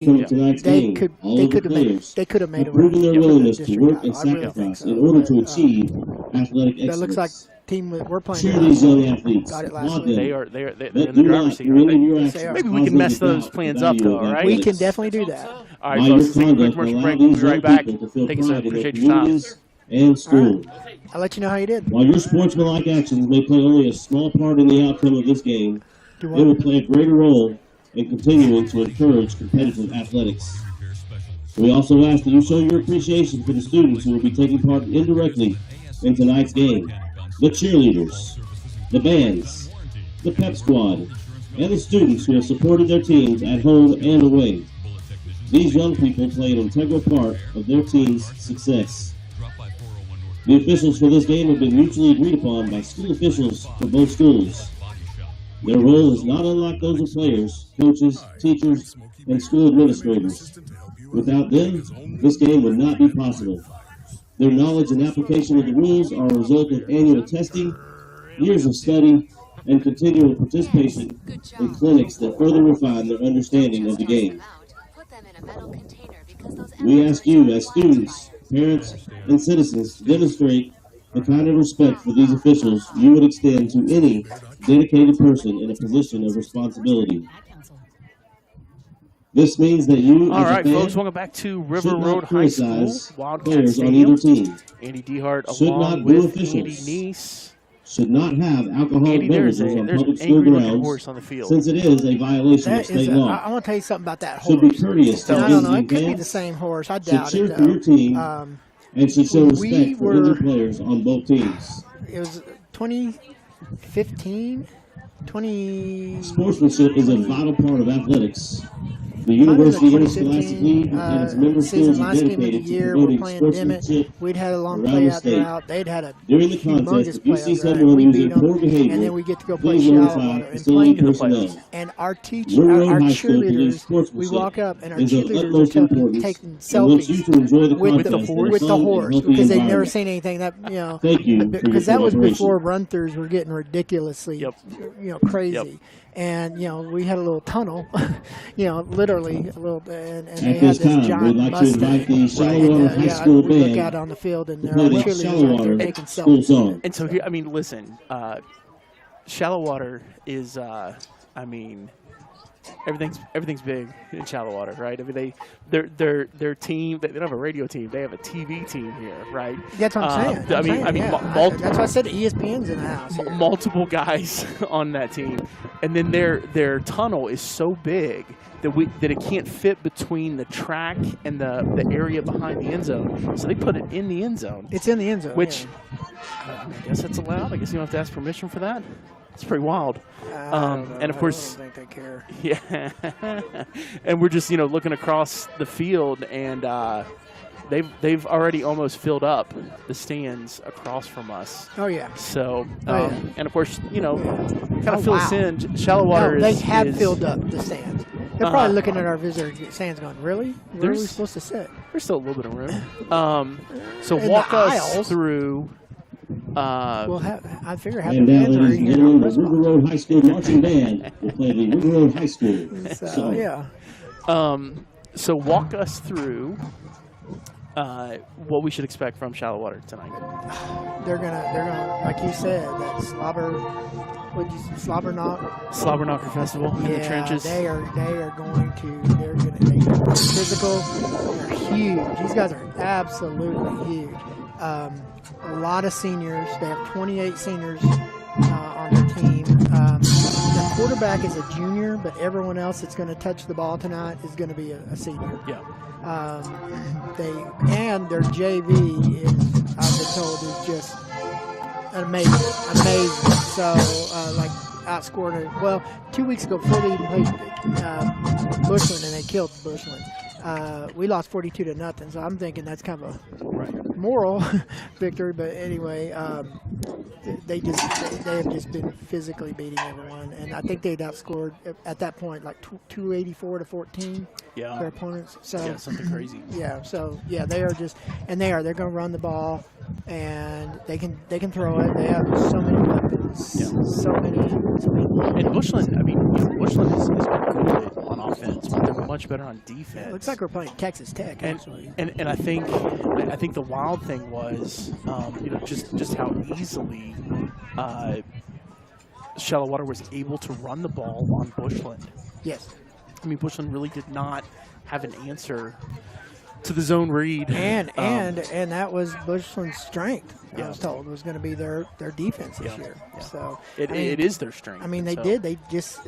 from tonight's game, all of the players have proven their willingness to work and sacrifice in order to achieve athletic excellence. That looks like team that we're playing. Cheer these young athletes. Got it last week. They're in the driver's seat. Maybe we can mess those plans up, though, all right? We can definitely do that. All right, folks, let's take a quick commercial break. We'll be right back. Thank you, sir. Appreciate your time. And school. Right. I'll let you know how you did. While your sportsmanlike actions may play only a small part in the outcome of this game, it will play a greater role in continuing to encourage competitive athletics. We also ask that you show your appreciation for the students who will be taking part indirectly in tonight's game. The cheerleaders, the bands, the pep squad, and the students who have supported their teams at home and away. These young people play an integral part of their team's success. The officials for this game have been mutually agreed upon by school officials for both schools. Their role is not unlike those of players, coaches, teachers, and school administrators. Without them, this game would not be possible. Their knowledge and application of the rules are a result of annual testing, years of study, and continual participation in clinics that further refine their understanding of the game. We ask you, as students, parents, and citizens, to demonstrate the kind of respect for these officials you would extend to any dedicated person in a position of responsibility. This means that you, all as right, a fan, folks, welcome back to River Road High School, Wildcat players on either Stadium. team. Andy Dehart Should along not boo with Andy officials. Neese. Should not have alcoholic Andy, beverages on there's public an school angry-looking horse grounds, on the field. since it is a violation of state law. I want to tell you something about that horse. Should be courteous to I don't know. visiting It could be the fans, same horse. I should doubt cheer it, for your team, though. and should show respect for were- injured players on both teams. It was 2015, 20. Sportsmanship is a vital part of athletics. The University Interscholastic League and its member schools are last game of the dedicated to year, we're promoting playing Dimmitt. sportsmanship We'd had a long around play the out state. throughout. They'd had a During the contest, humongous if you play see out there. someone We using beat 'em, poor behavior, and then we get to go play please notify Shallowater and facility play. personnel. And our Your high school police cheerleaders, we sportsmanship walk up and our is of cheerleaders are utmost importance taking and wants you selfies to enjoy the with contest the in a horse, fun and healthy because they've never environment. seen anything that, you know. Thank you for your Because that was cooperation. before run-throughs were getting ridiculously, crazy. And, we had a little tunnel, literally a little, and they At had this this time, giant we'd like to invite Mustang. the Shallowater High School we look Band out on the field and to there play are the cheerleaders out there Shallowater taking school selfies. song. And so here, listen, Shallowater is, everything's big in Shallowater, right? I mean, their team, they don't have a radio team, they have a TV team here, right? That's what I'm saying. That's why I said ESPN's in the house here. Multiple guys on that team, and then their tunnel is so big that it can't fit between the track and the area behind the end zone. So they put it in the end zone. It's in the end zone, which I guess that's allowed. I guess you don't have to ask permission for that. It's pretty wild. And of course, I don't think they care. Yeah. And we're just looking across the field, and they've already almost filled up the stands across from us. Oh yeah. So yeah. And of course kind of fill us in. Shallowater they is have filled up the stands. They're probably looking at our visitor stands going, really? Where are we supposed to sit? There's still a little bit of room. So walk us through. I figure half And the now, fans are ladies and here. gentlemen, the River Road High School Marching Band will play the River Road High School song. Yeah. So walk us through what we should expect from Shallowater tonight. They're gonna, like you said, that slobber knocker festival in the trenches. They're going to make it physical. They're huge. These guys are absolutely huge. A lot of seniors. They have 28 seniors on their team. The quarterback is a junior, but everyone else that's going to touch the ball tonight is going to be a senior. Yeah. Their JV is, I've been told, is just amazing. So outscored it. Well, 2 weeks ago, before they even played Bushland, and they killed Bushland. We lost 42-0, so I'm thinking that's kind of a moral victory. But anyway, they have just been physically beating everyone, and I think they'd outscored at that point like 284-14. Yeah. Their opponents. So yeah, something crazy. Yeah. So yeah, they're going to run the ball, and they can throw it. They have so many weapons. Yeah. So many. And Bushland, Bushland is good on offense, but much better on defense. It looks like we're playing Texas Tech, actually. And I think the wild thing was, just how easily Shallowater was able to run the ball on Bushland. Yes. I mean, Bushland really did not have an answer to the zone read. And that was Bushland's strength, I was told, was going to be their defense this year. Yeah. So it is their strength. I mean, they just,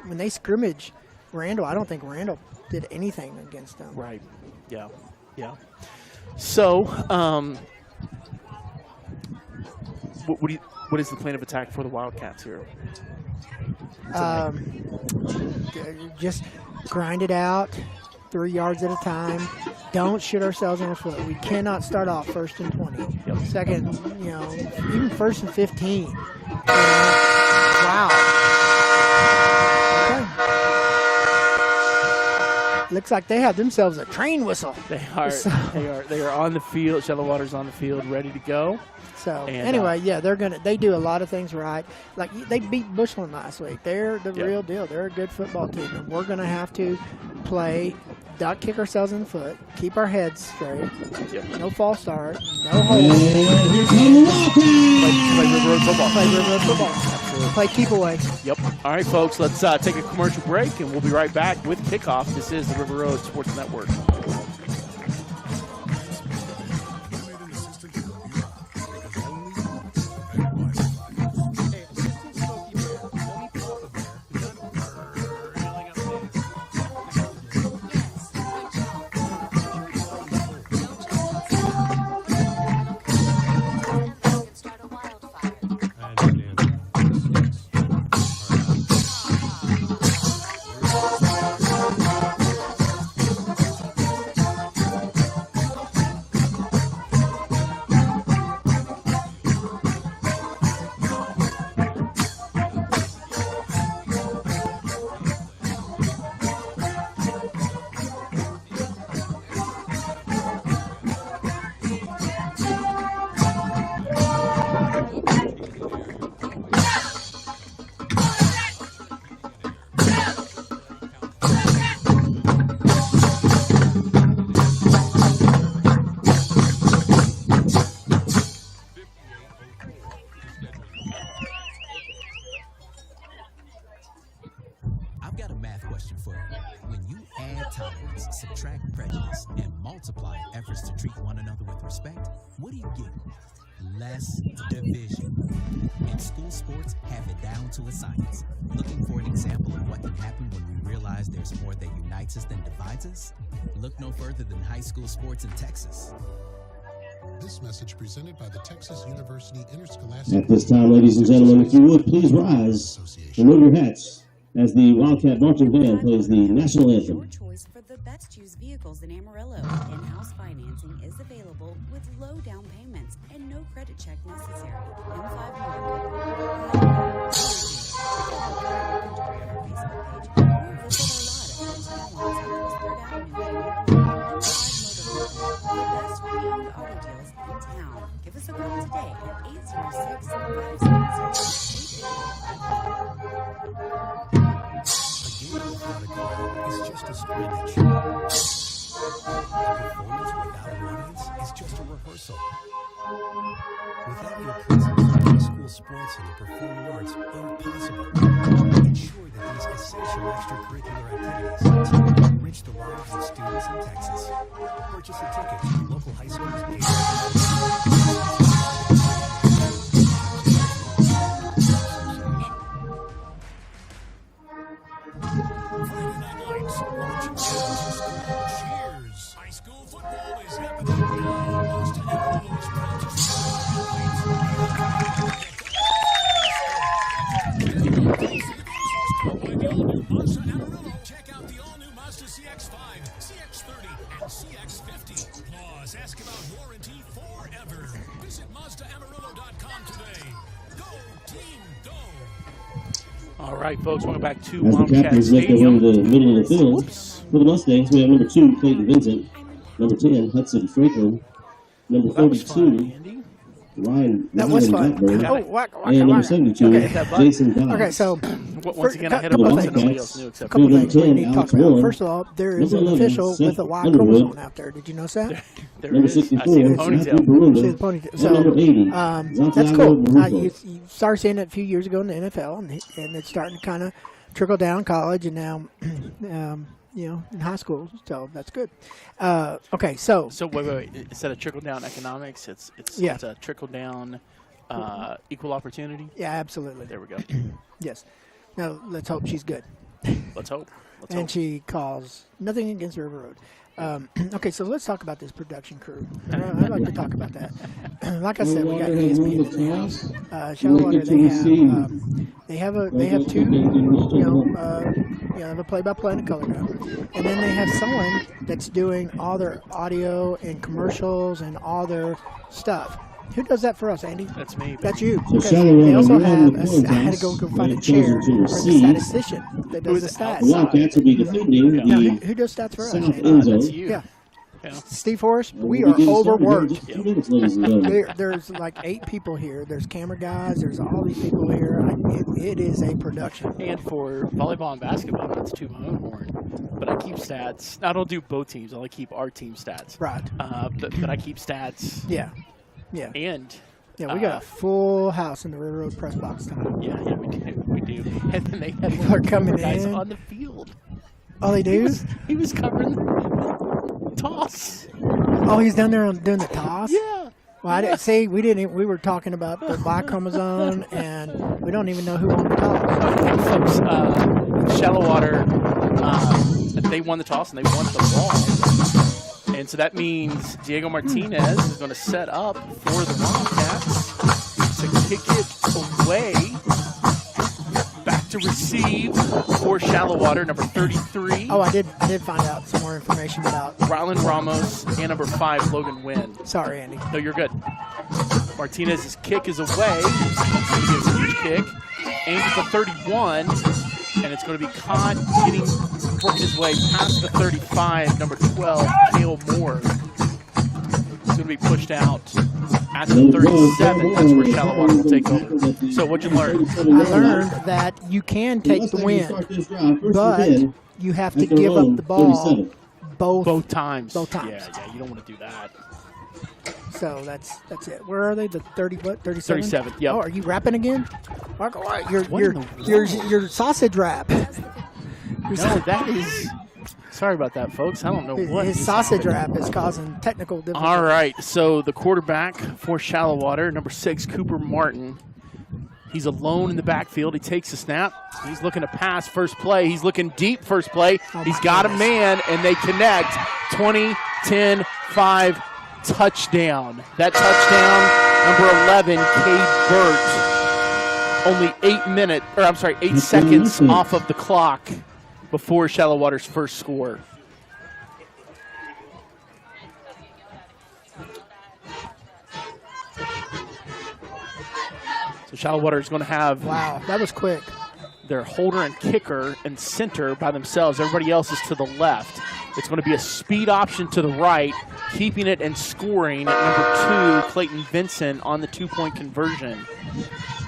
when they scrimmage Randall, I don't think Randall did anything against them. Right. Yeah. Yeah. So, what is the plan of attack for the Wildcats here? Just grind it out, 3 yards at a time. Don't shoot ourselves in the foot. We cannot start off 1st and 20. Yep. Second, even 1st and 15. Wow. Okay. Looks like they have themselves a train whistle. They are. They are on the field. Shallowater's on the field, ready to go. So anyway, they do a lot of things right. Like they beat Bushland last week. They're the real deal. They're a good football team, and we're going to have to play, not kick ourselves in the foot, keep our heads straight, no false start, no hold. Play River Road football. Play River Road football. Absolutely. Play keep away. Yep. All right, folks. Let's take a commercial break, and we'll be right back with kickoff. This is the River Road Sports Network. Subtract prejudice and multiply efforts to treat one another with respect, what do you get? Less division. And school sports have it down to a science. Looking for an example of what can happen when we realize there's more that unites us than divides us? Look no further than high school sports in Texas. This message presented by the Texas University Interscholastic. At this time, ladies and gentlemen, if you would please rise and remove your hats as the Wildcat Marching Band plays the national anthem. Your choice for the best used vehicles in Amarillo. In-house financing is available with low down payments and no credit check necessary. M5 Give us a call today at 806-570-8855. Is just a scrimmage. Performance without an audience is just a rehearsal. Without your presence, high school sports and the performing arts aren't possible. Ensure that these essential extracurricular activities enrich the lives of students in Texas. Purchase a ticket to local high schools. Check out the all-new Mazda CX-5, CX-30, and CX-50. Plus, ask about warranty forever. Visit MazdaAmarillo.com today. Go, team, go! All right, folks, welcome back to As the Wildcat Captains make their way Stadium. to the middle of the field, for the Mustangs, we have number 2, Clayton Vincent, number 10, Hudson Franklin, number 42, Ryan That was fun. Blackburn. Oh, whack, And number whack. 72, Okay. Jason Dodds. Okay, so Once again, I had a couple bunch things. that nobody else knew except couple Number things we 10, need to talk Alex about. Moore. First of all, there is Number an 11, official Seth with a Y Underwood. chromosome out there. Did you notice that? there Number is. I see the 64, Matthew ponytail. See the Barunda. ponytail. And number 80, That's Santiago cool. Barroso. You started seeing it a few years ago in the NFL, and it's starting to kind of trickle down college, and now, in high school. So that's good. Okay, so So wait. Instead of trickle down economics, it's a trickle down equal opportunity. yeah, absolutely. There we go. Yes. Now let's hope she's good. Let's hope. Let's And hope. she calls nothing against River Road. Okay, so let's talk about this production crew. I'd like to talk about that. Like I said, we got ESPN in the house. Shallowater, they have two, have a play-by-play and a color guy, and then they have someone that's doing all their audio and commercials and all their stuff. Who does that for us, Andy? That's me. That's you. So Okay. Shallowater, They also we're on have. the I had to coin go toss. find a They've chair chosen to for the receive. statistician that does the Who's stats. The Wildcats will be defending Now, the who does stats for us? South Andy? end That's zone. you. Yeah, Yeah. Steve Forrest. We We'll are be getting started overworked. in just 2 minutes, ladies and gentlemen. There's like 8 people here. There's camera guys. There's all these people here. It is a production. And for volleyball and basketball, that's to my own horn. But I keep stats. I don't do both teams. I only keep our team stats. Right. But I keep stats. Yeah. Yeah. And Yeah, we got a full house in the River Road press box tonight. yeah, we do. And then they had People are coming guys in. on the field. Oh, they do? He was covering the toss. Oh, he's down there doing the toss? Yeah. Well, I didn't see. We were talking about the Y chromosome, and we don't even know who won the toss. Folks, Shallowater, they won the toss and they won the ball. And so that means Diego Martinez is going to set up for the Wildcats to kick it away. Back to receive for Shallowater, number 33. Oh, I did find out some more information about. Rylan Ramos and number 5, Logan Wynn. Sorry, Andy. No, you're good. Martinez's kick is away. He gives a huge kick. Aims at the 31, and it's going to be caught working his way past the 35, number 12, Cale Moore. It's going to be pushed out at the 37. That's where Shallowater will take over. So what'd you learn? I learned that you can take the win, but you have to give up the ball both times. Both times. Yeah, you don't want to do that. So that's it. Where are they? The 37? 37, yep. Oh, are you rapping again? Marco, What in the your sausage rap. No, that is... Sorry about that, folks. I don't know what His is sausage happening. rap is causing technical difficulties. All right, so the quarterback for Shallowater, number 6, Cooper Martin. He's alone in the backfield. He takes the snap. He's looking to pass first play. He's looking deep first play. He's got a man, and they connect. 20, 10, 5, touchdown. That touchdown, number 11, Cade Burt. Only 8 seconds off of the clock before Shallowater's first score. So Shallowater is going to have Wow, that was quick. their holder and kicker and center by themselves. Everybody else is to the left. It's going to be a speed option to the right, keeping it and scoring at number 2, Clayton Vincent, on the 2-point conversion.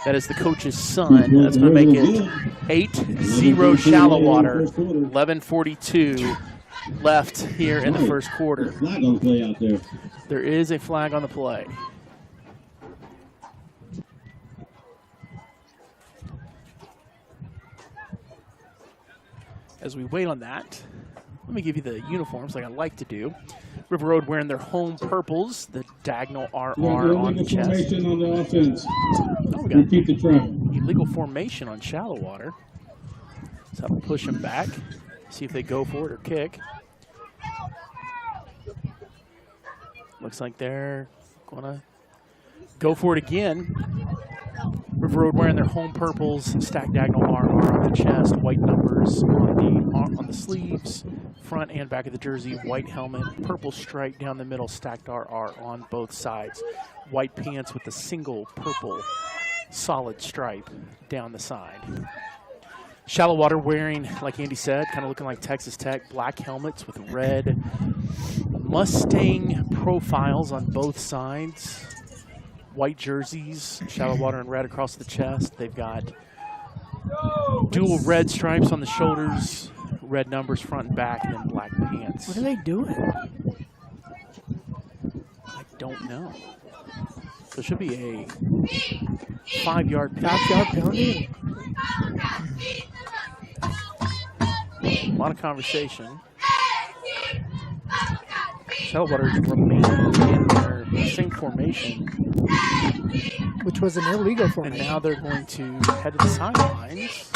That is the coach's son. That's going to make it 8-0 Shallowater. 11:42 left here in the first quarter. Flag on the play out there. There is a flag on the play. As we wait on that, let me give you the uniforms like I like to do. River Road wearing their home purples, the diagonal RR on the chest. Formation on the offense. Oh, we got Repeat the travel. illegal formation on Shallowater. So I'll push them back, see if they go for it or kick. Looks like they're going to go for it again. River Road wearing their home purples, stacked diagonal RR on the chest, white numbers on the sleeves, front and back of the jersey, white helmet, purple stripe down the middle, stacked RR on both sides, white pants with a single purple solid stripe down the side. Shallowater wearing, like Andy said, kind of looking like Texas Tech, black helmets with red Mustang profiles on both sides. white jerseys, Shallowater and red across the chest. They've got dual red stripes on the shoulders, red numbers front and back, and then black pants. What are they doing? I don't know. So it should be a 5-yard penalty. A lot of conversation. Shallowater remained in their same formation, which was an illegal formation. And now they're going to head to the sidelines.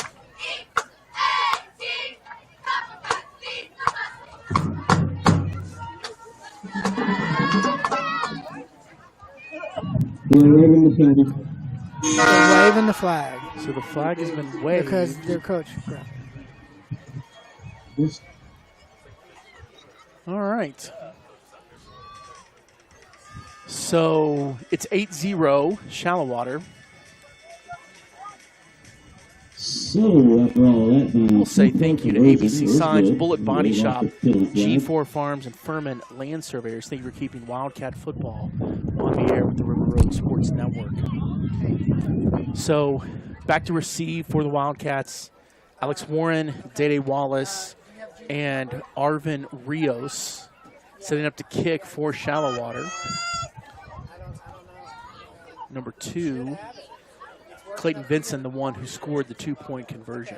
They're waving the penalty. They're waving the flag. So the flag has been waved. Because their coach. Yes. All right. So it's 8-0 Shallowater. So after all that, we'll say thank you to ABC Signs, Bullet Body Shop, G4 Farms, and Furman Land Surveyors. Thank you for keeping Wildcat football on the air with the River Road Sports Network. So back to receive for the Wildcats, Alex Warren, Dede Wallace, and Arvin Rios setting up to kick for Shallowater. Number 2, Clayton Vinson, the one who scored the 2-point conversion.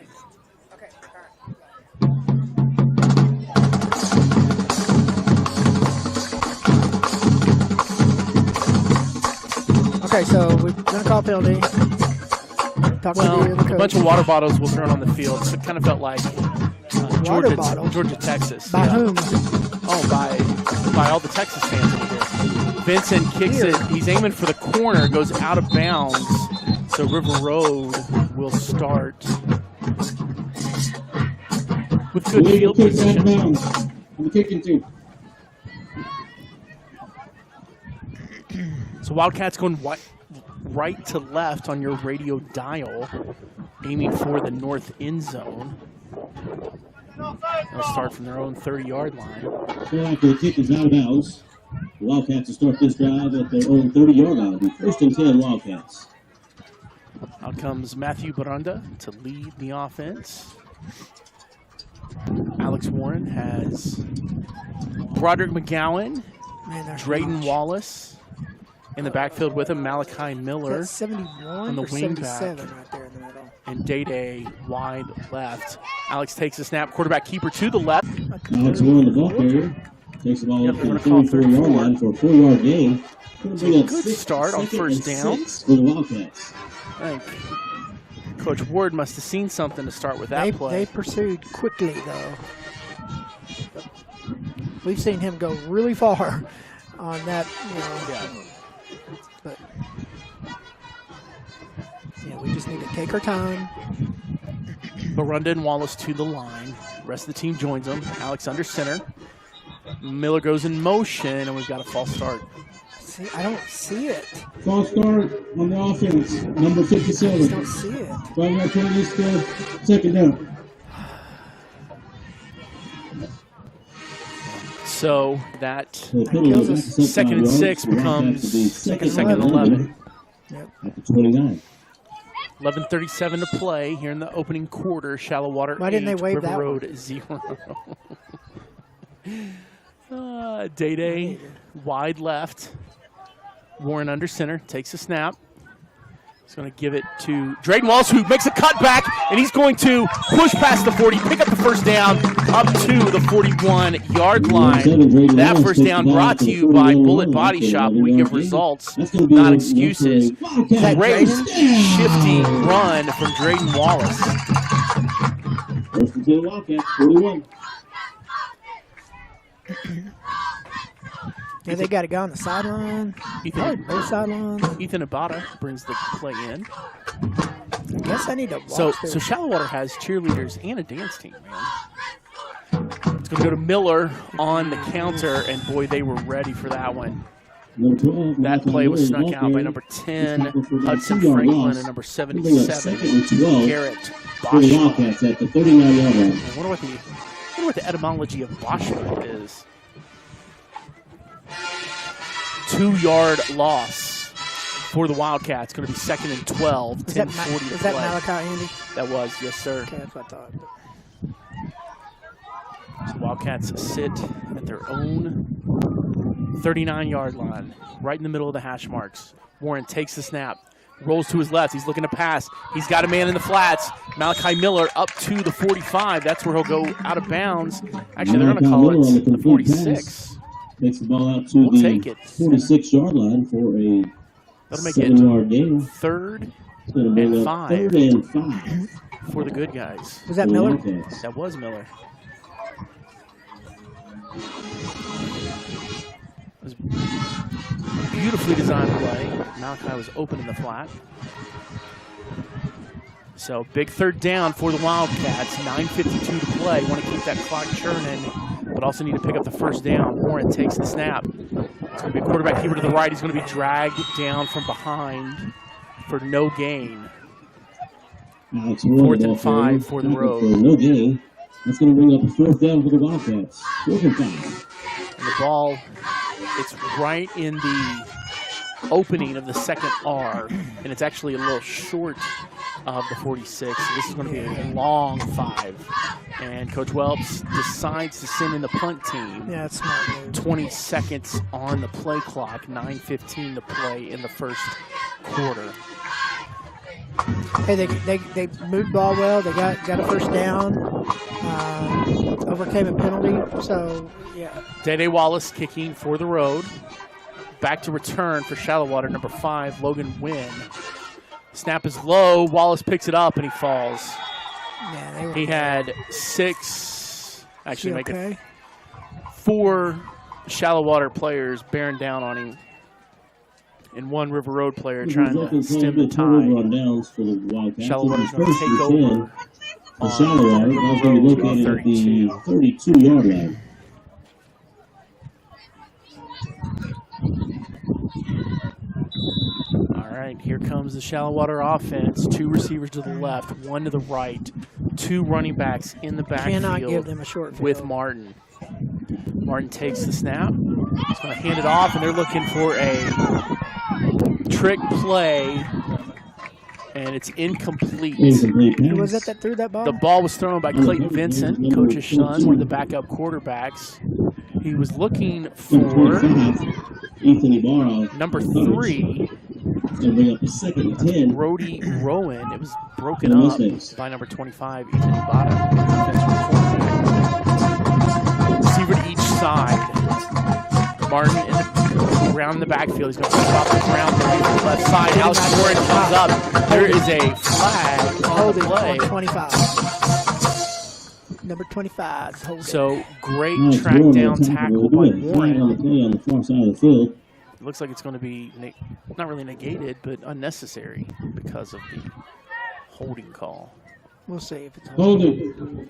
Okay, so we're going to call penalty. A bunch of water bottles were thrown on the field, so it kind of felt like Georgia, Texas. By whom? Oh, by all the Texas fans over here. Vincent kicks it. He's aiming for the corner, goes out of bounds. So River Road will start with good field position. I'm kicking too. So Wildcats going right to left on your radio dial, aiming for the north end zone. They'll start from their own 30-yard line. So after the kick is out of bounds, the Wildcats will start this drive at their own 30-yard line. First and 10 Wildcats. Out comes Matthew Baranda to lead the offense. Alex Warren has Broderick McGowan, Drayden Wallace in the backfield with him, Malachi Miller 71 on the wing back, right there in the middle. And Dede wide left. Alex takes the snap, quarterback keeper to the left. Alex Warren, the ball carrier, takes the ball up to the 34-yard line for a 4-yard gain. Good start on first down for the Wildcats. I think Coach Ward must have seen something to start with that play. They pursued quickly, though. We've seen him go really far on that, But we just need to take our time. Barunda and Wallace to the line. The rest of the team joins them. Alex under center. Miller goes in motion, and we've got a false start. See, I don't see it. False start on the offense, number 57. I just don't see it. 5-yard penalty, still second down. So that second and 6 becomes second and 11. Yep. At the 29. 11:37 to play here in the opening quarter. Shallowater 8, Why didn't they waive River that Road one? 0. Dede wide left. Warren under center, takes a snap. He's going to give it to Drayden Wallace, who makes a cutback, and he's going to push past the 40, pick up the first down, up to the 41-yard line. That first down brought to you by Bullet Body Shop. We give results, not excuses. Great shifty run from Drayden Wallace. First and 10 Wildcats, 41. Yeah, they got a guy on the sideline. Both sidelines. Ethan Abada brings the play in. I guess I need to watch So Shallowater has cheerleaders and a dance team, man. It's going to go to Miller on the counter, and boy, they were ready for that one. That play was snuck out by number 10, Hudson Franklin, and number 77, Garrett Boschman. At the 39-yard line. I wonder what the etymology of Boschman is. 2-yard loss for the Wildcats. Going to be 2nd and 12. 10:40 to play. Is that Malachi, Andy? That was, yes, sir. Okay, that's what I thought. So Wildcats sit at their own 39-yard line, right in the middle of the hash marks. Warren takes the snap, rolls to his left. He's looking to pass. He's got a man in the flats. Malachi Miller up to the 45. That's where he'll go out of bounds. Actually, they're going to call it the 46. Takes the ball out to the 46-yard line for a 7-yard gain. 3rd and 5. 3rd and 5 for the good guys. Was that Miller? That was Miller. It was beautifully designed play. Malachi was open in the flat. So big 3rd down for the Wildcats. 9:52 to play. Want to keep that clock churning, but also need to pick up the 1st down. Warren takes the snap. It's going to be a quarterback keeper to the right. He's going to be dragged down from behind for no gain. 4th and 5 for the road. No gain. That's going to bring up a 4th down for the Wildcats. 4th and 5. And the ball, it's right in the opening of the 2nd R, and it's actually a little short of the 46. So this is going to be a long 5. And Coach Welps decides to send in the punt team. Yeah, that's smart. 20 seconds on the play clock, 9:15 to play in the 1st quarter. Hey, they moved ball well. They got a 1st down. Overcame a penalty. So yeah. Dede Wallace kicking for the road. Back to return for Shallowater, number 5, Logan Wynn. Snap is low. Wallace picks it up and he falls. Yeah, he had 6. Actually, make it 4 Shallowater players bearing down on him. And 1 River Road player trying to stem the tide. Shallowater's going to take over. Shallowater is going to be located at the 32-yard line. All right, here comes the Shallowater offense. 2 receivers to the left, 1 to the right, 2 running backs in the backfield. Cannot give them a short field. With Martin. Martin takes the snap. He's going to hand it off, and they're looking for a trick play, and it's incomplete. Who was it that threw that ball? The ball was thrown by Clayton Vincent, Coach's son, one of the backup quarterbacks. He was looking for number 3, Brody Rowan. It was broken up by number 25, Ethan Ibarra. Receiver to each side. Martin around the backfield. He's going to pop the ground to the left side. Alex Warren comes up. There is a flag on the play. 25. Number 25 is holding. So great track down tackle by Warren. On the far side of the field. It looks like it's going to be not really negated, but unnecessary because of the holding call. We'll see if it's holding.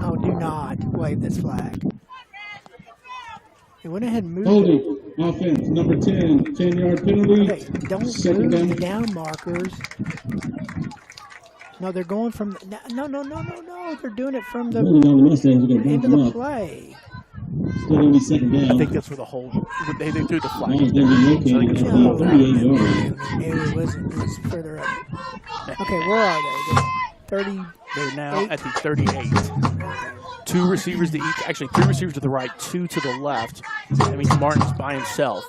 Oh, do not wave this flag. They went ahead and moved holding. Offense, number 10, 10-yard penalty. Okay, don't move the down markers. No, they're going from no. They're doing it from the into the play. Still going to be 2nd down. I think that's where the hold. They threw the flag. It was further up. Okay, where are they? 30. They're now at the 38. 2 receivers to each. Actually, 3 receivers to the right, 2 to the left. That means Martin's by himself.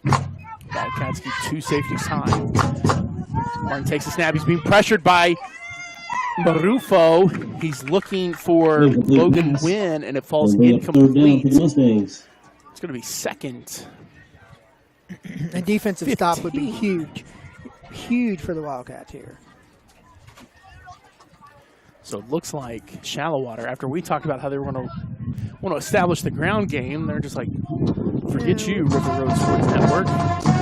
Wildcats keep 2 safeties high. Martin takes the snap. He's being pressured by Marufo. He's looking for Logan Wynn, and it falls incomplete. It's going to be 2nd. A defensive stop would be huge. Huge for the Wildcats here. So it looks like Shallowater, after we talked about how they were going to want to establish the ground game, they're just like, forget you, River Road Sports Network.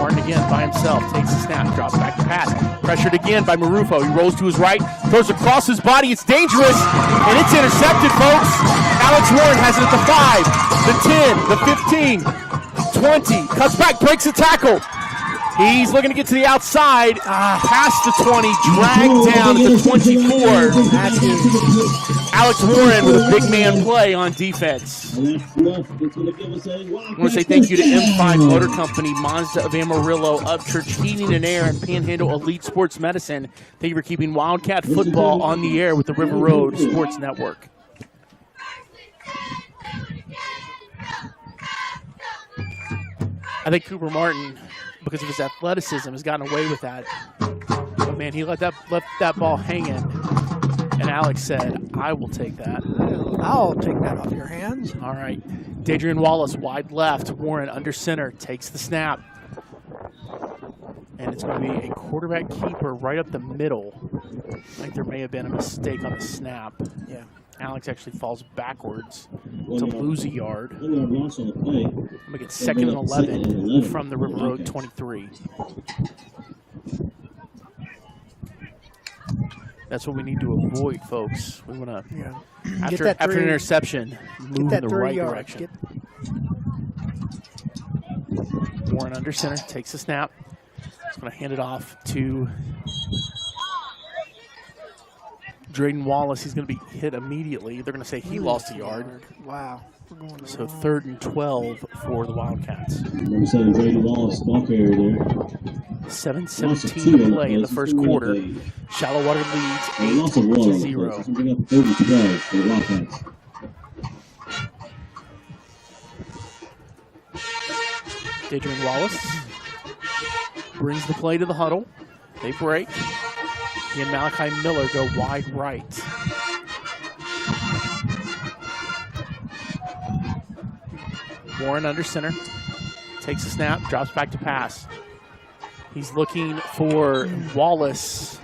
Martin again by himself, takes the snap, drops back to pass. Pressured again by Marufo. He rolls to his right, throws across his body. It's dangerous, and it's intercepted, folks. Alex Warren has it at the 5, the 10, the 15, 20. Cuts back, breaks the tackle. He's looking to get to the outside, past the 20, dragged down at the 24. Alex Warren with a big man play on defense. And that's enough. It's going to give us a I want to say thank you to M5 Motor Company, Mazda of Amarillo, Upchurch Heating and Air, and Panhandle Elite Sports Medicine. Thank you for keeping Wildcat football on the air with the River Road Sports Network. I think Cooper Martin, because of his athleticism, has gotten away with that. But man, he left that ball hanging. And Alex said, I will take that. I'll take that off your hands. All right. Dadrian Wallace, wide left. Warren under center, takes the snap. And it's going to be a quarterback keeper right up the middle. I think there may have been a mistake on the snap. Yeah. Alex actually falls backwards to lose a yard. I'm going to get 2nd and 11 from the River Road 23. That's what we need to avoid, folks. We want to, after an interception, move in the right direction. Warren under center, takes the snap. He's going to hand it off to Drayden Wallace. He's going to be hit immediately. They're going to say he lost a yard. Wow. So 3rd and 12 for the Wildcats. I'm saying Drayden Wallace, ball carrier there. 7:17 to play in the first quarter. Shallowater leads 8-0. Bring up 30-12 for the Wildcats. Dadrian Wallace brings the play to the huddle. They break. He and Malachi Miller go wide right. Warren under center. Takes a snap, drops back to pass. He's looking for Wallace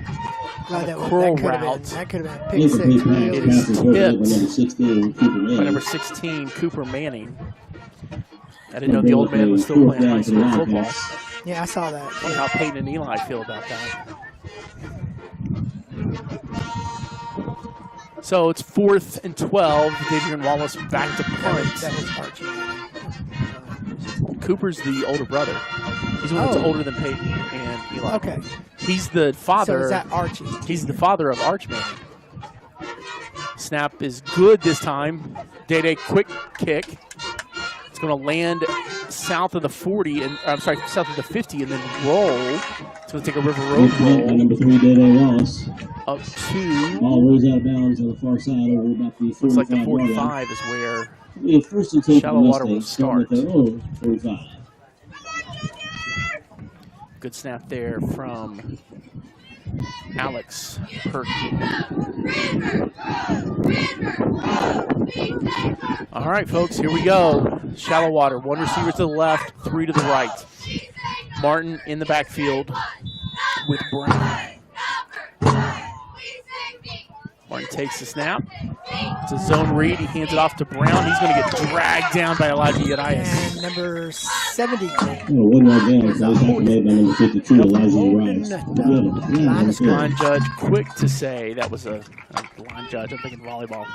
on a curl route. That could have been a pick six. It is tipped by number 16, Cooper Manning. I didn't know the old man was still playing high school football. Yeah, I saw that. I wonder how Peyton and Eli feel about that. So it's 4th and 12. Dadrian Wallace back to punt. That was Archie. Cooper's the older brother. He's the one that's older than Peyton and Eli. Okay. He's the father. So is that Archie? He's the father of Arch Manning. Snap is good this time. Day-Day quick kick. It's going to land south of the 40, and I'm sorry, south of the 50, and then roll. It's going to take a River Road roll. Number 3, Day-Day Wallace. Up to. Ball rolls out of bounds on the far side over about the 45. Looks like the 45 is where Shallowater will start. 45. Good snap there from Alex Perky. All right, folks, here we go. Shallowater, 1 receiver to the left, 3 to the right. Martin in the backfield with Brown. Martin takes the snap. It's a zone read. He hands it off to Brown. He's going to get dragged down by Elijah Urias. And number 70. One more down. So he's made by number 52, Elijah Urias. Line judge quick to say that was a line judge. I'm thinking volleyball.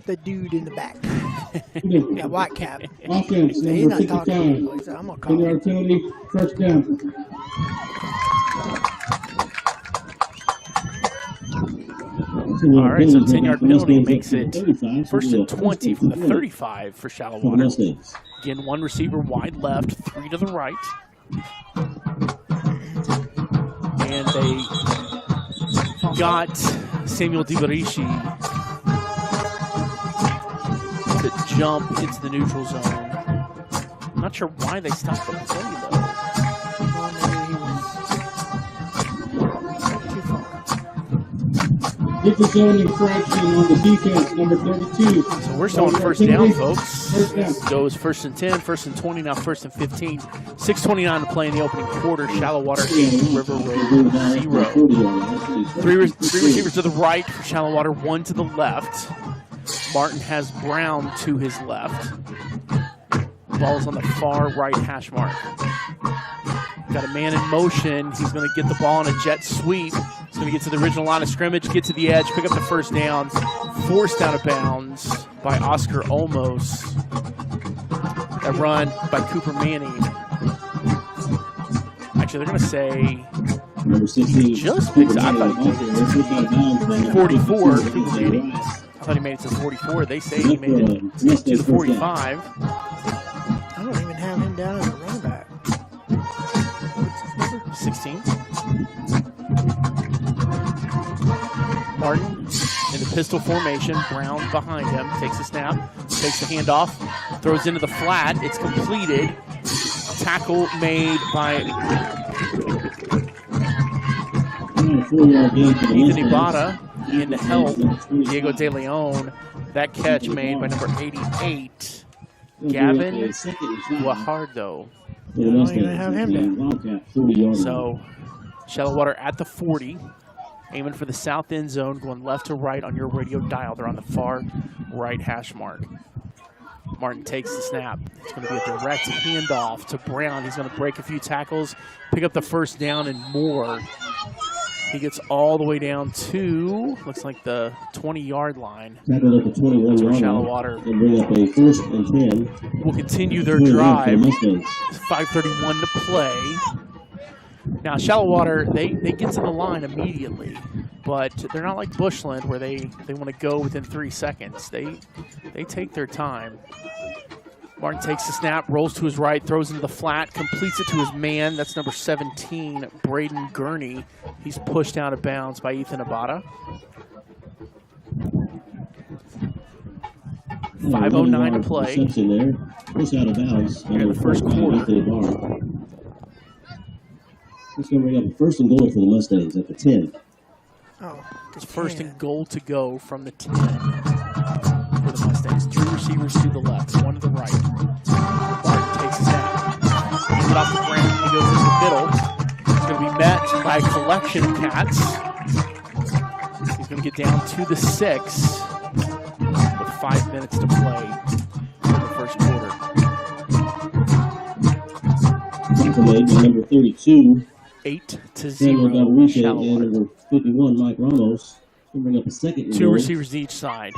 The dude in the back. That white cap. Offense, He's number not 55. talking. I'm going to call Yard him. penalty, first down. All right, so 10-yard penalty makes it 1st and 20 from the 35 for Shallowater. Again, 1 receiver wide left, 3 to the right. And they got Samuel DiBarici to jump into the neutral zone. I'm not sure why they stopped the play, though. Zone infraction on the defense, number 32. So we're still on 1st down, folks. Goes 1st and 10, 1st and 20, now 1st and 15. 6:29 to play in the opening quarter. Shallowater 8, River Road 0. Three receivers to the right for Shallowater, 1 to the left. Martin has Brown to his left. Ball is on the far right hash mark. Got a man in motion. He's going to get the ball on a jet sweep. He's going to get to the original line of scrimmage, get to the edge, pick up the 1st down. Forced out of bounds by Oscar Olmos. That run by Cooper Manning. Actually, they're going to say number 16. he just picks it. I thought he did. 44, Cooper Manning. thought he made it to 44. They say he made it to the 45. I don't even have him down as a running back. What's his number? 16. Martin in the pistol formation. Brown behind him. Takes a snap. Takes the handoff. Throws into the flat. It's completed. Tackle made by Ethan Ibarra in to help Diego De Leon. That catch made by number 88, Gavin Guajardo. Don't even have him down. So, Shallowater at the 40, aiming for the south end zone, going left to right on your radio dial. They're on the far right hash mark. Martin takes the snap. It's going to be a direct handoff to Brown. He's going to break a few tackles, pick up the first down and more. He gets all the way down to, looks like the 20-yard line. That's where Shallowater will continue their drive. 5:31 to play. Now, Shallowater, they get to the line immediately, but they're not like Bushland where they want to go within 3 seconds. They take their time. Martin takes the snap, rolls to his right, throws into the flat, completes it to his man. That's number 17, Braden Gurney. He's pushed out of bounds by Ethan Abada. 5:09 to play. Push out of bounds. Here in the first quarter. It's going to bring up a first and goal for the Mustangs at the 10. Oh, it's first and goal to go from the 10 for the Mustangs. 2 receivers to the left, 1 to the right. Martin takes a snap. Gets it off the ground. He goes in the middle. He's going to be met by a collection of cats. He's going to get down to the 6 with 5 minutes to play in the first quarter. Tackle made by number 32. 8-0. Shallowater. Number 51, Mike Ramos. He'll bring up a second. 2 receivers each side.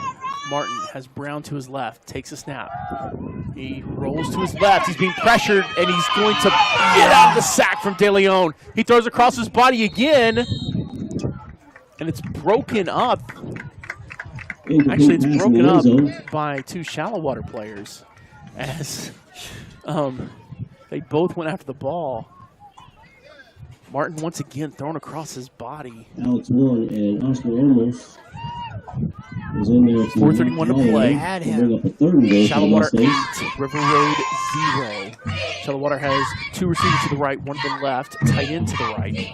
Martin has Brown to his left, takes a snap. He rolls to his left. He's being pressured, and he's going to get out of the sack from De Leon. He throws across his body again, and it's broken up. Actually, it's broken up by 2 Shallowater players as they both went after the ball. Martin once again thrown across his body. Alex Warren and Oscar Olmos is in there. 4:31 to play. Bring up a third and goal. Shallowater 8, River Road 0. Shallowater has 2 receivers to the right, 1 to the left, tight end to the right.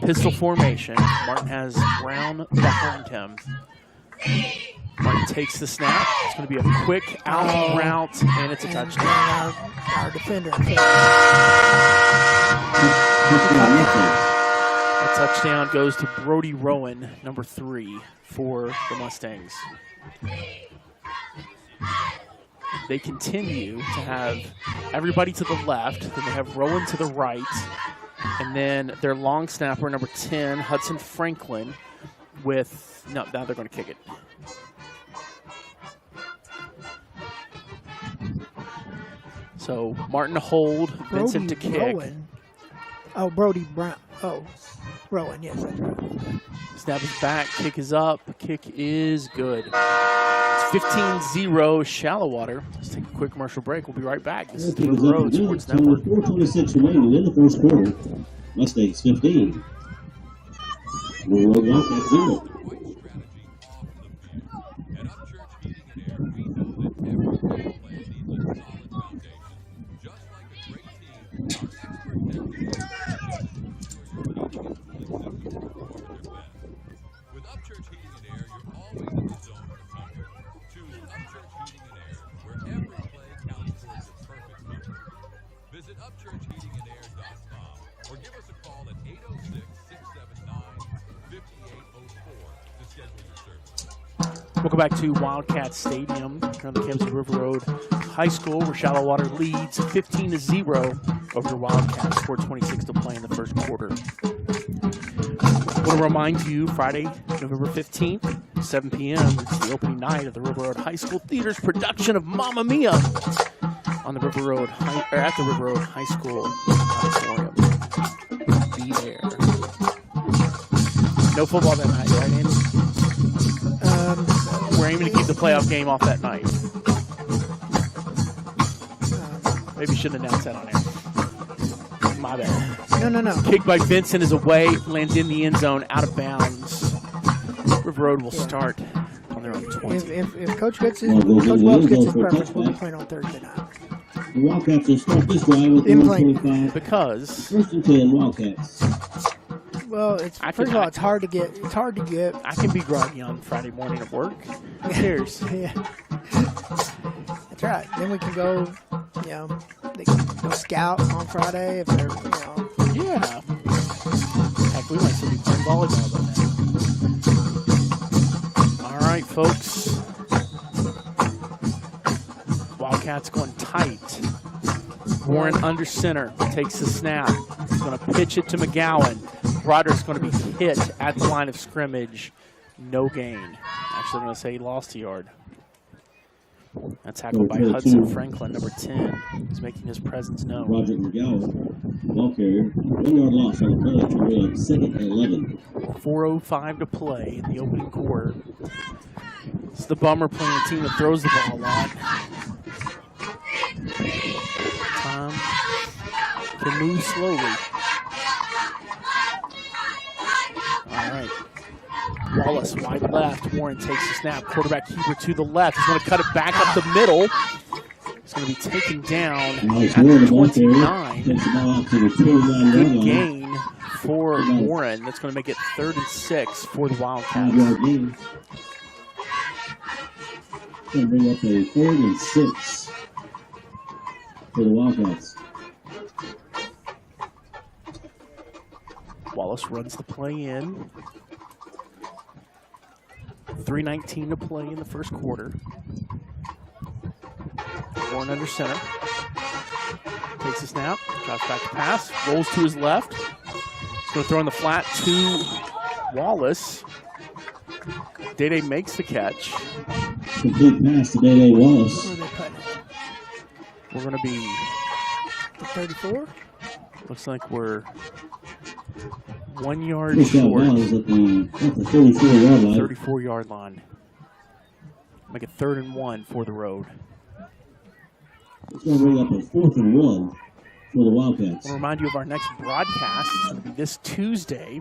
Pistol formation. Martin has Brown behind him. Martin takes the snap. It's going to be a quick out route, and it's a touchdown. Our defender. The touchdown goes to Brody Rowan, number 3 for the Mustangs. They continue to have everybody to the left, then they have Rowan to the right, and then their long snapper, number 10, Hudson Franklin, with, no, now they're going to kick it. So Martin to hold, Vincent to kick. Rowan. Oh, Brody Brown. Oh, Rowan, yes, that's right. Snap is back, kick is up, kick is good. It's 15-0 Shallowater. Let's take a quick commercial break. We'll be right back. This is the River Road Sports Network. 4:26 remaining in the first quarter. Mustangs 15. River Road Wildcat 0. Welcome back to Wildcat Stadium here on the campus of River Road High School, where Shallowater leads 15-0 over the Wildcats. 4:26 to play in the first quarter. I want to remind you, Friday, November 15th, 7 p.m., it's the opening night of the River Road High School Theater's production of Mamma Mia on the River Road at the River Road High School Auditorium. Be there. No football that night, right, Andy? aiming to keep the playoff game off that night. Maybe shouldn't announce that on air. My bad. No. Kick by Vincent is away, lands in the end zone, out of bounds. River Road will start on their own 20. If Coach Wells gets his preference, we'll be playing on Thursday night. The Wildcats will start this drive with 1:25. Because 1st and 10 Wildcats. Well, first of all, it's hard to get. I can be groggy on Friday morning at work. Who cares? Yeah. That's right. Then we can go, they can go scout on Friday if they're, Yeah. Heck, we might still be playing volleyball by then. All right, folks. Wildcats going tight. Warren under center, takes the snap. He's going to pitch it to McGowan. Broderick's going to be hit at the line of scrimmage. No gain. Actually, I'm going to say he lost a yard. That's tackled by Hudson Franklin, number 10. He's making his presence known. Roger McGowan, ball carrier, 1 yard loss on the play. We're on 2nd and 11. 4:05 to play in the opening quarter. It's the bummer playing a team that throws the ball a lot. Tom can move slowly. All right. Wallace, wide left. Warren takes the snap. Quarterback keeper to the left. He's going to cut it back up the middle. He's going to be taken down at the 29. Good gain for Warren. That's going to make it 3rd and 6 for the Wildcats. Going to bring up a 3rd and 6 for the Wildcats. Wallace runs the play in. 3:19 to play in the first quarter. Warren under center. Takes a snap, drops back to pass, rolls to his left. He's going to throw in the flat to Wallace. Day makes the catch. Complete pass to Day Wallace. Where are they putting it? We're going to be... The 34? Looks like we're 1 yard short. At the 34-yard line. 34-yard line. Make it 3rd and 1 for the road. It's going to bring up a 4th and 1 for the Wildcats. I'll remind you of our next broadcast. It's going to be this Tuesday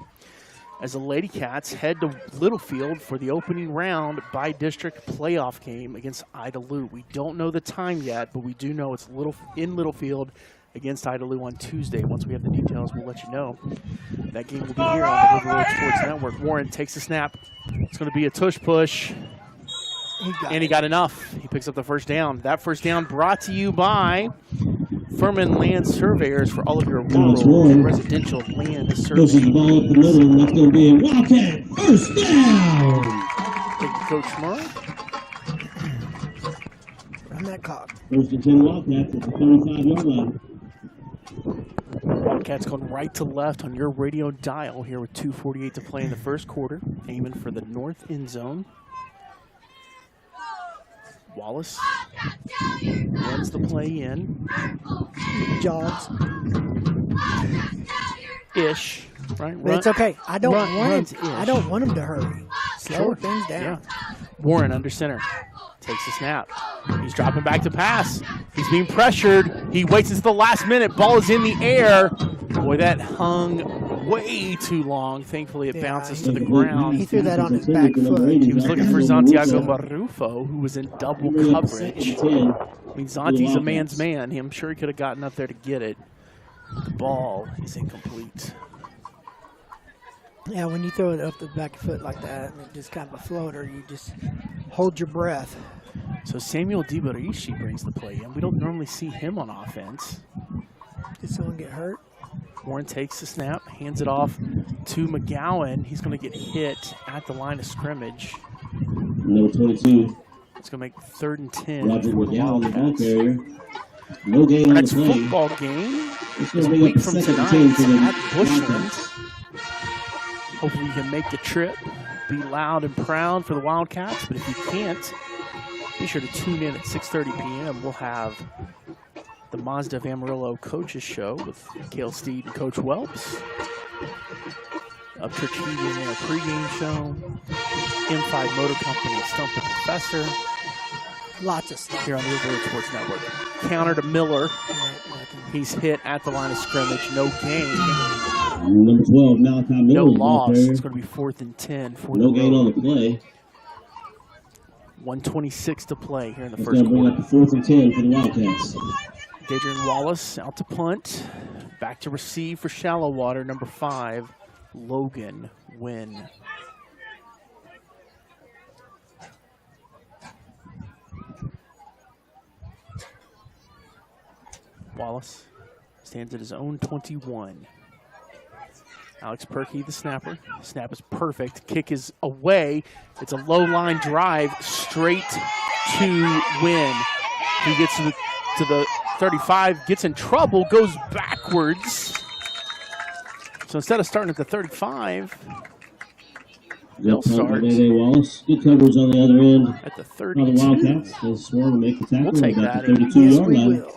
as the Lady Cats head to Littlefield for the opening round by district playoff game against Idalou. We don't know the time yet, but we do know it's in Littlefield against Idalou on Tuesday. Once we have the details, we'll let you know. That game will be here on the River Road Sports Network. Warren takes a snap. It's going to be a tush push. He got enough. He picks up the first down. That first down brought to you by Furman Land Surveyors for all of your rural residential land surveying. Pushes the ball up the middle, and that's going to be a Wildcat first down. Thank you, Coach Murray. Run that clock. 1st and 10 Wildcats at the 35-yard line. Wildcats going right to left on your radio dial here with 2:48 to play in the first quarter. Aiming for the north end zone. Wallace runs the play in. Jogs. Ish. Right? But it's okay. I don't want him to hurry. Slow things down. Yeah. Warren under center. Takes a snap. He's dropping back to pass. He's being pressured. He waits until the last minute. Ball is in the air. Boy, that hung way too long. Thankfully, it bounces to the ground. He threw that on his back foot. He was looking for Santiago Barrufo, who was in double coverage. I mean, Zanti's a man's man. I'm sure he could have gotten up there to get it. The ball is incomplete. Yeah, when you throw it up the back foot like that, and it's just kind of a floater, you just hold your breath. So Samuel DiBarishi brings the play in. We don't normally see him on offense. Did someone get hurt? Warren takes the snap, hands it off to McGowan. He's going to get hit at the line of scrimmage. Number 22. It's going to make 3rd and 10 Roger for the McGowan, the ball Wildcats. carrier. No gain on the Next play. football game It's is going a to bring week up from a 2nd and 10 for the tonight at Bushland. Wildcats. Hopefully you can make the trip, be loud and proud for the Wildcats. But if you can't, be sure to tune in at 6:30 p.m. We'll have the Mazda of Amarillo Coaches Show with Cale Steed and Coach Welps. Upchurch Heating in their pregame show. M5 Motor Company, Stump at the Professor. Lots of stuff. Here on the River Road Sports Network. Counter to Miller. He's hit at the line of scrimmage. No gain. Number 12, Malachi Miller. No loss. It's going to be 4th and 10. No gain on the play. 1:26 to play here in the That's first going to bring quarter. up the 4th and 10 for the Wildcats. Adrian Wallace out to punt. Back to receive for Shallowater. Number 5, Logan Wynn. Wallace stands at his own 21. Alex Perkey, the snapper. Snap is perfect. Kick is away. It's a low line drive straight to Wynn. He gets to the 35, gets in trouble, goes backwards. So instead of starting at the 35, they'll start Wallace. Good coverage on the other end. at the For 32. the Wildcats, they swarm to make the tackle. We'll take about that. the Yes, 32-yard we line. will.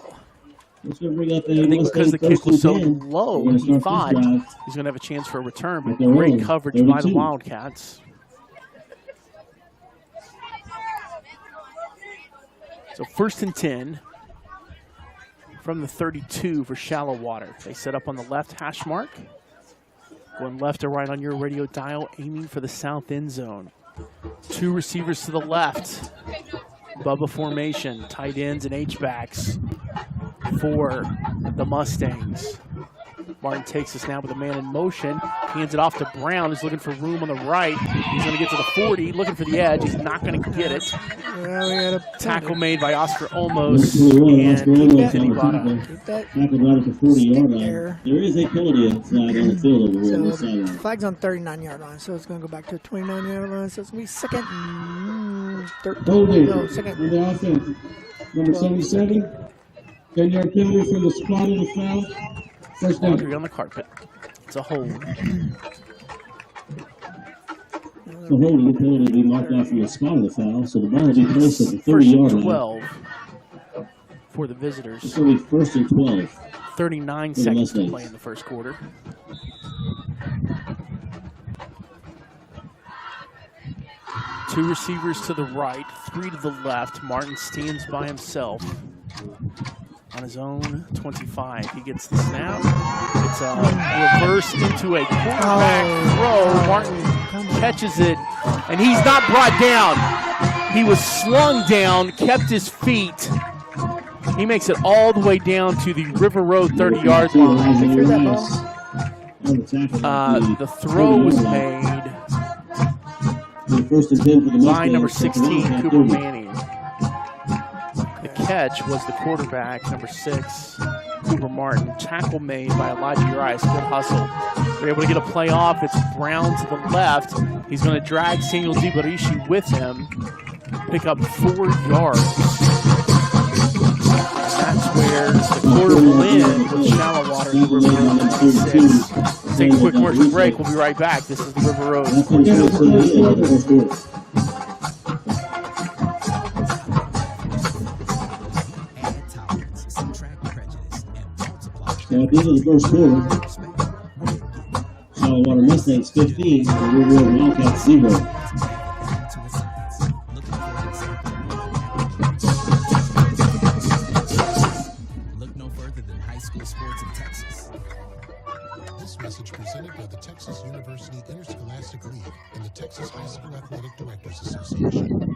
It's going to bring up a I think because the kick was so low, We're gonna he start thought this drive. he's going to have a chance for a return, but At their great own, coverage by the 32. Wildcats. So 1st and 10 from the 32 for Shallowater. They set up on the left hash mark. Going left to right on your radio dial, aiming for the south end zone. 2 receivers to the left. Bubba formation, tight ends and H-backs for the Mustangs. Martin takes this now with a man in motion. Hands it off to Brown, who's looking for room on the right. He's going to get to the 40, looking for the edge. He's not going to get it. Well, we got a Tackle made by Oscar Olmos. Oscar Olmos And on the Ibarra. Keep that. Tackled right at the 40-yard line. There. There is a penalty flag on the field over here on this So sideline. flag's on 39-yard line, so it's going to go back to a 29-yard line. So it's going to be second and 13. Holding No, on second. the offense. Number 77. 10-yard penalty for the spot of the foul. First down. Laundry on the carpet. It's a hold. The holding penalty will be marked off from the spot of the foul, so the ball will be placed at the 1st 30-yard and line. 12 for the It's visitors. going to be 1st and 12. 39 For the seconds to Mustangs. play in the first quarter. Two receivers to the right, 3 to the left. Martin stands by himself on his own 25. He gets the snap. It's a reverse into a quarterback throw. Martin catches it, and he's not brought down. He was slung down, kept his feet. He makes it all the way down to the River Road 30-yard line. They threw that ball. The throw was made First and 10 for the by Mustangs. number 16, Second Cooper down, Manning. The catch was the quarterback, number 6, Cooper Martin. Tackle made by Elijah Urias. Good hustle. They're able to get a play off. It's Brown to the left. He's going to drag Samuel DiBarishi with him. Pick up 4 yards. And that's where the quarter will end with Shallowater and River Road 96. Let's take a quick commercial break. We'll be right back. This is the River Road That's Sports the Network. end of the first quarter. Add tolerance, subtract prejudice, and multiply. Now, at the end of the first quarter, Shallowater Mustangs 15, and River Road Wildcats 0. To a science. Looking for an example. Look no further than high school sports in Texas. This message presented by the Texas University Interscholastic League and the Texas High School Athletic Directors Association.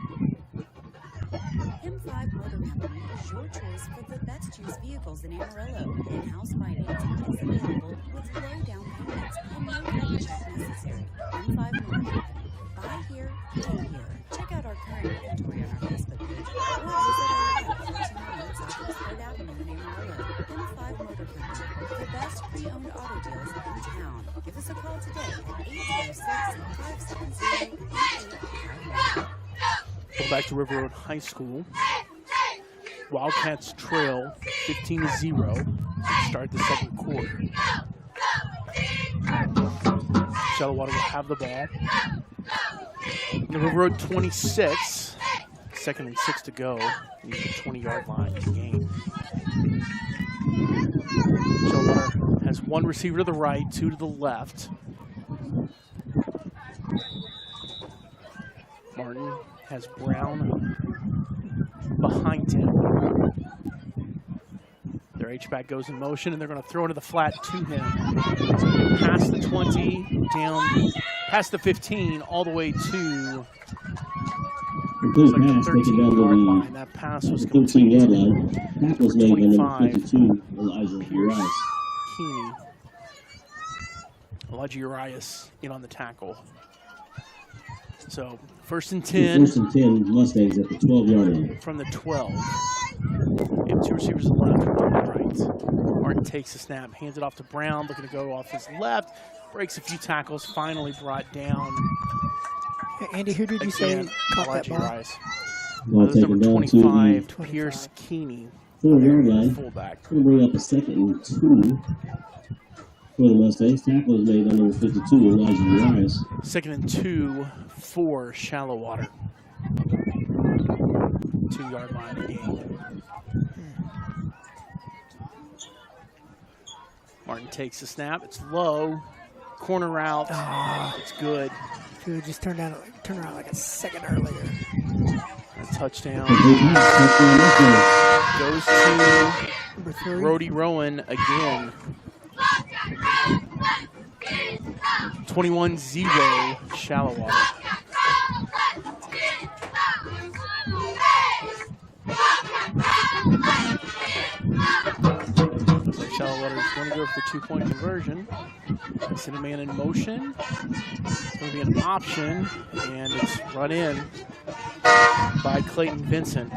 M5 Motor Company is your choice for the best used vehicles in Amarillo. In-house financing is available with low down payments and no credit check necessary. M5 Motor Company. Buy here, pay here. Check out our current inventory on our Facebook page or visit our web at 1400 Southwest 3rd Avenue in Amarillo. M5 Motor Company. The best pre-owned auto deals in town. Give us a call today at 806-570-8859. Go back to River Road High School. Wildcats trail 15-0 to start the second quarter. Shallowater will have the ball. The River Road 26. 2nd and 6 to go. Use the 20-yard line to gain. Shallowater has 1 receiver to the right, 2 to the left. Martin has Brown behind him. Their H-back goes in motion, and they're going to throw into the flat to him. Past the 20, down past the 15, all the way to Complete like pass the taken down 13-yard to line. That pass was 13-yard complete. line. Tackles made by number 25. 52, Elijah Urias. Keeney. Elijah Urias in on the tackle. So, first and 10. First and 10, Mustangs at the 12-yard line. From the 12. They have two receivers to the left, one to the right. Martin takes the snap, hands it off to Brown, looking to go off his left. Breaks a few tackles, finally brought down. Hey, Andy, who did you say caught that ball? Urias. Ball Number taken down 25, to Pierce Keeney. the 4-yard line. Fullback. Going to bring up a 2nd and 2 for the Mustangs. Tackle is made by number 52, Elijah Urias. 2nd and 2 for Shallowater. 2-yard line again. Martin takes the snap. It's low. Corner route. It's good. Should have just turned around like a second earlier. A touchdown. Complete pass, touchdown Mustangs. Goes Number to 3. Brody Rowan again. 21-0 Shallowater. Looks like Shallowater is going to go for the 2-point conversion. Send a man in motion. It's going to be an option, and it's run in by Clayton Vincent.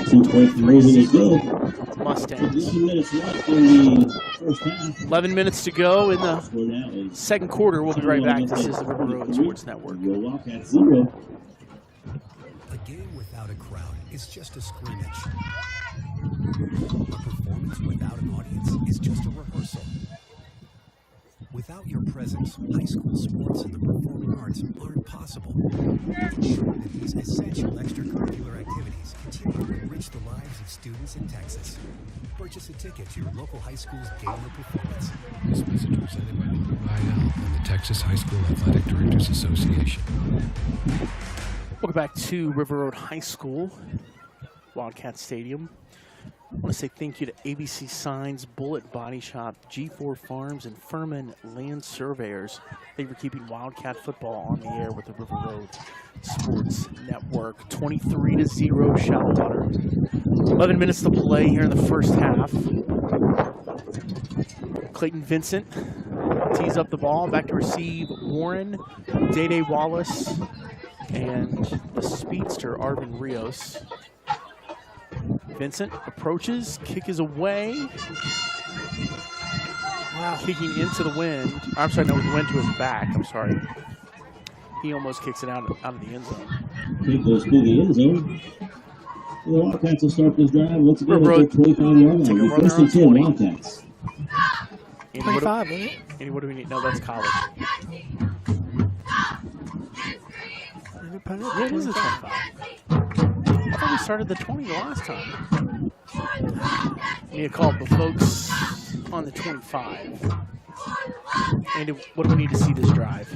2-point conversion is good. Mustangs. 11 minutes left in the first half. 11 minutes to go in the Score now is second quarter. We'll be right back. This is the River Road Sports Network. Your Wildcats 0. A game without a crowd is just a scrimmage. A performance without an audience is just a rehearsal. Without your presence, high school sports and the performing arts aren't possible. Ensure that these essential extracurricular activities continue to enrich the lives of students in Texas. Purchase a ticket to your local high school's game or performance. This message presented by the UIL and the Texas High School Athletic Directors Association. Welcome back to River Road High School, Wildcat Stadium. I want to say thank you to ABC Signs, Bullet Body Shop, G4 Farms, and Furman Land Surveyors. Thank you for keeping Wildcat football on the air with the River Road Sports Network. 23-0 Shallowater. 11 minutes to play here in the first half. Clayton Vincent tees up the ball. Back to receive Warren, Day Wallace, and the speedster Arvin Rios. Vincent approaches, kick is away. Wow. Kicking into the wind. I'm sorry, no, the wind to his back. I'm sorry. He almost kicks it out of the end zone. Kick goes through the end zone. The Wildcats will start this drive once again at Bro, their 25-yard take line. a run First there and on 10 20. Wildcats. Andy, 25, isn't it? Andy, what do we need? No, that's college. Yeah, it is a 25. I thought we started the 20 the last time. Need to call up the folks on the 25. Andy, what do we need to see this drive?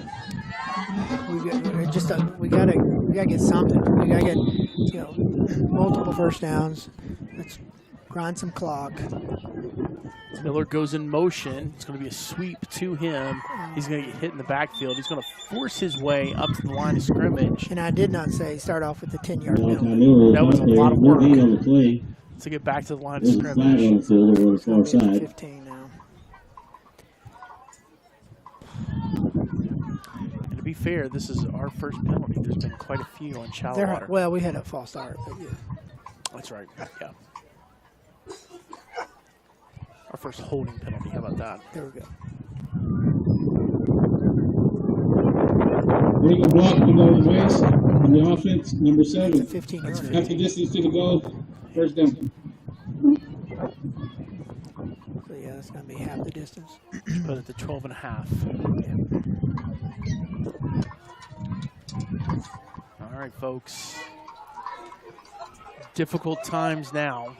We gotta get something. We gotta get multiple first downs. Let's grind some clock. Miller goes in motion. It's going to be a sweep to him. He's going to get hit in the backfield. He's going to force his way up to the line of scrimmage. And I did not say start off with the 10-yard Wildcat penalty. Miller That was a there. lot of No work. gain on the play. To get back to the line of There's a flag on scrimmage. the field over on the far It's gonna be side. 15 now. And to be fair, this is our first penalty. There's been quite a few on Shallowater. Well, we had a false start, but yeah. That's right. Yeah. Our first holding penalty. How about that? There we go. Bring a block to go West on the offense, number 7. 15-yard. Half the distance to the goal. First down. So yeah, that's gonna be half the distance. Put it to 12.5. All right, folks. Difficult times now.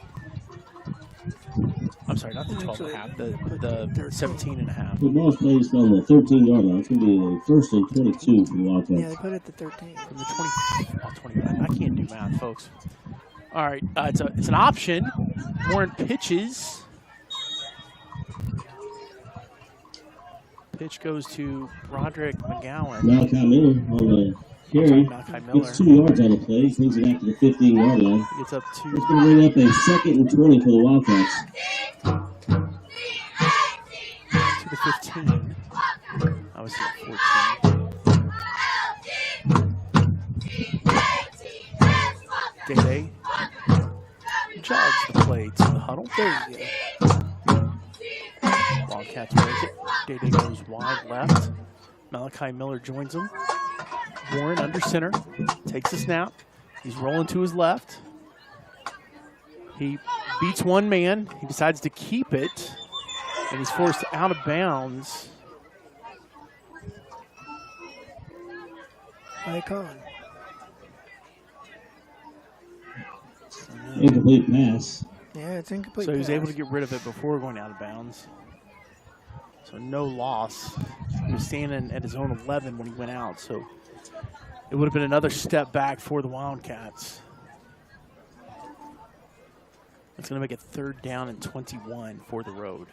I'm sorry, not the 12.5, the 17.5. The ball's placed on the 13-yard line. It's going to be a 1st and 22 for the Wildcats. Yeah, they put it at the 13. From the 25. I can't do math, folks. All right, it's an option. Warren pitches. Pitch goes to Broderick McGowan. Malachi Miller on the carry. Gets 2 yards on the play. Brings it out to the 15-yard line. He gets up to. It's going to bring up a 2nd and 20 for the Wildcats. To the 15. I was at 14. Day jogs the play to the Hudl. There you go. Wildcats break it. Day goes wide left. Malachi Miller joins him. Warren under center. Takes a snap. He's rolling to his left. He beats one man. He decides to keep it. And he's forced out of bounds. Icon. Incomplete pass. Yeah, it's incomplete. So he was pass. able to get rid of it before going out of bounds. So no loss. He was standing at his own 11 when he went out. So it would have been another step back for the Wildcats. It's going to make it 3rd down and 21 for the road.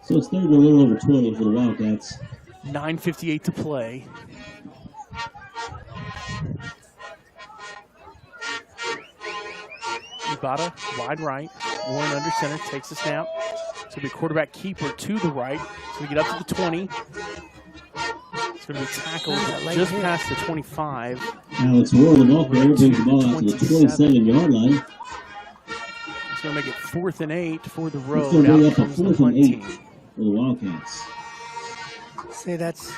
So it's 3rd and a little over 20 for the Wildcats. 9:58 to play. Ibata, wide right. Warren under center, takes the snap. It's going to be quarterback keeper to the right. It's going to get up to the 20. It's going to be tackled just past the 25. Alex Ward, the ball player, brings the ball out to the 27-yard line. It's going to make it 4th and 8 for the road. It's going to bring Out up a comes the 4th punt and 8 team. for the Wildcats. See, that's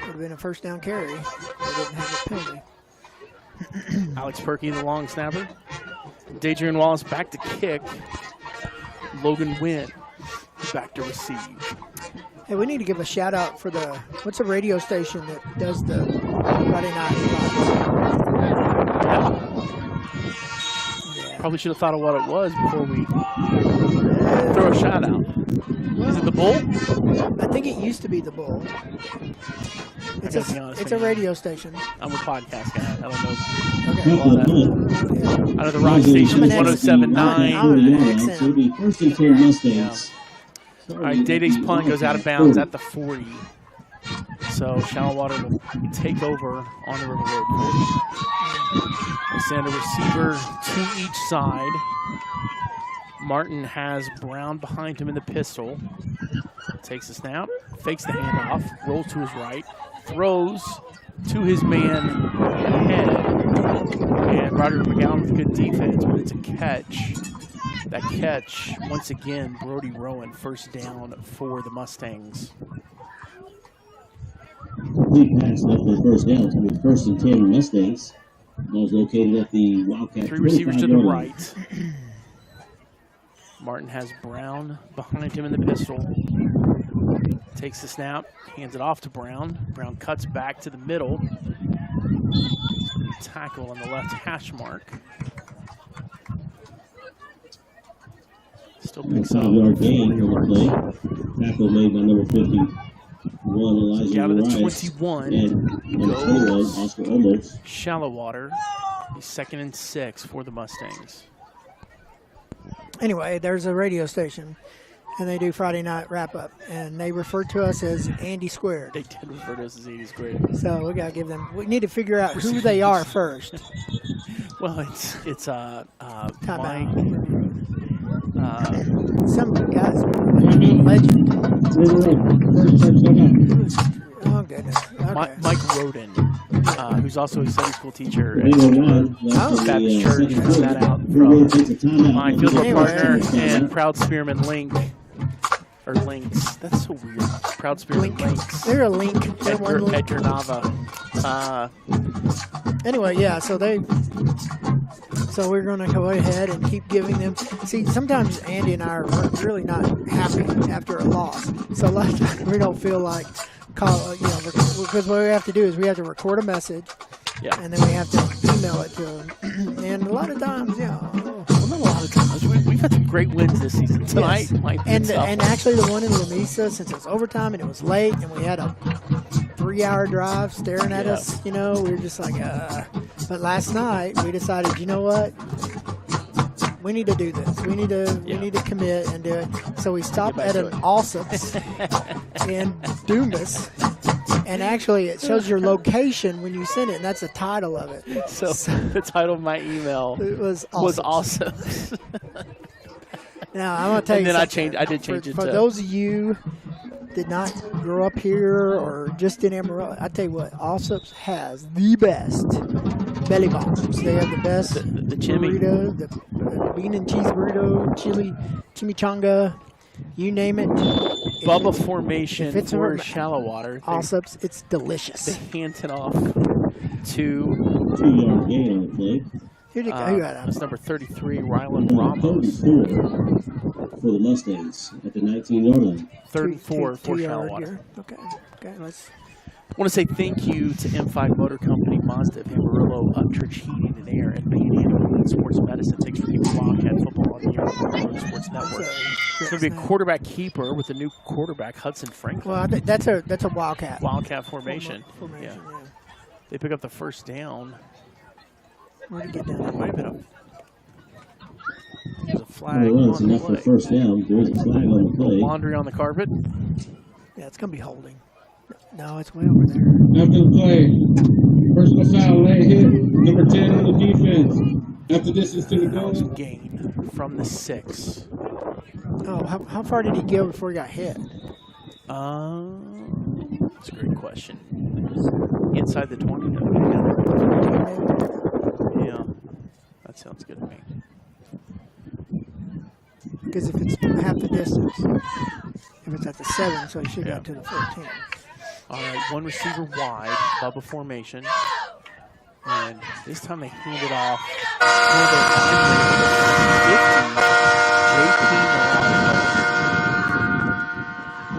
would have been a 1st down carry. They didn't have a penalty. Alex Perkey, the long snapper. Dadrian Wallace back to kick. Logan Wynn back to receive. Hey, we need to give a shout out for the, what's a radio station that does the Friday night live? Yeah. Probably should have thought of what it was before we throw a shout out. Is it the Bull? I think it used to be the Bull. It's a radio station. I'm a podcast guy. I don't Okay. know. I know the rock station is 107.9. So it'll be 1st and 10 Mustangs. All right, Day-Day's punt goes out of bounds at the 40. So Shallowater will take over on the River Road 40. They send a receiver to each side. Martin has Brown behind him in the pistol. Takes the snap, fakes the handoff, rolls to his right, throws to his man ahead. And Roger McGowan with good defense, but it's a catch. That catch, once again, Brody Rowan, 1st down for the Mustangs. Complete pass left for the 1st down. It's going to be 1st and 10 Mustangs. Ball's located at the Wildcat. 3 receivers to the right. Martin has Brown behind him in the pistol. Takes the snap, hands it off to Brown. Brown cuts back to the middle. Tackle on the left hash mark. Still picks up. 5-yard gain on the play. Tackle made by number 51, Elijah Out of the Rice. 21. And number 21, Oscar Olmos. Shallowater. He's 2nd and 6 for the Mustangs. Anyway, there's a radio station, and they do Friday night wrap-up, and they refer to us as Andy Squared. They did refer to us as 80s Squared. So we got to give them, we need to figure out who they are first. Well, it's Mike. Some guys, legend. Oh, goodness. Okay. Mike Roden, who's also a Sunday school teacher at Baptist Church. Found that out from my field goal partner and Proud Spearman Link. Or Links. That's so weird. Proud Spearman Links. They're a link. They're one link. Edgar Nava. Anyway, yeah, so we're going to go ahead and keep giving them. See, sometimes Andy and I are really not happy after a loss. So a lot of times we don't feel like, because what we have to do is we have to record a message, and then we have to email it to them. And a lot of times, We've had some great wins this season. Tonight Yes. might be And tough. actually the one in Lamesa, since it was overtime and it was late and we had a 3-hour drive staring at us, you know, we were just like, But last night we decided, you know what? We need to do this. We need to commit and do it. So we stopped at an Allsup's in Dumas. And actually, it shows your location when you send it, and that's the title of it. So the title of my email was awesome. Now I'm gonna tell And you. then something. I did change it for to those of you did not grow up here or just in Amarillo. I tell you what, Allsup's has the best belly bombs. They have the best the chimney. burrito, the bean and cheese burrito, chimichanga, you name it. Bubba formation if it's for a- Shallowater. Allsup's, it's delicious. They hand it off to 2-yard gain on the play. Who got that's number 33, Rylan Ramos. 34 for the Mustangs at the 19-yard line. 34 for 2-yard Shallowater. here. Okay, let's. I want to say thank you to M5 Motor Company, Mazda of Amarillo, Upchurch Heating and Air, and Band Sports Medicine. Thanks for keeping Wildcat football on the air on the Road Sports Network. It's going to be a quarterback keeper with a new quarterback, Hudson Franklin. Well, I think that's a Wildcat. Wildcat formation. Yeah. They pick up the first down. Where'd he get down? Might have been there's a flag Well, on it's the enough for play. first down. There's a flag on the play. Laundry on the carpet. Yeah, it's going to be holding. No, it's way over there. After the play, personal foul, late hit, number 10 on the defense. After distance to the goal. Gain from the 6. Oh, how far did he go before he got hit? That's a great question. Inside the 20. Yeah, that sounds good to me. Because if it's half the distance, if it's at the 7, so he should get to the 14. All right, one receiver wide, Bubba formation. And this time they hand it off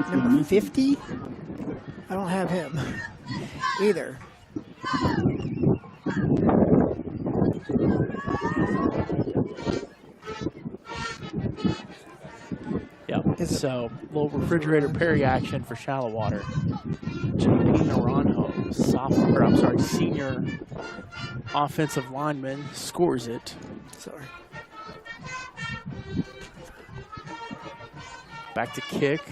to the Number 50? I don't have him either. Yep. So, little refrigerator Perry action for Shallowater. JP Naranjo, senior offensive lineman, scores it. Sorry. Back to kick.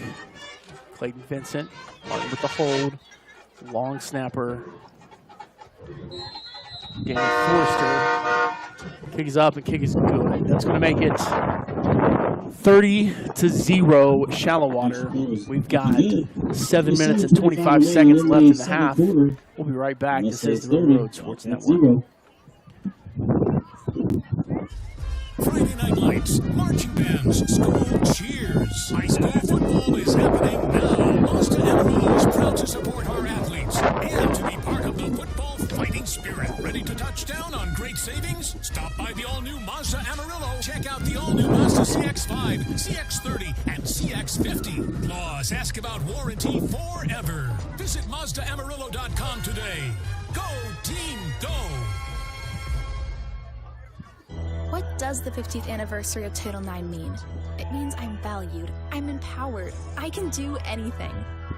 Clayton Vincent, Martin with the hold. Long snapper. Danny Forster. Kick is up and kick is good. That's going to make it 30-0 Shallowater. We've got 7 minutes and 25 seconds left in the half. We'll be right back. This is the Road Sports Network. Friday Night Lights, marching bands, school cheers. High school football is happening now. Mazda Amarillo is proud to support our athletes and to be part of the football fighting spirit. Ready to touch down on great savings? Stop by the all-new Mazda Amarillo. Check out the all-new Mazda CX-5, CX-30, and CX-50. Plus, ask about warranty forever. Visit MazdaAmarillo.com today. Go, team, go! What does the 50th anniversary of Title IX mean? It means I'm valued, I'm empowered, I can do anything.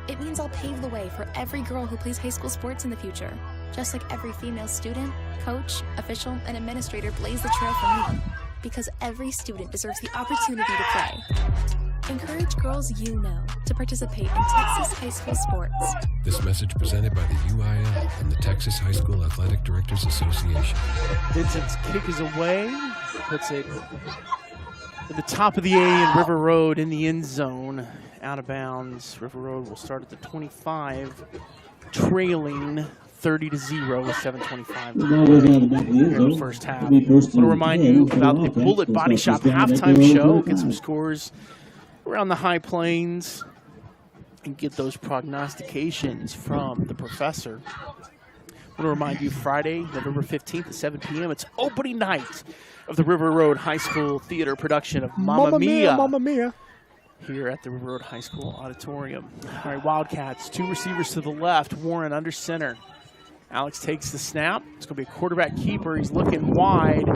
It means I'll pave the way for every girl who plays high school sports in the future. Just like every female student, coach, official, and administrator blaze the trail for me. Because every student deserves the opportunity to play. Encourage girls you know to participate in Texas high school sports. This message presented by the UIL and the Texas High School Athletic Directors Association. Vincent's kick is away. Puts it at the top of the A in River Road in the end zone. Out of bounds. River Road will start at the 25, trailing 30-0 with 7:25 to go here in the first half. I want to remind you about the Bullet Body Shop halftime show. Get some scores around the High Plains and get those prognostications from the professor. I want to remind you, Friday, November 15th at 7 p.m., it's opening night of the River Road High School Theater production of Mamma Mia. Mamma Mia. Here at the River Road High School Auditorium. All right, Wildcats, 2 receivers to the left. Warren under center. Alex takes the snap. It's going to be a quarterback keeper. He's looking wide,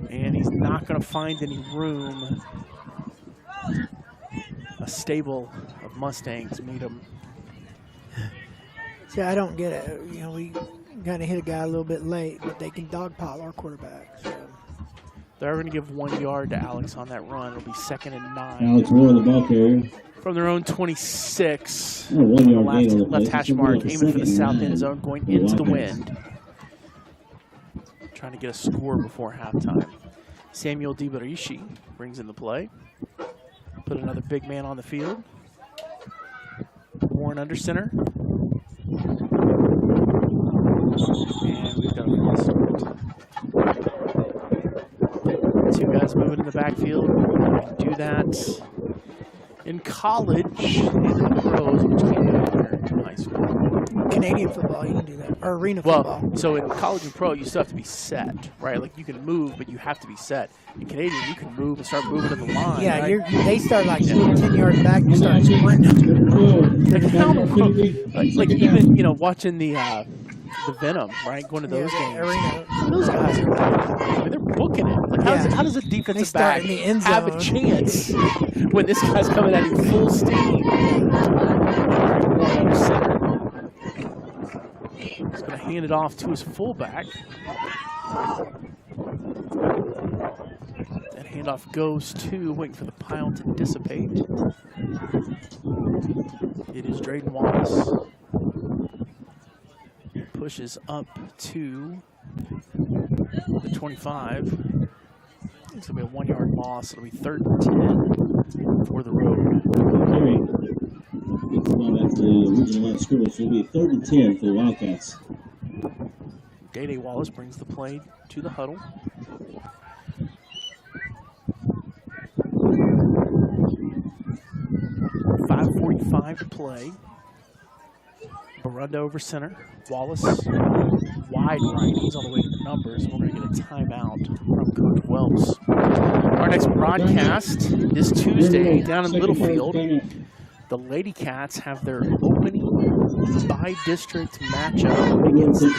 and he's not going to find any room. A stable of Mustangs meet him. See, I don't get it. You know, we kind of hit a guy a little bit late, but they can dogpile our quarterback. So. They're going to give 1 yard to Alex on that run. It'll be 2nd and 9. Alex Moore, the ball carrier. From their own 26. 1 yard gain on the left play. hash mark, aiming for the south end zone, going into the wind. Trying to get a score before halftime. Samuel DiBarishi brings in the play. Put another big man on the field. Warren under center. And we've got a false start. Two guys moving in the backfield. You can do that in college and in the pros, which can't do it in high school. Canadian football, you can do that. Or arena football. Well, so in college and pro, you still have to be set, right? Like you can move, but you have to be set. In Canadian, you can move and start moving to the line. Yeah, right? they start like 10 yards back, you start sprinting. Like even, you know, watching the Venom, right? Going to those games. Arena. Those guys are I mean, they're booking it. Like how does a defensive back in the end have a chance when this guy's coming at him full steam? He's going to hand it off to his fullback. That handoff goes to, waiting for the pile to dissipate. It is Drayden Wallace. Pushes up to the 25. It's going to be a 1 yard loss. It'll be 3rd and 10 for the road. It's going back to the original line of scrimmage. So it'll be 3rd and 10 for the Wildcats. Day Wallace brings the play to the huddle. .545 to play. Barunda over center. Wallace wide right. He's all the way to the numbers. We're going to get a timeout from Coach Wells. Our next broadcast this Tuesday down in Littlefield. The Lady Cats have their opening by-district matchup against the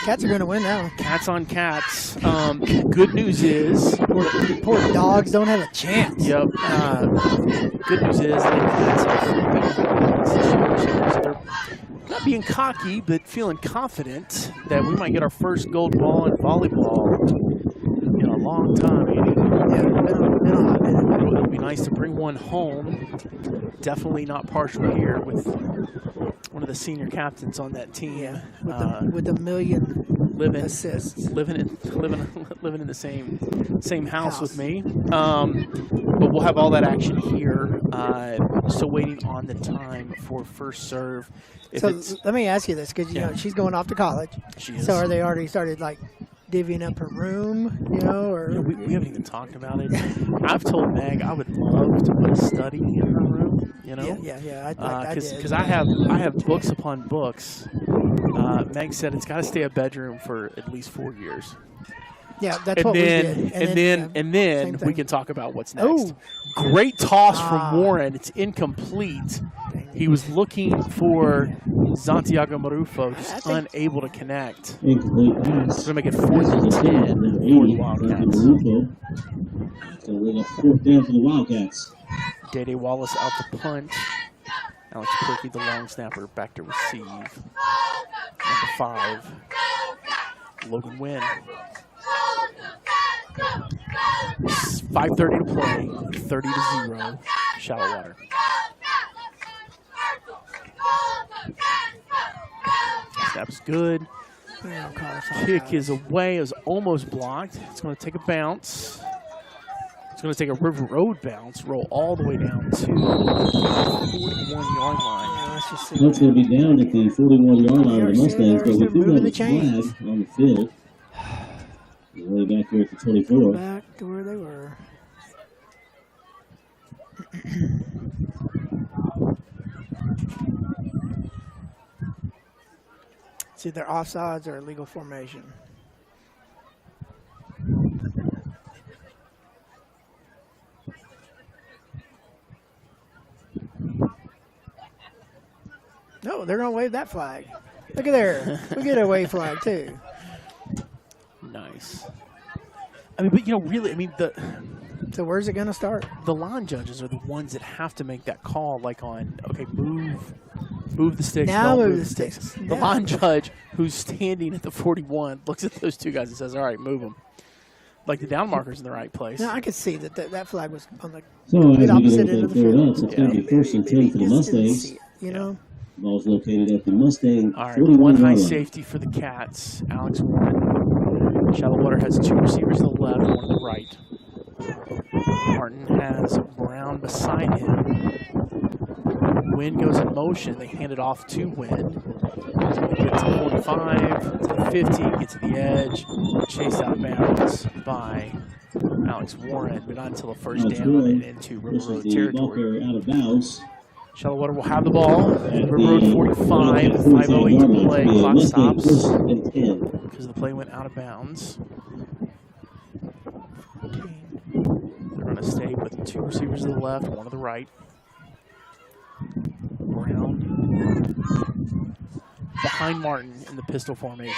Cats are going to win now. Cats on Cats. Good news is... Poor dogs don't have a chance. Yep. Good news is Lady Cats have they're not being cocky, but feeling confident that we might get our first gold ball in volleyball in a long time, Andy. It'll be nice to bring one home. Definitely not partial here with one of the senior captains on that team. Yeah, with a million assists. Living in the same house with me. But we'll have all that action here. Still waiting on the time for first serve. So let me ask you this, because you know she's going off to college. She is. So are they already started like divvying up her room, you know, or we haven't even talked about it. I've told Meg I would love to put a study in her room, you know. Yeah. Because I have books upon books. Meg said it's got to stay a bedroom for at least 4 years. Yeah, that's what we did. And then we can talk about what's next. Oh. Great toss from Warren. It's incomplete. He was looking for Santiago Marufo, just unable to connect. Incomplete We're going pass. to make it 4th and 10 for the Wildcats. So we're going to 4th down for the Wildcats. Day Wallace out to punt. Alex Perky, the long snapper, back to receive. Number 5, Logan Wynn. 5:30 to play, 30-0, Shallowater. Snap's good. Kick is away. It was almost blocked. It's going to take a bounce. It's going to take a River Road bounce, roll all the way down to the 41-yard line. That's going to be down at the 41-yard line of the Mustangs, but we do have a flag on the field. Way back here at the 24. Back to where they were. It's either offsides or illegal formation. No, they're gonna wave that flag. Look at there. We get a wave flag too. Nice. I mean, but really, I mean So where's it gonna start? The line judges are the ones that have to make that call, like on move the sticks. Now don't move the sticks. The line judge who's standing at the 41 looks at those two guys and says, "All right, move them." Like the down marker's in the right place. No, I could see that flag was on the So as we opposite get end into of the third field. up, it's going to be first and 10 for the Just didn't Mustangs. see it, you know. Ball's located at the Mustang All right, 41 one high yard line. safety for the Cats. Alex Warren. Shallowater has 2 receivers to the left, 1 to the right. Martin has Brown beside him. Wynn goes in motion. They hand it off to Wynn. He's going to get to the 45, to the 50, get to the edge, chased out of bounds by Alex Warren, but not until a first down and into River This is Road the territory. Walker out of bounds. Shallowater will have the ball. At River Road the 45, 45 5:08 to yard play. line. Clock Mustang stops first and 10. because the play went out of bounds. They're going to stay with 2 receivers to the left, 1 to the right. Brown behind Martin in the pistol formation.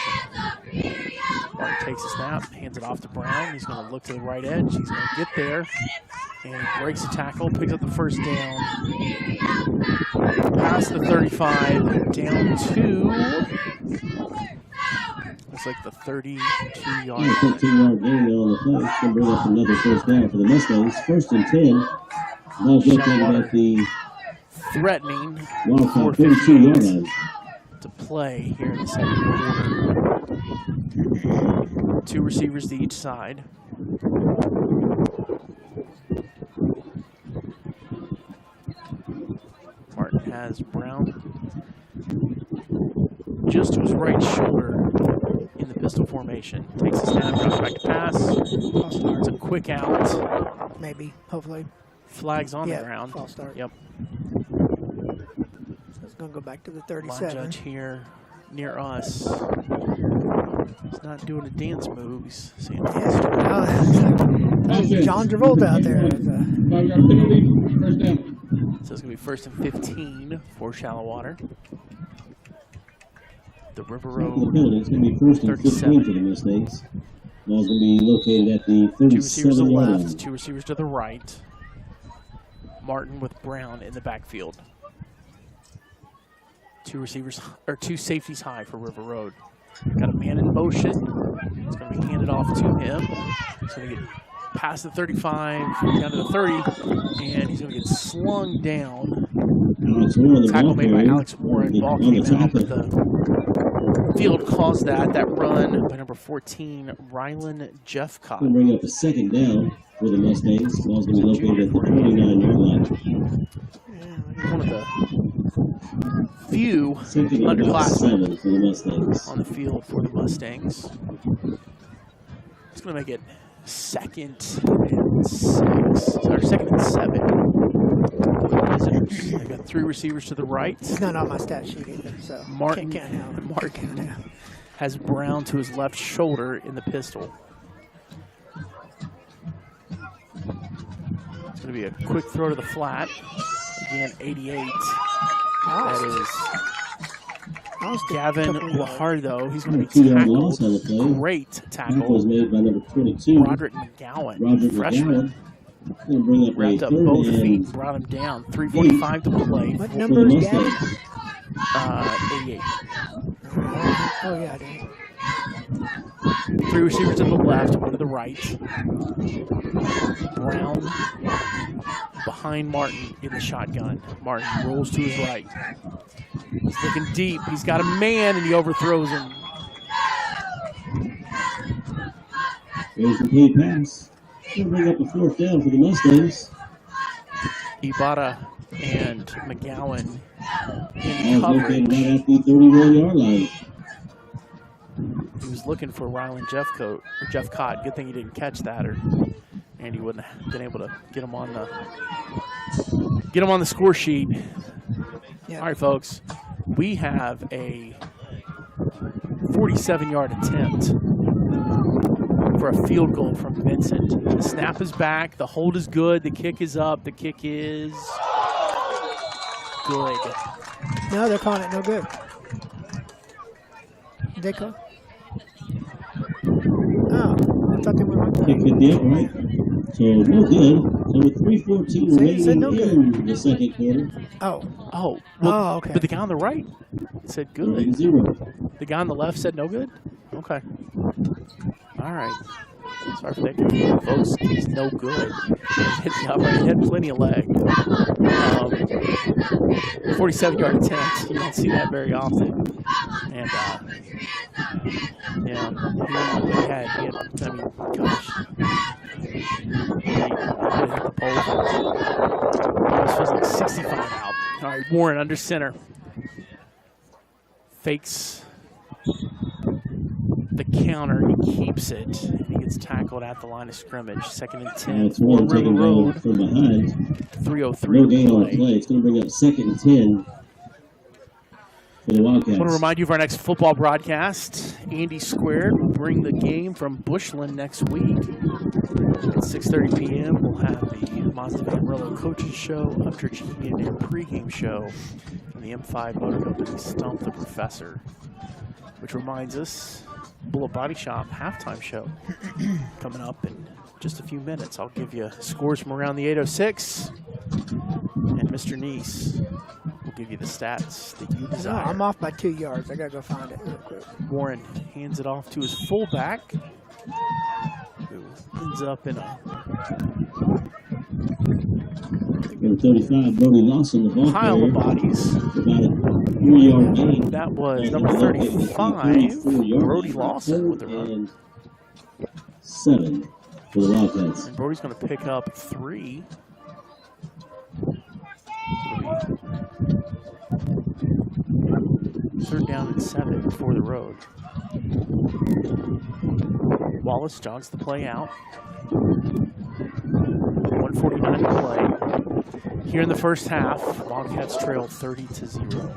Martin takes a snap, hands it off to Brown. He's going to look to the right edge. He's going to get there, and he breaks the tackle, picks up the first down. Past the 35, down to, looks like the 32-yard line. 15-yard gain there on the play. It's going to bring up another first down for the Mustangs. First and 10. Ball's located at the Threatening Wildcat 32-yard 4:58 line. to play here in the second quarter. 2 receivers to each side. Martin has Brown just to his right shoulder in the pistol formation. Takes a snap, drops back to pass. It's a quick out. Maybe, hopefully. Flags on Yeah, the ground. false start. Yep. So it's going to go back to the Line 37. judge here near us. He's not doing a dance move. He's saying, There's John Travolta out there. It's, 5-yard penalty, first down. so it's going to be first and 15 for Shallowater. The River For the Road. penalty, it's going to be first and 15 for the Mustangs. Ball's going to be located at the 2 receivers to the 37-yard left, line. 2 receivers to the right. Martin with Brown in the backfield. 2 receivers, or 2 safeties high for River Road. Got a man in motion. It's going to be handed off to him. He's going to get past the 35, down to the 30, and he's going to get slung down. Alex Warren, the Tackle ball made by carrier. Alex Warren. Ball On came the out, but tackle. the field caused that run by number 14, Rylan Jeffcott. Going to bring up a second down for the Mustangs. Ball's going to be located at the 29-yard line. One of the few Second and about underclassmen 7 for the Mustangs. on the field for the Mustangs. It's going to make it 2nd and 6, or 2nd and 7. They've got 3 receivers to the right. it's not on my stat sheet either, so Martin, can't count how. Martin has Brown to his left shoulder in the pistol. It's going to be a quick throw to the flat. Again, 88. That is Gavin Lahardo. He's going to be 2-yard loss on the tackled. play. Great Tackle was tackle. made by number 22, Roderick McGowan, Roger freshman. McGowan. Going to bring up Wrapped a up third both feet, and brought him down. 3:45 to play. What for number the is Gavin? Mustangs. 88. Oh, yeah, I do. 3 receivers to the left, 1 to the right. Brown behind Martin in the shotgun. Martin rolls to his right. He's looking deep. He's got a man, and he overthrows him. There's the complete pass. Going to bring up a 4th down for the Mustangs. Ibarra and McGowan in Ball's located coverage. right at the 31-yard line. He was looking for Rylan Jeffcott. Good thing he didn't catch that, or Andy wouldn't have been able to get him on the score sheet. Yeah. All right, folks, we have a 47-yard attempt for a field goal from Vincent. The snap is back. The hold is good. The kick is up. The kick is good. No, they're calling it no good. They call. Oh, I thought they were on Kick hit the upright. So no good. So with 3:14 remaining no in the second quarter. Oh. Oh. Well, okay. But the guy on the right said good. 0. The guy on the left said no good? Okay. All right. Sorry for that confusion, folks. He's no good. Hit the upright. He had plenty of leg. 47-yard attempt. You don't see that very often. And, yeah, he had, I mean, gosh. He hit the pole. This was like 65 out. All right, Warren under center. Fakes the counter. He keeps it. He gets tackled at the line of scrimmage. 2nd and 10. That's one taken down from behind. 3:03 No gain on the play. It's going to bring up 2nd and 10 for the Wildcats. I want to remind you of our next football broadcast. Andy Squared will bring the game from Bushland next week. At 6:30 p.m., we'll have the Mazda Amarillo Coaches Show, Upchurch Heating and Air pregame show, and the M5 Motor Company Stump the Professor. Which reminds us, Bullet Body Shop halftime show coming up in just a few minutes. I'll give you scores from around the 806, and Mr. Neese will give you the stats that you desire. I'm off by 2 yards. I got to go find it real quick. Warren hands it off to his fullback, who ends up in a Number 35, Brody Lawson, the ball pile of carrier. bodies. About a 3-yard gain. That was And number it'll be 35, 34 yards. Brody Lawson with the run. And 7 for the Wildcats. And Brody's going to pick up 3. Third down and 7 for the road. Wallace jogs the play out. 1:49 to play. Here in the first half, Wildcats trail 30-0.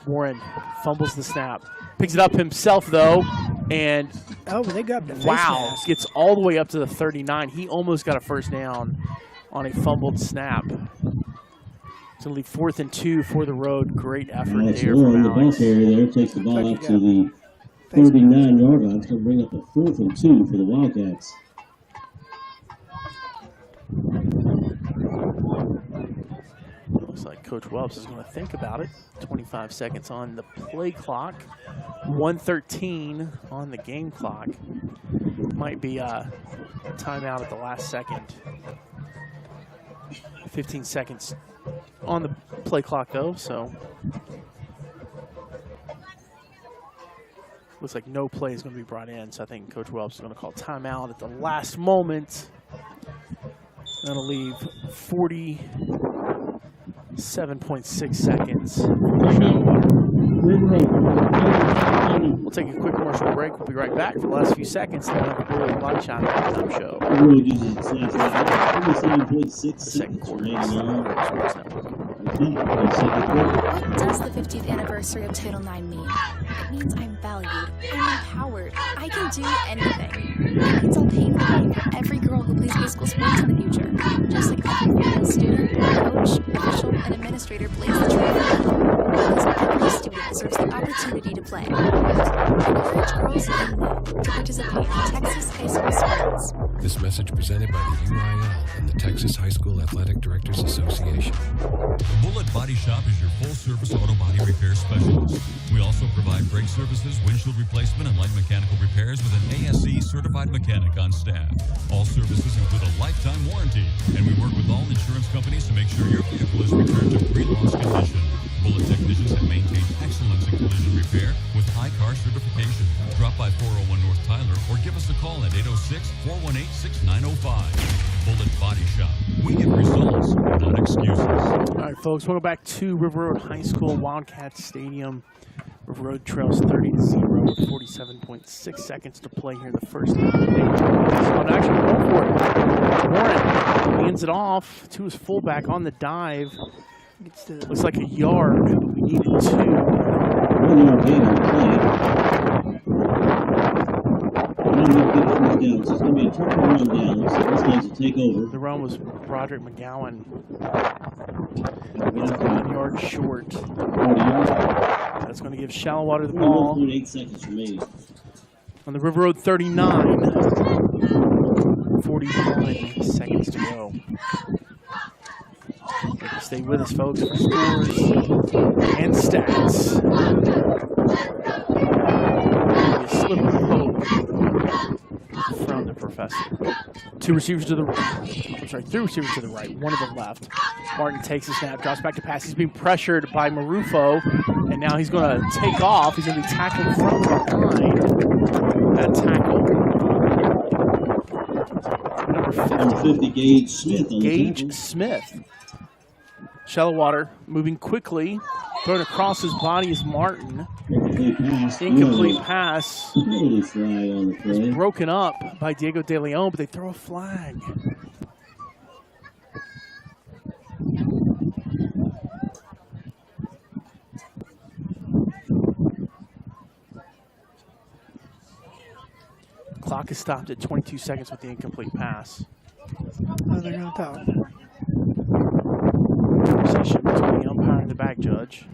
Warren fumbles the snap. Picks it up himself, though, and oh, they got the face wow, mask. gets all the way up to the 39. He almost got a first down on a fumbled snap. So leave 4th and 2 for the road. Great effort Alex there Warren, from the ball Alex. carrier there, takes the ball out to the 39-yard line. It's going to bring up a 4th and 2 for the Wildcats. Looks like Coach Welps is going to think about it. 25 seconds on the play clock. 1:13 on the game clock. Might be a timeout at the last second. 15 seconds on the play clock, though, so looks like no play is going to be brought in. So I think Coach Welps is going to call timeout at the last moment. That'll leave 47.6 seconds for Shallowater. We'll take a quick commercial break. We'll be right back for the last few seconds. Then we'll have a Bullet Body Shop halftime show. Really good. 37.6 The second quarter. seconds remaining. Sports Network. Okay, second quarter. What does the 50th anniversary of Title IX mean? It means I'm valued, I'm empowered, I can do anything. It means I'll pave the way for every girl who plays high school sports in the future, just like every female student, coach, official, and administrator plays the trail for me. Because every student deserves the opportunity to play. I encourage girls and men to participate in Texas high school sports. This message presented by the UIL and the Texas High School Athletic Directors Association. Bullet Body Shop is your full-service auto body repair specialist. We also provide brake services, windshield replacement, and light mechanical repairs with an ASE certified mechanic on staff. All services include a lifetime warranty, and we work with all insurance companies to make sure your vehicle is returned to pre-loss condition. Bullet technicians have maintained excellence in collision repair with high car certification. Drop by 401 North Tyler or give us a call at 806-418-6905. Bullet Body Shop. We give results, not excuses. All right, folks, welcome back to River Road High School, Wildcats Stadium. River Road trails 30-0 with 47.6 seconds to play here in the first half of the game. So actually go for it. Warren hands it off to his fullback on the dive. Looks like a yard, but we needed 2. 1-yard gain on the play. And we'll get 4th down this is going to be a turnover run down, so Mustangs will take over. The run was Broderick McGowan. He's 1 yard short. 40 yards. That's going to give Shallowater the ball. 1.8 seconds remaining. On the River Road 39. 41 seconds to go. Stay with us, folks, for scores and stats. A slip of hope from the professor. Two receivers to the right. I'm sorry, three receivers to the right, one to the left. Martin takes the snap, drops back to pass. He's being pressured by Marufo, and now he's going to take off. He's going to be tackled from behind. That tackle. Number 50, Gage Smith. Gage Smith. Shallowater moving quickly. Thrown across his body is Martin. Incomplete pass. It's broken up by Diego De Leon, but they throw a flag. Clock is stopped at 22 seconds with the incomplete pass. Oh, they're going to talk. Conversation between the umpire and the back judge.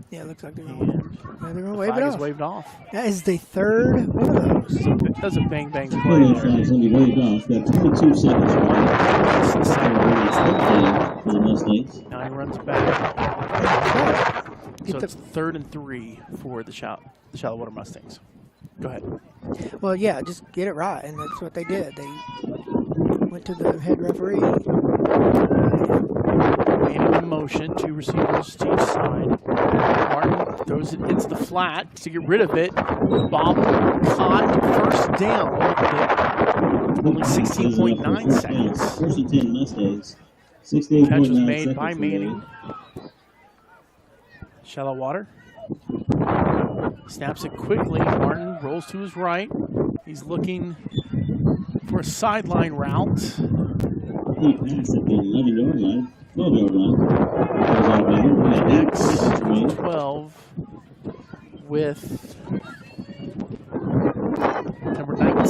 Yeah, it looks like they're going to wave it off. Waved off. That is the third one of those. It does a bang-bang play Flag's there. going to be waved off. Got 22 seconds for the Mustangs. Now he runs back. So it's 3rd and 3 for the Shallowater Mustangs. Go ahead. Well, yeah, just get it right, and that's what they did. They went to the head referee. Made in motion, two receivers to each side. Martin throws it into the flat to get rid of it. Bob caught, first down. Only 16.9 seconds. 1st and 10 Mustangs. 16.9 Catch was made seconds by Manning. Shallowater snaps it quickly. Martin rolls to his right. He's looking for a sideline route. He passed at the 11-yard line, 12-yard line. Next, 12 with number 19.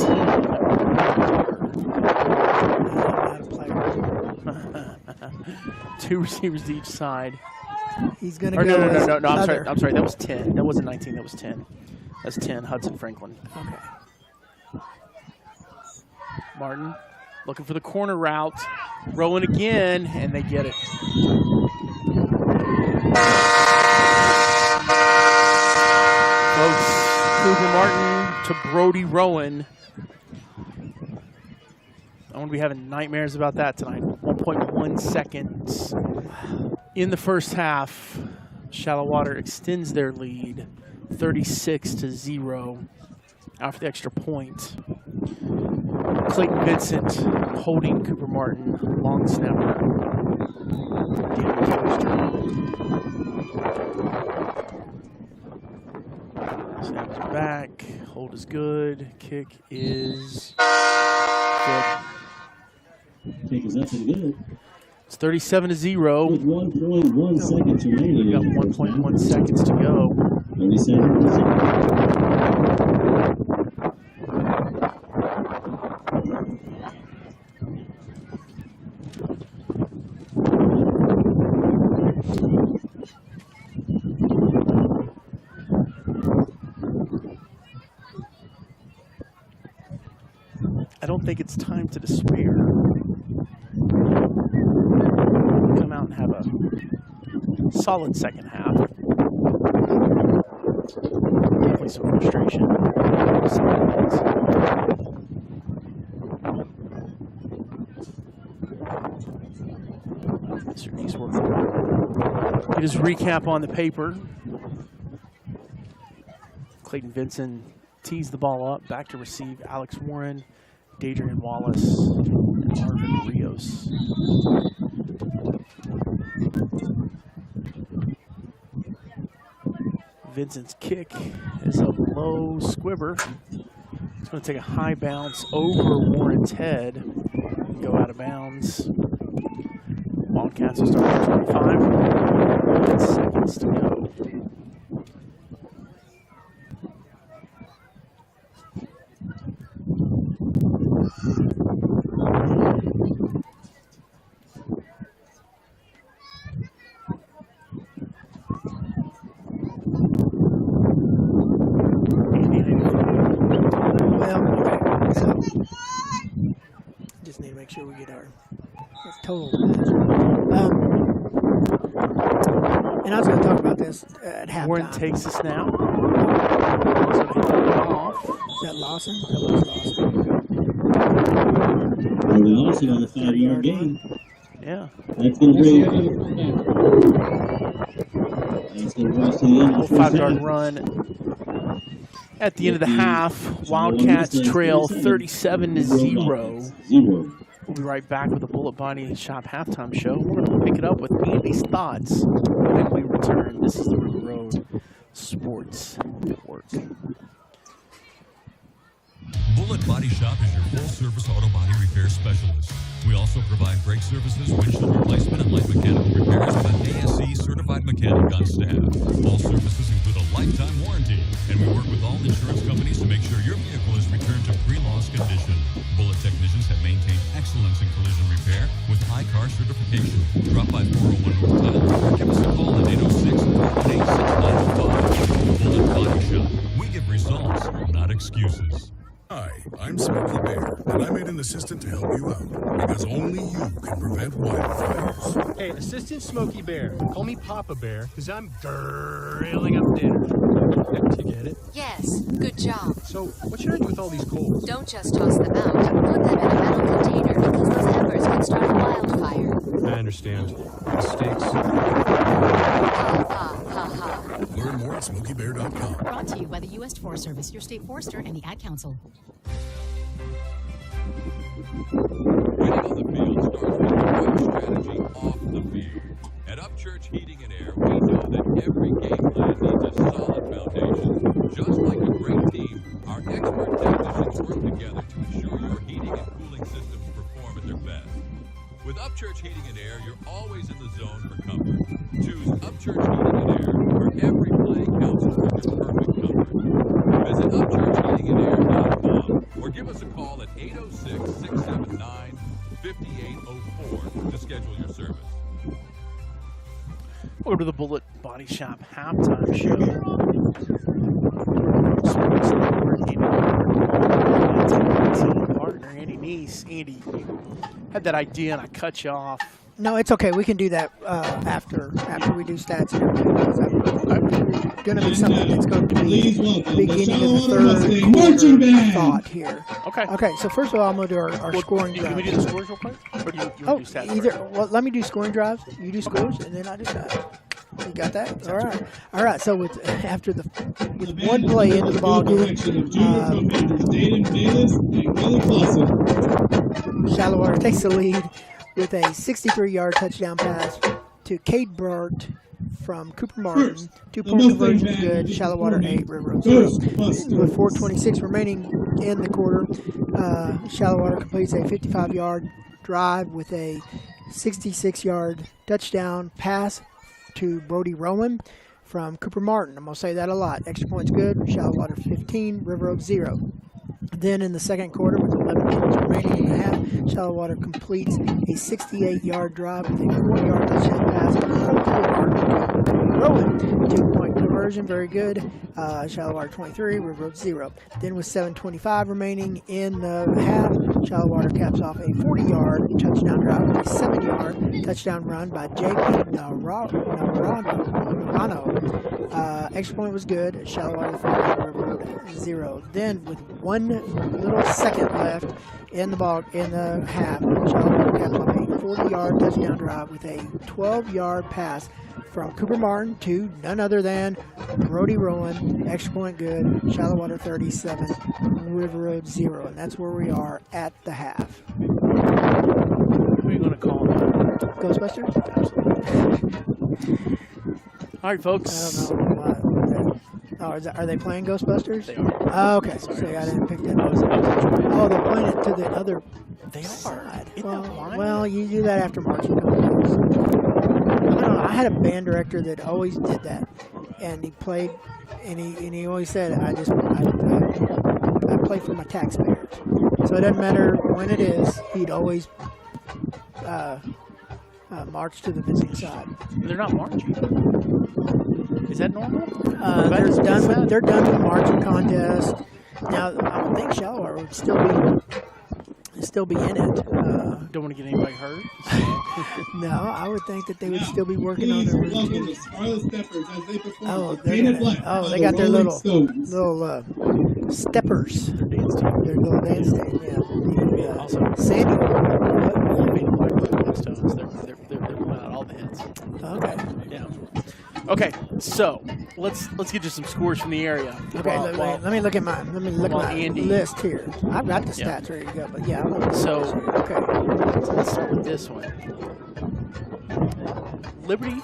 Two receivers to each side. He's going to go. No. I'm sorry. That was 10. That wasn't 19. That was 10. That's 10. Hudson Franklin. Okay. Martin looking for the corner route. Rolling again, and they get it. Folks, Cooper Martin to Brody Rowan. I'm going to be having nightmares about that tonight. 1.1 seconds. In the first half, Shallowater extends their lead 36-0 after the extra point. Clayton Vincent holding Cooper Martin, long snapper. Snap is back, hold is good, kick is good. Kick is up and good. It's 37-0. With 1.1 seconds remaining. We've got 1.1 seconds to go. 37-0. I don't think it's time to despair. Come out and have a solid second half. Definitely some frustration. Mr. Eastworth. Get his recap on the paper. Clayton Vincent tees the ball up, back to receive Alex Warren, Dadrian Wallace, and Marvin Rios. Vincent's kick is a low squibber. It's going to take a high bounce over Warren's head and go out of bounds. Wildcats will start at 25. 1 seconds to go. so we get our total. And I was going to talk about this at halftime. Warren takes us now. Is that Lawson? That was Lawson. Lawson on the 5-yard gain. Yeah. That's going to bring us to the end of the 5-yard run. At the end of the half, Wildcats trail 37-0. We'll be right back with the Bullet Body Shop halftime show. We're going to pick it up with Andy's thoughts when we return. This is the River Road Sports Network. Bullet Body Shop is your full-service auto body repair specialist. We also provide brake services, windshield replacement, and light mechanical repairs with an ASE certified mechanic on staff. All services include a lifetime warranty, and we work with all insurance companies to make sure your vehicle is returned to pre-loss condition. Bullet technicians have maintained excellence in collision repair with high car certification. Drop by 401 North Tyler or give us a call at 806-418-6905. Bullet Body Shop. We give results, not excuses. Hi, I'm Smokey Bear, and I made an assistant to help you out, because only you can prevent wildfires. Hey, Assistant Smokey Bear, call me Papa Bear, because I'm grilling up dinner. You get it? Yes, good job. So, what should I do with all these coals? Don't just toss them out. Put them in a metal container, because those embers can start a wildfire. I understand. Mistakes. Ha, ha, ha, ha. Learn more at SmokeyBear.com. Brought to you by the U.S. Forest Service, your state forester, and the Ad Council. Winning on the field starts with the right strategy off the field. At Upchurch Heating and Air, we know that every game plan needs a solid foundation. Just like a great team, our expert technicians work together to ensure your heating and cooling systems perform at their best. With Upchurch Heating and Air, you're always in the zone for comfort. Choose Upchurch Heating and Air, where every play counts toward your perfect comfort. Visit UpchurchHeatingandAir.com or give us a call at 806-679-5804 to schedule your service. Over to the Bullet Body Shop halftime show. Team partner Andy Neese. Andy, you had that idea and I cut you off. No, it's okay. We can do that after we do stats and everything. It's going to be something that's going to be beginning of the third quarter thought here. Okay. Okay, so first of all, I'm going to do our scoring drives. Can we do the scores real quick? Or do you want to do stats? Either. Well, let me do scoring drives. You do scores, and then I do stats. You got that? All right. So with one play into the ball game, Shallowater takes the lead with a 63-yard touchdown pass to Cade Burt from Cooper Martin. 2-point conversion is good. Shallowater 8, River Road 0. With 4:26 remaining in the quarter, Shallowater completes a 55-yard drive with a 66-yard touchdown pass to Brody Rowan from Cooper Martin. I'm going to say that a lot. Extra points good. Shallowater 15, River Road 0. Then in the second quarter, with 11 minutes remaining in the half, Shallowater completes a 68-yard drive with a 40-yard touchdown pass from Cooper Martin. Rowan, 2-point conversion, very good. Shallowater 23, River Road 0. Then with 7:25 remaining in the half, Shallowater caps off a 40-yard touchdown drive with a 7-yard touchdown run by J.P. Narano. Extra point was good. Shallowater 5, River Road 0. Then with 1 little second left in the half, Shallowater caps off a 40-yard touchdown drive with a 12-yard pass from Cooper Martin to none other than Brody Rowan. Extra point good. Shallowater 37, River Road 0. And that's where we are at the half. Who are you going to call? Ghostbusters? Absolutely. All right, folks. I don't know why. Are they playing Ghostbusters? They are. Oh, okay. Sorry, I didn't pick that up. Oh, they're playing it to the other side. Well, you do that after marching contests. I don't know. I had a band director that always did that, and he played, and he always said, I play for my taxpayers. So it doesn't matter when it is. He'd always march to the visiting side. They're not marching. Is that normal? They're done with marching contest. Now, I would think Shallowater would still be still be in it. Don't want to get anybody hurt. No, I would think that they would still be working on their routine. The Scarlet Steppers as they perform Oh, Painted Black. they got their Rolling little Stones. steppers. Dance team. Their little dance team. Yeah. Also, Sandy. Painted Black by the Rolling Stones. They're pulling out all the hits. Okay. Yeah. Okay, so let's get you some scores from the area. Okay, let me look at my Andy. list here. I've got the Yeah. stats ready to go, but yeah. I'm looking at So, this here. Okay. let's start with this one. Liberty,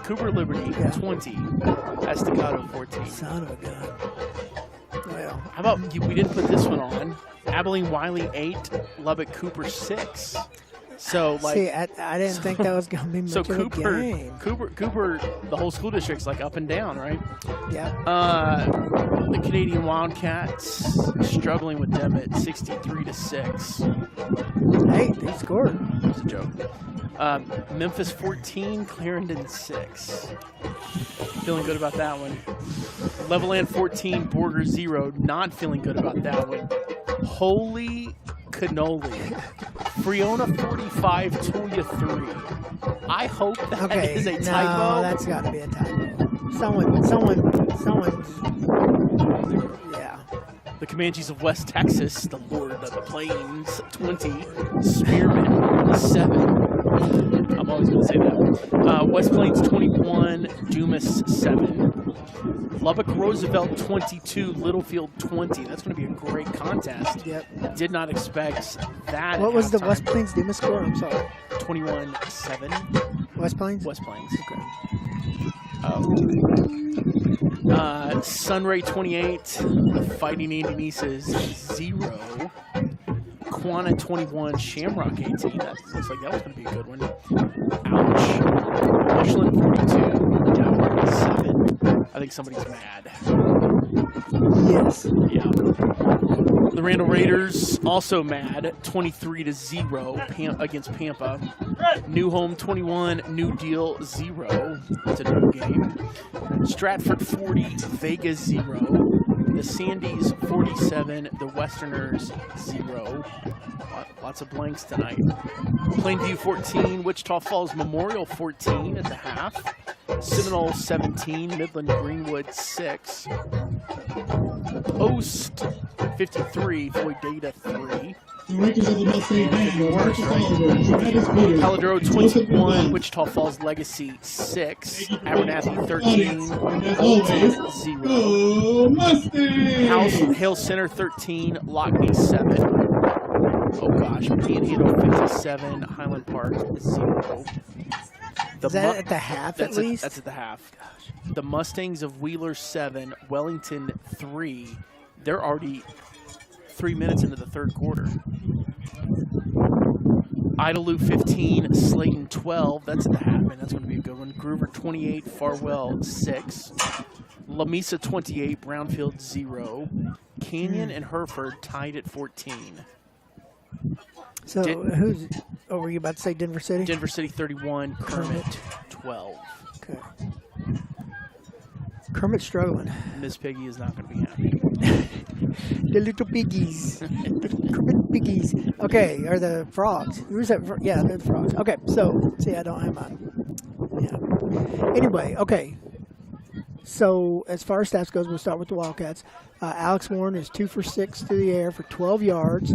Cooper Liberty, 20. Estacado, 14. Son of a gun. Well, How about we didn't put this one on? Abilene Wiley, 8. Lubbock Cooper, 6. So, like, see, I didn't think that was going to be much so of a game. Cooper, the whole school district's like up and down, right? Yeah. The Canadian Wildcats struggling with them at 63-6. Hey, they scored. It's a joke. Memphis 14, Clarendon 6. Feeling good about that one. Levelland 14, Borger 0. Not feeling good about that one. Holy cannoli. Friona 45, Tulia 3. I hope that is a typo. No, that's got to be a typo. Someone. Yeah. The Comanches of West Texas, the Lord of the Plains, 20. Spearman, 7. I'm always going to say that. West Plains, 21. Dumas, 7. Lubbock Roosevelt, 22. Littlefield, 20. That's going to be a great contest. Yep. Did not expect that. What was the West Plains Dumas score? I'm sorry. 21-7. West Plains? West Plains. Okay. Sunray 28, Fighting Andineses 0. Quanah 21, Shamrock 18. That looks like that was going to be a good one. Ouch. Bushland 42, Downward 7. I think somebody's mad. Yes. Yeah. The Randall Raiders also mad, 23-0 against Pampa. New Home 21, New Deal 0. It's a new game. Stratford 40, Vega 0. The Sandys 47, the Westerners 0. Lots of blanks tonight. Plainview 14, Wichita Falls Memorial 14 at the half. Seminole 17, Midland Greenwood 6. Post 53, Floyd Data 3. Paladro 21, Wichita Falls Legacy 6, Abernathy 13, Bolton 0, Hale Center 13, Lockney 7. Oh gosh, Panhandle 57, Highland Park 0. Is that at the half at least? That's at the half. Gosh. The Mustangs of Wheeler 7, Wellington 3. They're already 3 minutes into the third quarter. Idalou 15, Slayton 12. That's at the half, man. That's going to be a good one. Groover 28, Farwell 6. Lamesa 28, Brownfield 0. Canyon and Hereford tied at 14. So who's? Oh, were you about to say Denver City? Denver City 31, Kermit 12. Okay. Kermit's struggling. Miss Piggy is not going to be happy. The little piggies. Kermit piggies. Okay, are the frogs. Who's that? Yeah, the frogs. Okay, so, see, I don't have mine. Yeah. Anyway, okay. So, as far as stats goes, we'll start with the Wildcats. Alex Warren is 2 for 6 through the air for 12 yards.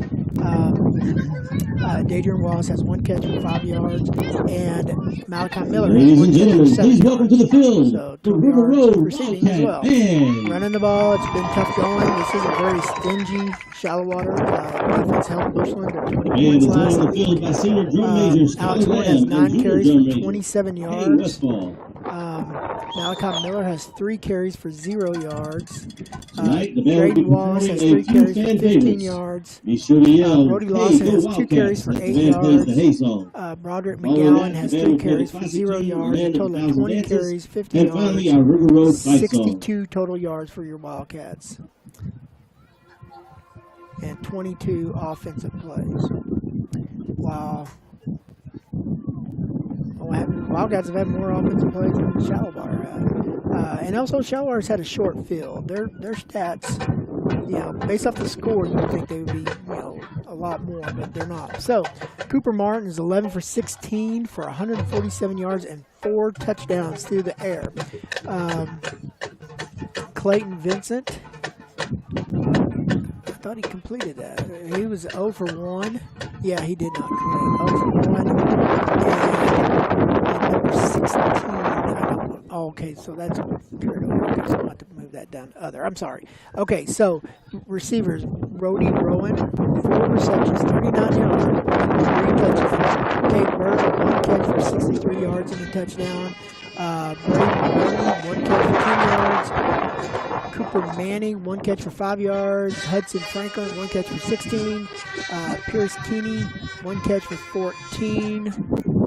Dadrian Wallace has 1 catch for 5 yards. And Malachi Miller Ladies has and 1 catch gentlemen, for 7 please welcome to the field, So, the 2 River yards Road receiving as well. Wildcat. Running the ball, it's been tough going. This is a very stingy Shallowater. Defense held Bushland to 20 And points is on last the week. field by senior drum major Alex Scotty Warren has Lamb 9 and junior carries drum for major 27 Hayden yards. Westfall. Malachi Miller has 3 carries for 0 yards. Tonight, the band will Grady be Wallace has 3 performing a few carries for fan 15 favorites. yards. Be sure to yell, Brody hey, Lawson go has 2 Wildcats, carries for as the 8 band plays the yards. Hay song. Broderick Following McGowan that, has the 3 band will play carries the for 0 classic yards. A Land of total of 1,000 20 dances. carries, 50 And yards. finally, our River Road fight song. 62 total yards for your Wildcats. And 22 offensive plays. Wow. Wildcats have had more offensive plays than Shallowater had. And also, Shallowater's had a short field. Their stats, based off the score, you would think they would be, a lot more, but they're not. So, Cooper Martin is 11 for 16 for 147 yards and 4 touchdowns through the air. Clayton Vincent, I thought he completed that. He was 0 for 1. Yeah, he did not complete. 0 for 1. And number 16. Oh, okay, so that's carried over. Okay, so I'll have to move that down to other. I'm sorry. Okay, so receivers, Rhodey Rowan, 4 receptions, 39 yards, 3 touchdowns. Kate Burke, 1 catch for 63 yards and a touchdown. Braden Murray, 1 catch for 10 yards. Cooper Manning, 1 catch for 5 yards. Hudson Franklin, 1 catch for 16. Pierce Keeney, 1 catch for 14.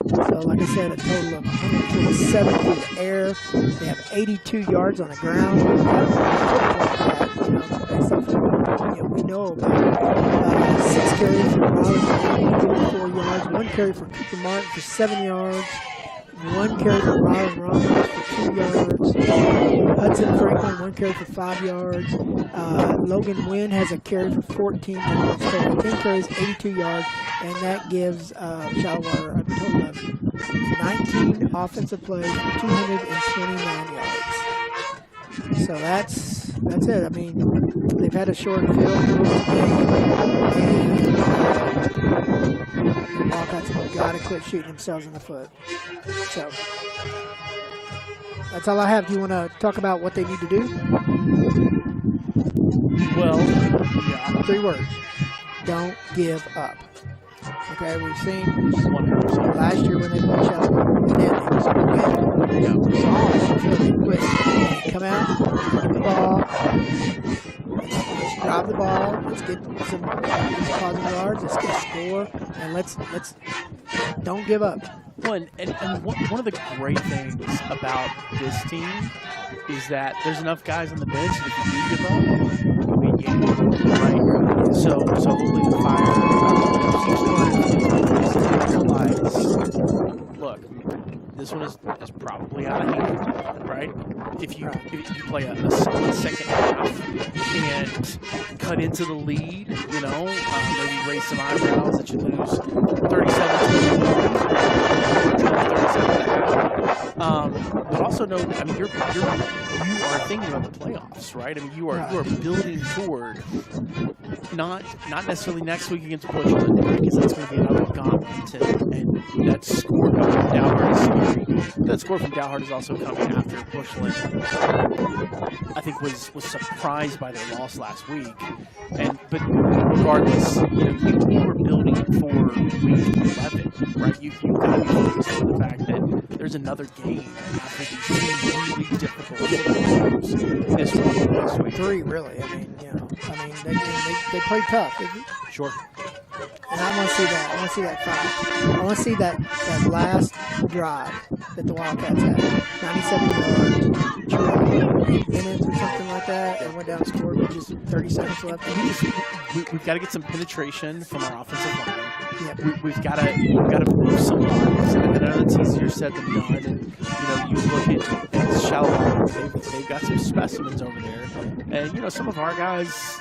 So, like I said, a total of 147 through the air. They have 82 yards on the ground. We know about 6 carries for Robin, 44 yards. 1 carry for Cooper Martin for 7 yards. 1 carry for Robin Roberts for 2 yards. Hudson Franklin, 1 carry for 5 yards. Logan Wynn has a carry for 14 yards. So 10 carries, 82 yards. And that gives Shallowater a total of 19 offensive plays for 229 yards. So that's it. I mean, they've had a short field goal and the Wildcats have got to quit shooting themselves in the foot. So that's all I have. Do you want to talk about what they need to do? Well, yeah. 3 words. Don't give up. Okay, we've seen 100% last year when they played Shallowater, they just quit. Yeah. We saw it. They quit. They come out, get the ball, let's drive the ball, let's get some positive yards, let's get a score, and let's don't give up. Well, and one of the great things about this team is that there's enough guys on the bench that if you do give up, you win games, right? So hopefully the Fire realize, look, this one is probably out of hand, right? If you play a solid second half and cut into the lead, maybe raise some eyebrows that you lose 37-21. But also know, I mean, you are thinking about the playoffs, right? I mean, you are building toward not necessarily next week against Bushland, because that's going to be another gauntlet, and that score from Dalhart is also coming after Bushland. I think was surprised by their loss last week, but regardless, you were building for week 11, right? You got to be focused on the fact that there's another game after these two really difficult games this week, next week. 3 really. I mean, they play tough. Sure. And I want to see that. I want to see that fight. I want to see that last drive that the Wildcats had. 97 yards, 8 minutes or something like that, and went down and scored with just 30 seconds left. We've got to get some penetration from our offensive line. Yep. We've got to move some bodies, and I know it's easier said than done. And you look at Shallowater, they've got some specimens over there, and some of our guys,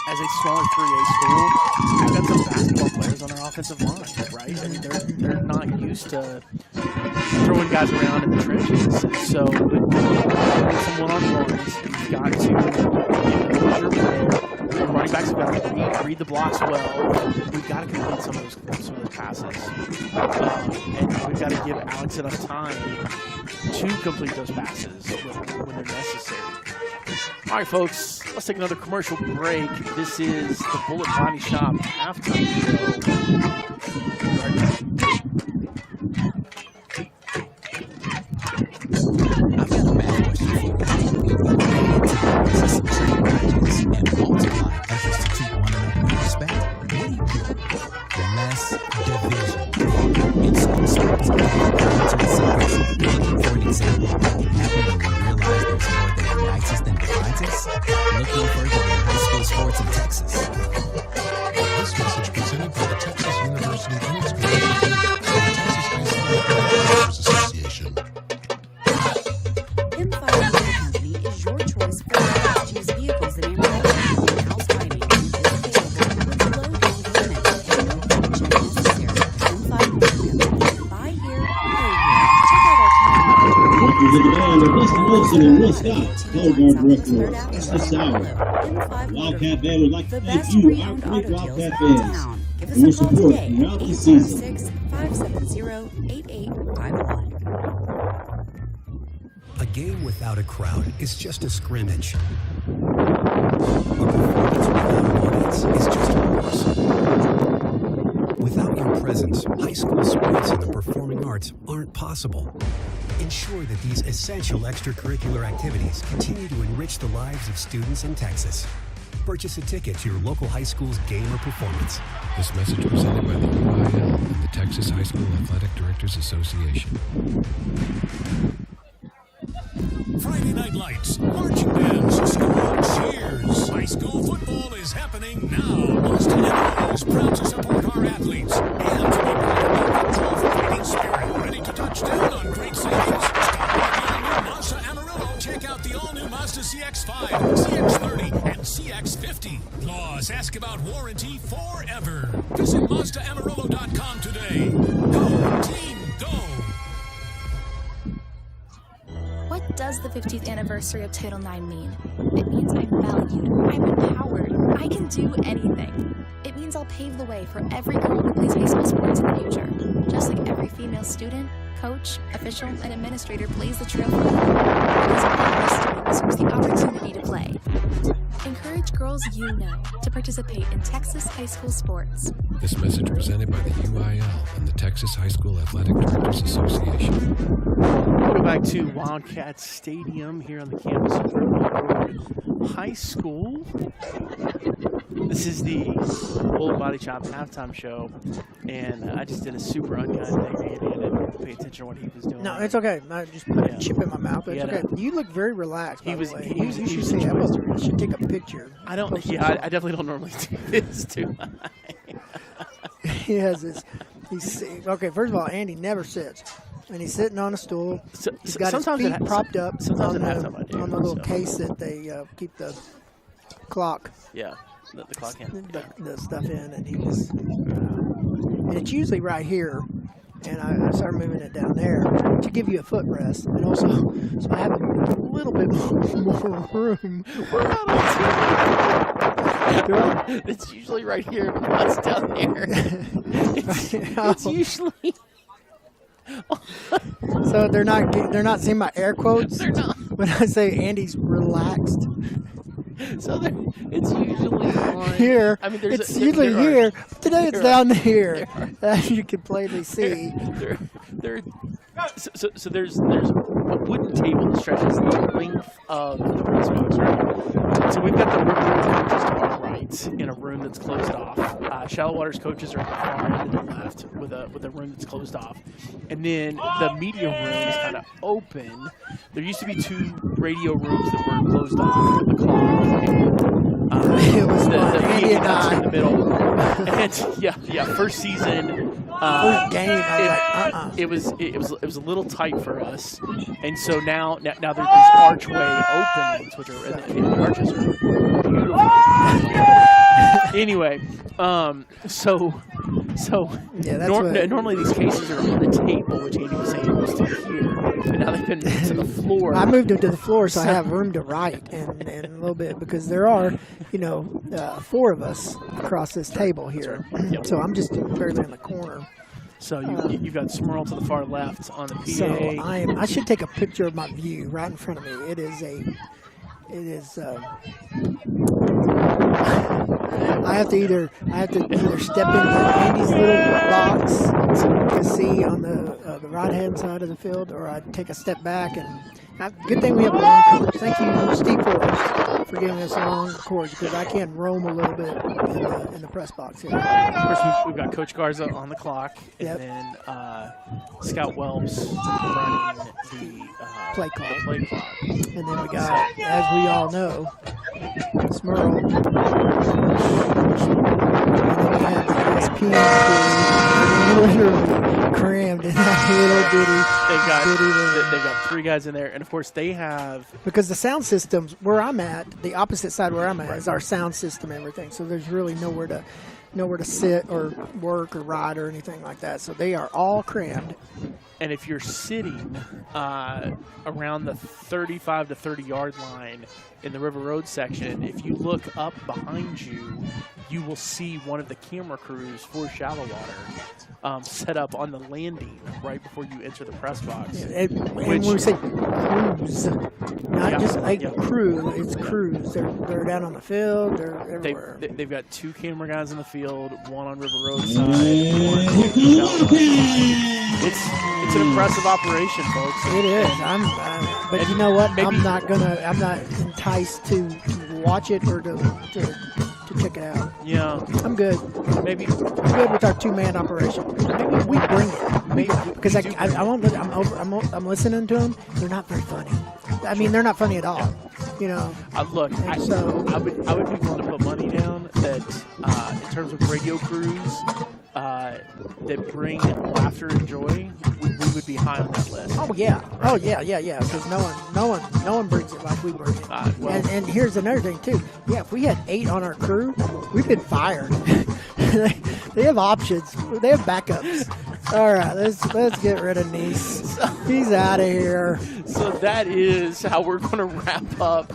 as a strong 3A school, we've got some basketball players on our offensive line, right? I mean, they're not used to throwing guys around in the trenches. So, with some one-on-ones, you've got to get your play. The running backs have got to read the blocks well. We've got to complete some of those passes, and we've got to give Alex enough time to complete those passes when they're necessary. All right, folks, let's take another commercial break. This is the Bullet Body Shop halftime show. Right back. I've got a math question for you. System trade margins and multiply efforts to treat one another with respect. What do you get? Less division. In school sports, to the science. Looking for an example of what can happen when we realize there's more that unites us than divides us? Looking further than high school sports in Texas. This message presented by the Texas University Inner School Announcers of the band are Dustin Wilson and Will Scott. Color guard director Esther Sauer. The Wildcat Band would like to thank you, our great Wildcat fans, for your support throughout the season. 570-8851. A game without a crowd is just a scrimmage. A performance without an audience is just a rehearsal. Without your presence, high school sports and the performing arts aren't possible. Ensure that these essential extracurricular activities continue to enrich the lives of students in Texas. Purchase a ticket to your local high school's game or performance. This message presented by the UIL and the Texas High School Athletic Directors Association. Friday Night Lights, marching bands, school cheers. High school football is happening now. Mazda Amarillo is proud to support our athletes and to be proud about the golf fighting spirit. Ready to touch down on great savings? Stop by the all-new Mazda Amarillo. Check out the all-new Mazda CX-5, CX-30, and CX-50. Plus, ask about warranty forever. Visit MazdaAmarillo.com today. Go, team, go! What does the 50th anniversary of Title IX mean? It means I'm valued, I'm empowered, I can do anything. It means I'll pave the way for every girl who plays high school sports in the future. Just like every female student, coach, official, and administrator blaze the trail for me. Because every student deserves the opportunity to play. Encourage girls you know to participate in Texas high school sports. This message presented by the UIL and the Texas High School Athletic Directors Association. Welcome back to Wildcat Stadium here on the campus of Riverwood High School. This is the Old Body Shop halftime show, and I just did a super unkind thing. I didn't pay attention to what he was doing. No, it's okay. I just put a chip in my mouth. It's okay. You look very relaxed. He was. You should take a picture. I don't. Yeah, I definitely don't normally do this too. He has this. Okay. First of all, Andy never sits. And he's sitting on a stool. He's got his feet propped up on the little case that they keep the clock. Yeah, the clock in. The stuff in, and he was. And it's usually right here, and I started moving it down there to give you a footrest, and also so I have a little bit more room. We're not on TV. It's usually right here, but it's down there. It's usually. So they're not seeing my air quotes. They're not. When I say Andy's relaxed. So it's usually on here. I mean, it's usually here. But today it's down here, as you can plainly see. So there's a wooden table that stretches the length of the press box, right? So we've got the Riverwood coaches to our right in a room that's closed off. Shallowater's coaches are at the far end to the left with a room that's closed off. And then the media room is kind of open. There used to be two radio rooms that were closed off with the clock. It was the Andy and I in the middle. And yeah, first season. First game, it was a little tight for us, and so now there's these archway openings, which are and the arches are beautiful. Anyway, normally these cases are on the table, which Andy was saying was to here, but now they've been moved to the floor. I moved them to the floor so I have room to write and a little bit because there are, four of us across this table here. Yep. So I'm just barely in the corner. So you've got Smurl to the far left on the PA. So I should take a picture of my view right in front of me. It is I have to either step into Andy's little box to see on the right hand side of the field, or I take a step back. And good thing we have a long coverage. Thank you, Steve Forrest, for giving us long cords because I can roam a little bit in the press box here. Of course, we've got Coach Garza on the clock, and then Scout Wells running the play clock. And then we got, as we all know, Smurl. And then we have the ESPN crew literally crammed in that little bitty. They got three guys in there, and of course they have, because the sound systems where I'm at, the opposite side where I'm at is our sound system and everything. So there's really nowhere to sit or work or ride or anything like that. So they are all crammed. And if you're sitting around the 35 to 30 yard line in the River Road section, if you look up behind you, you will see one of the camera crews for Shallowater set up on the landing right before you enter the press box. And when we say crews, not just a crew, it's crews. They're down on the field. They're everywhere. They've got 2 camera guys in the field, 1 on River Road side, 1 on Shallowater. It's an impressive operation, folks. It is. But you know what? I'm not enticed to watch it or to check it out. Yeah, I'm good. I'm good with our 2-man operation. Maybe we bring it. Because I'm listening to them. They're not very funny. I mean, they're not funny at all. You know. Look, I would be willing to put money down that in terms of radio crews that bring laughter and joy, we would be high on that list. Oh yeah. Because no one brings it like we bring it. And here's another thing too. Yeah, if we had 8 on our crew, we've been fired. They have options. They have backups. All right, let's get rid of Nice. He's out of here. So that is how we're going to wrap up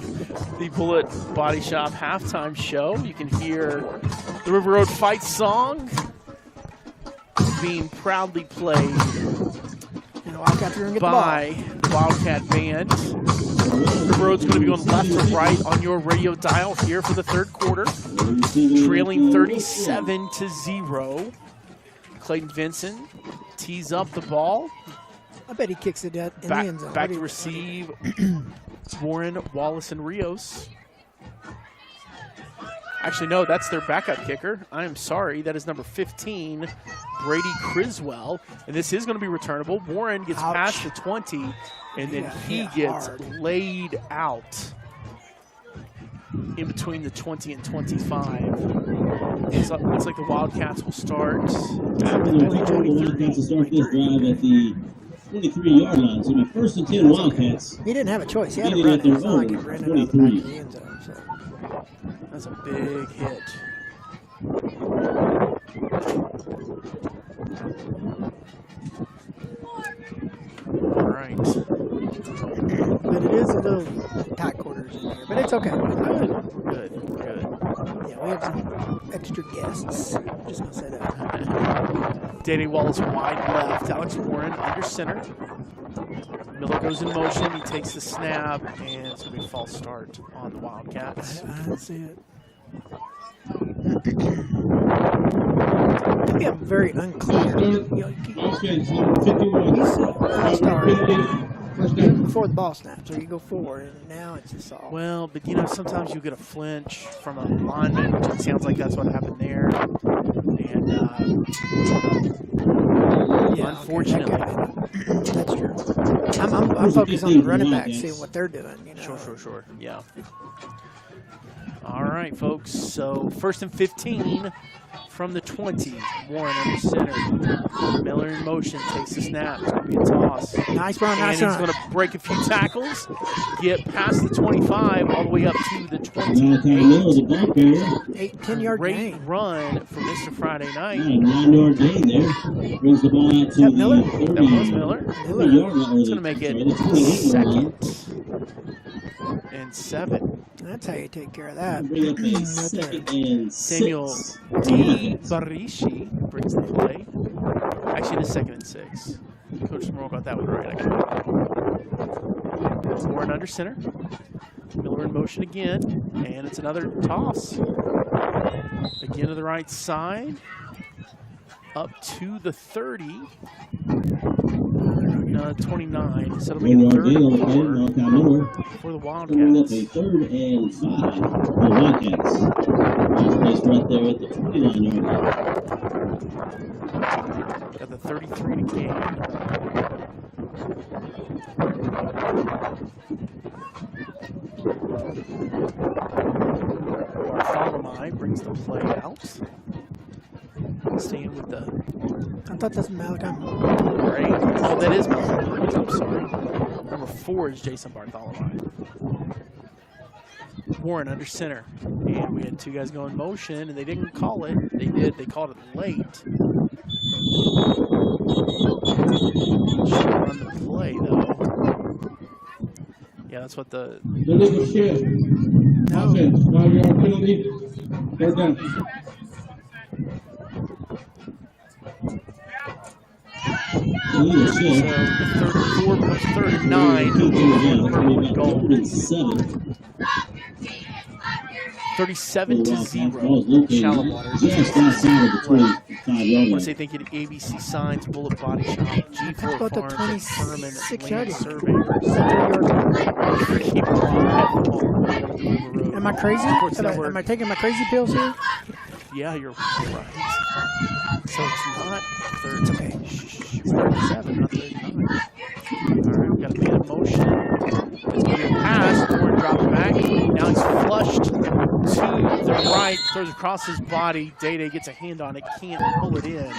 the Bullet Body Shop halftime show. You can hear the River Road Fight song being proudly played by the Wildcat Band. River Road's going to be going left to right on your radio dial here for the third quarter, trailing 37-0. Clayton Vincent tees up the ball. I bet he kicks it in the end zone. Back to receive Warren, Wallace, and Rios. Actually, no, that's their backup kicker. I am sorry. That is number 15, Brady Criswell. And this is going to be returnable. Warren gets past the 20, and then he gets laid out in between the 20 and 25. Looks like the Wildcats will start at the 23. Start this drive at the 23-yard line. So it'll be 1st and 10 Wildcats. He didn't have a choice. He had to run at their it. own 23. That's a big hit. All right. But it is a little tight quarters in here, but it's okay. Good. Yeah, we have some extra guests. Just gonna say that. Danny Wallace wide left. Alex Warren under center. Miller goes in motion. He takes the snap, and it's going to be a false start on the Wildcats. I see it. Yeah, very unclear. Before the ball snaps, or you go forward, and now it's just all. Well, but sometimes you get a flinch from a lineman, which it sounds like that's what happened there. And unfortunately, that's true. I'm focused on the running back, seeing what they're doing. Sure. Yeah. All right, folks. So 1st and 15 from the 20. Warren under center. Miller in motion, takes the snap. It's going to be a toss. Nice run, and he's going to break a few tackles, get past the 25, all the way up to the 28. 10-yard gain. Great run for Mr. Friday Night. 9-yard gain there. Brings the ball out to the 30. That was Miller. It's going to make it 2nd and 7. That's how you take care of that. Samuel D. Barishi brings the play. Actually, it is 2nd and 6. Coach Morrow got that one right. Warren under center. Miller in motion again. And it's another toss. Again to the right side. Up to the 30. 29. So it'll be a 3rd and 4 for the Wildcats. A 3rd and 5 for the Wildcats. Placed right there at the 29-yard line. Got the 33 to gain. Bartholomew brings the play out. Staying with the... I thought that's Malachi. Right. Oh, that is Malachi. I'm sorry. Number 4 is Jason Bartholomew. Warren under center. And we had 2 guys go in motion, and they didn't call it. They did. They called it late. Run the play, though. Yeah, that's what the... Illegal shift. Offense. 5-yard penalty. Third down. Illegal So shift. the third and 4 becomes third and 9. Goal. 37-0. Shallowater. Just outside of the 25-yard line. Once they think it ABC Signs, Bullet Body Shop, G4 about the Farms, Furman, 26 Land yard? Surveyors. Am I crazy? Am I taking my crazy pills here? Yeah, you're right. So it's not third. It's okay. Shh, 37, not 39. All right, we got a man in motion. It's going to be a pass. Warren dropped back. Now he's flushed to the right. Throws across his body. Day gets a hand on it. Can't pull it in.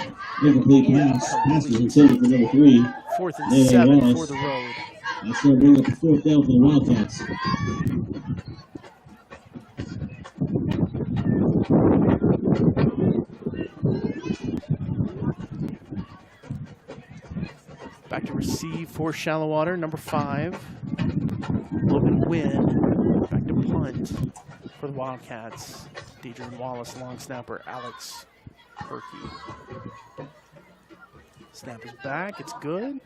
Incomplete pass. Pass was intended for number 3. 4th and 7 for the road. That's going to bring up the 4th down for the Wildcats. Back to receive for Shallowater, number 5. Logan Wynn. Back to punt for the Wildcats. Deidre Wallace, long snapper, Alex Perky. Snap is back, it's good.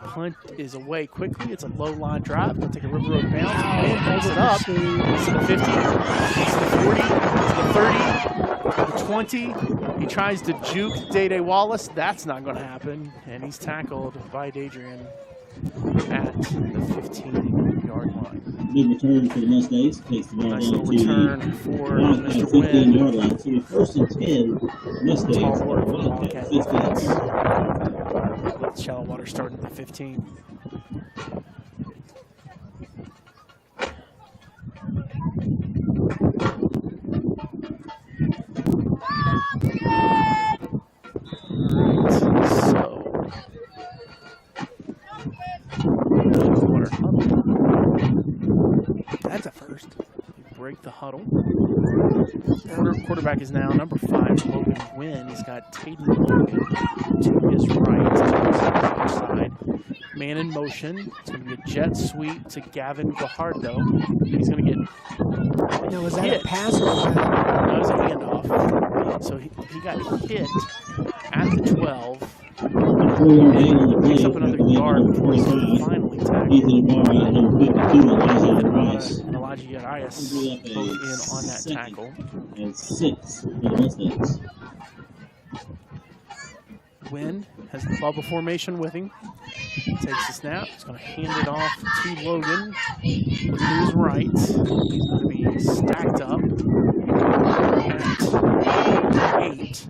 Punt is away quickly. It's a low line drop. They'll take a river road bounce. Wynn pulls it up. It's to the 50, it's to the 40, to the 30, to the 20. He tries to juke Day Wallace. That's not going to happen. And he's tackled by Dadrian at the 15-yard line. Big return for the Mustangs. Takes the ball Nice down little to return the for Wildcat Mr. Wynn. 15-yard line. So the 1st and 10 Mustangs. Tall order for the Wildcat Wildcats. 15. With Shallowater starting at the 15. That's a first. You break the huddle. Quarterback is now number 5, Logan Wynn. He's got Tayden Logan to his right, to his side. Man in motion. It's going to be a jet sweep to Gavin Gajardo. He's going to get Now, was that hit. a pass or was that? That was a handoff. So he got hit at the 12. 4-yard gain on the play. Picks up another yard before he's finally tackled. Ethan Ibarra at number 52, Elijah Rice. And Elijah Arias both in on that tackle. And 6 for the Mustangs. Wynn has the bubble formation with him. Takes the snap. He's going to hand it off to Logan. Looking to his right. He's going to be stacked up at 8.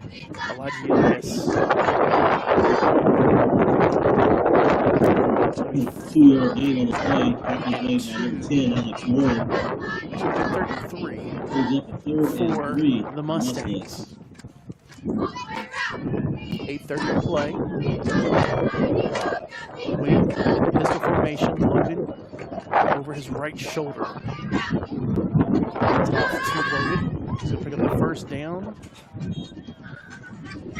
Elijah Arias. 2-yard gain on the play. Tackle made by number 10, Alex Warren. 33 Goes up to 3rd and for 3. the Mustangs. 8:30 to play. Wynn, pistol formation, Logan over his right shoulder. It's off to Logan. He's going to pick up the first down. He's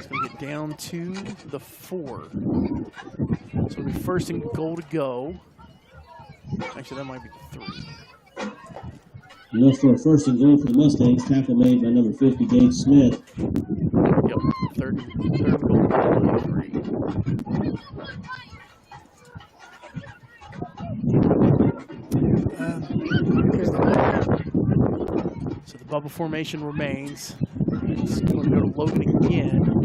going to get down to the 4. So it'll be 1st and goal to go. Actually, that might be 3. And that's for a 1st and goal for the Mustangs. Tackle made by number 50, Dave Smith. Yep, third and goal, 3. So the bubble formation remains. It's going to go to Logan again. And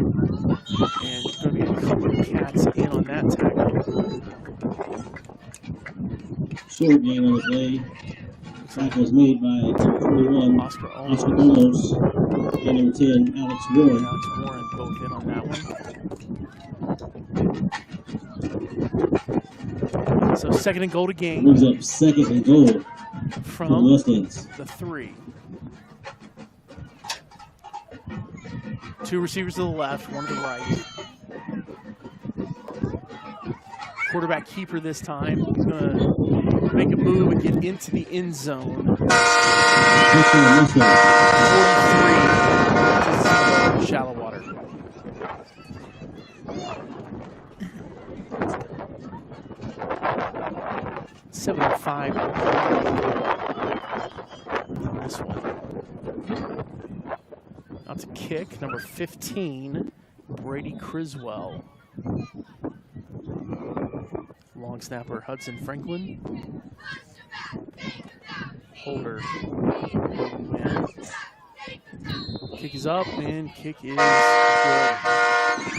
there's going to be a couple of cats in on that tackle. Short gain on the play. Tackle was made by number 41, Oscar Olmos, and number 10, Alex Warren. Alex Warren both in on that one. So 2nd and goal to gain. Moves up 2nd and goal from for the Mustangs. The 3. 2 receivers to the left, 1 to the right. Quarterback keeper this time. He's going to make a move and get into the end zone. 43 Shallowater. 7:05 this one. That's a kick, number 15, Brady Criswell. Long snapper Hudson Franklin. Holder. Man. Kick is up and kick is good.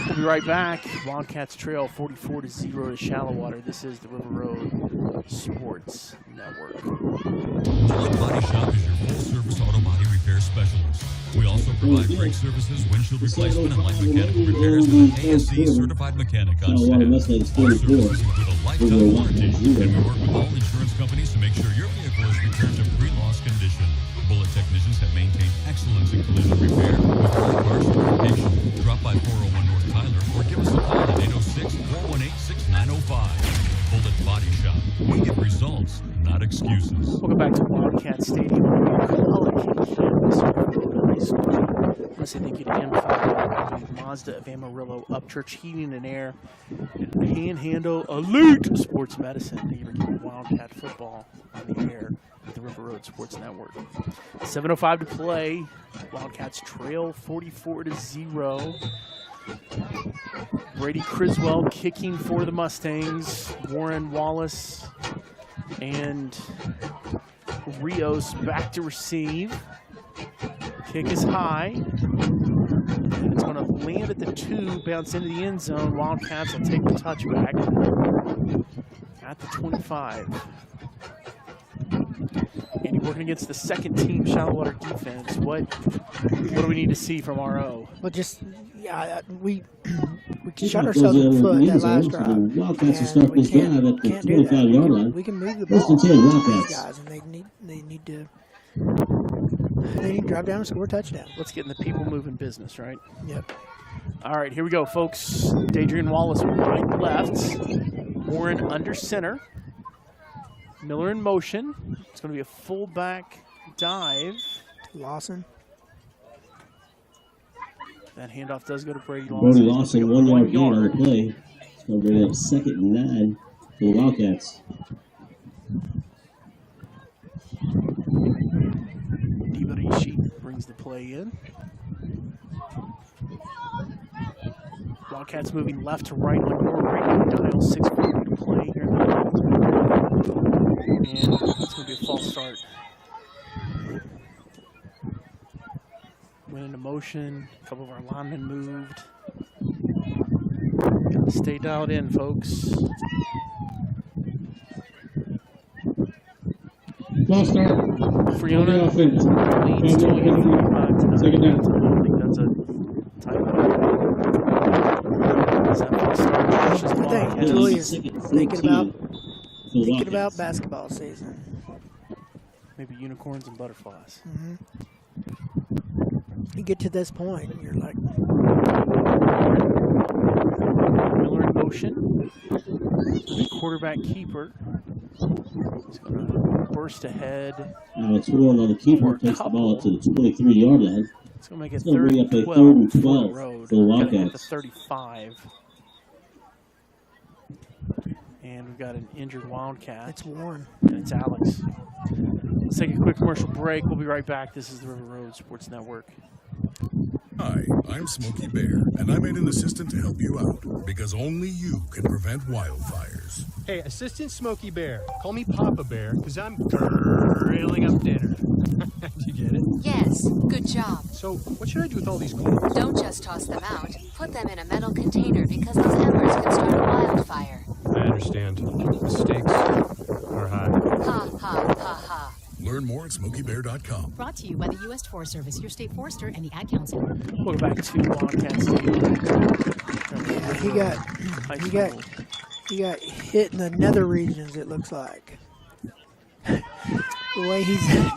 We'll be right back. Wildcats trail 44-0 to Shallowater. This is the River Road Sports Network. Hudl Body Shop is your full-service auto body repair specialist. We also provide brake services, windshield replacement, and light mechanical repairs with an ASC certified mechanic on staff. Our services include a lifetime warranty, and we work with all insurance companies to make sure your vehicle is returned to pre-loss condition. Bullet technicians have maintained excellence in collision repair with high car certification. Drop by 401 North Tyler or give us a call at 806-418-6905. Bullet Body Shop. We get results, not excuses. Welcome back to Wildcat Stadium. College campus of High School. I want to say thank you to M5, Mazda of Amarillo, Upchurch Heating and Air, and Panhandle Elite Sports Medicine. Thank you for keeping Wildcat football on the air with the River Road Sports Network. 7:05 to play. Wildcats trail 44-0. Brady Criswell kicking for the Mustangs. Warren Wallace and Rios back to receive. Kick is high. And it's going to land at the 2, bounce into the end zone. Wildcats will take the touchback at the 25. Andy, working against the second team Shallowater defense. What do we need to see from RO? Well, just we shot ourselves in the foot that last drive. Wildcats will start this drive at the 25-yard line. We can move the First ball. and 10, Wildcats. Guys, and they need to drive down and score a touchdown. Let's get in the people moving business, right? Yep. All right, here we go, folks. Adrian Wallace right, left. Warren under center. Miller in motion. It's going to be a fullback dive. Lawson. That handoff does go to Brady Lawson. Brody Lawson, 1 yard gain on the play. It's going to bring up 2nd and 9 for the Wildcats. Ibarishi brings the play in. Wildcats moving left to right on your radio dial. 6:40 to play here in the ninth. And that's going to be a false start. Went into motion. A couple of our linemen moved. Gotta stay dialed in, folks. False start. Friona offense. leads 25-9. Second down. I think that's a timeout. Is that false start? Pushes the ball ahead. Julius thinking about basketball season. Maybe unicorns and butterflies. Mm-hmm. You get to this point, and you're like, Miller in motion. The quarterback keeper. He's going to burst ahead. It's Warren on the keeper, takes the ball up to the 23-yard line. It's going to make it It's going to bring up a 3rd 3rd and 12 12 for the road. for the Gotta hit the Wildcats. 35. And we've got an injured Wildcat. it's Warren. And it's Alex. Let's take a quick commercial break. We'll be right back. This is the River Road Sports Network. Hi, I'm Smokey Bear, and I made an assistant to help you out because only you can prevent wildfires. Hey, Assistant Smokey Bear. Call me Papa Bear, because I'm grilling up dinner. Did you get it? Yes, good job. So, what should I do with all these coals? Don't just toss them out. Put them in a metal container because those embers can start a wildfire. I understand. The stakes are high. Ha, ha, ha, ha. Learn more at SmokeyBear.com. Brought to you by the U.S. Forest Service, your state forester, and the Ad Council. Welcome back to Wildcat Stadium. He got hit in the nether regions, it looks like. The way he's not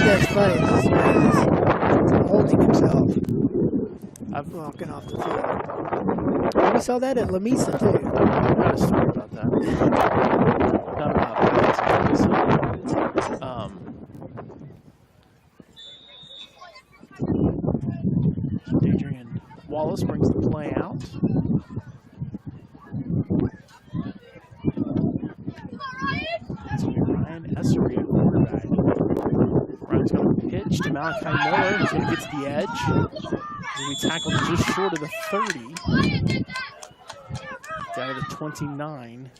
that's funny, he's holding himself. I'm walking off the field. We saw that at Lamesa too. I've got a story about that. Not about that. Adrian Wallace brings the play out. to Malachi Miller. He's going to get to the edge. He'll be tackled just short of the 30. Down to the 29.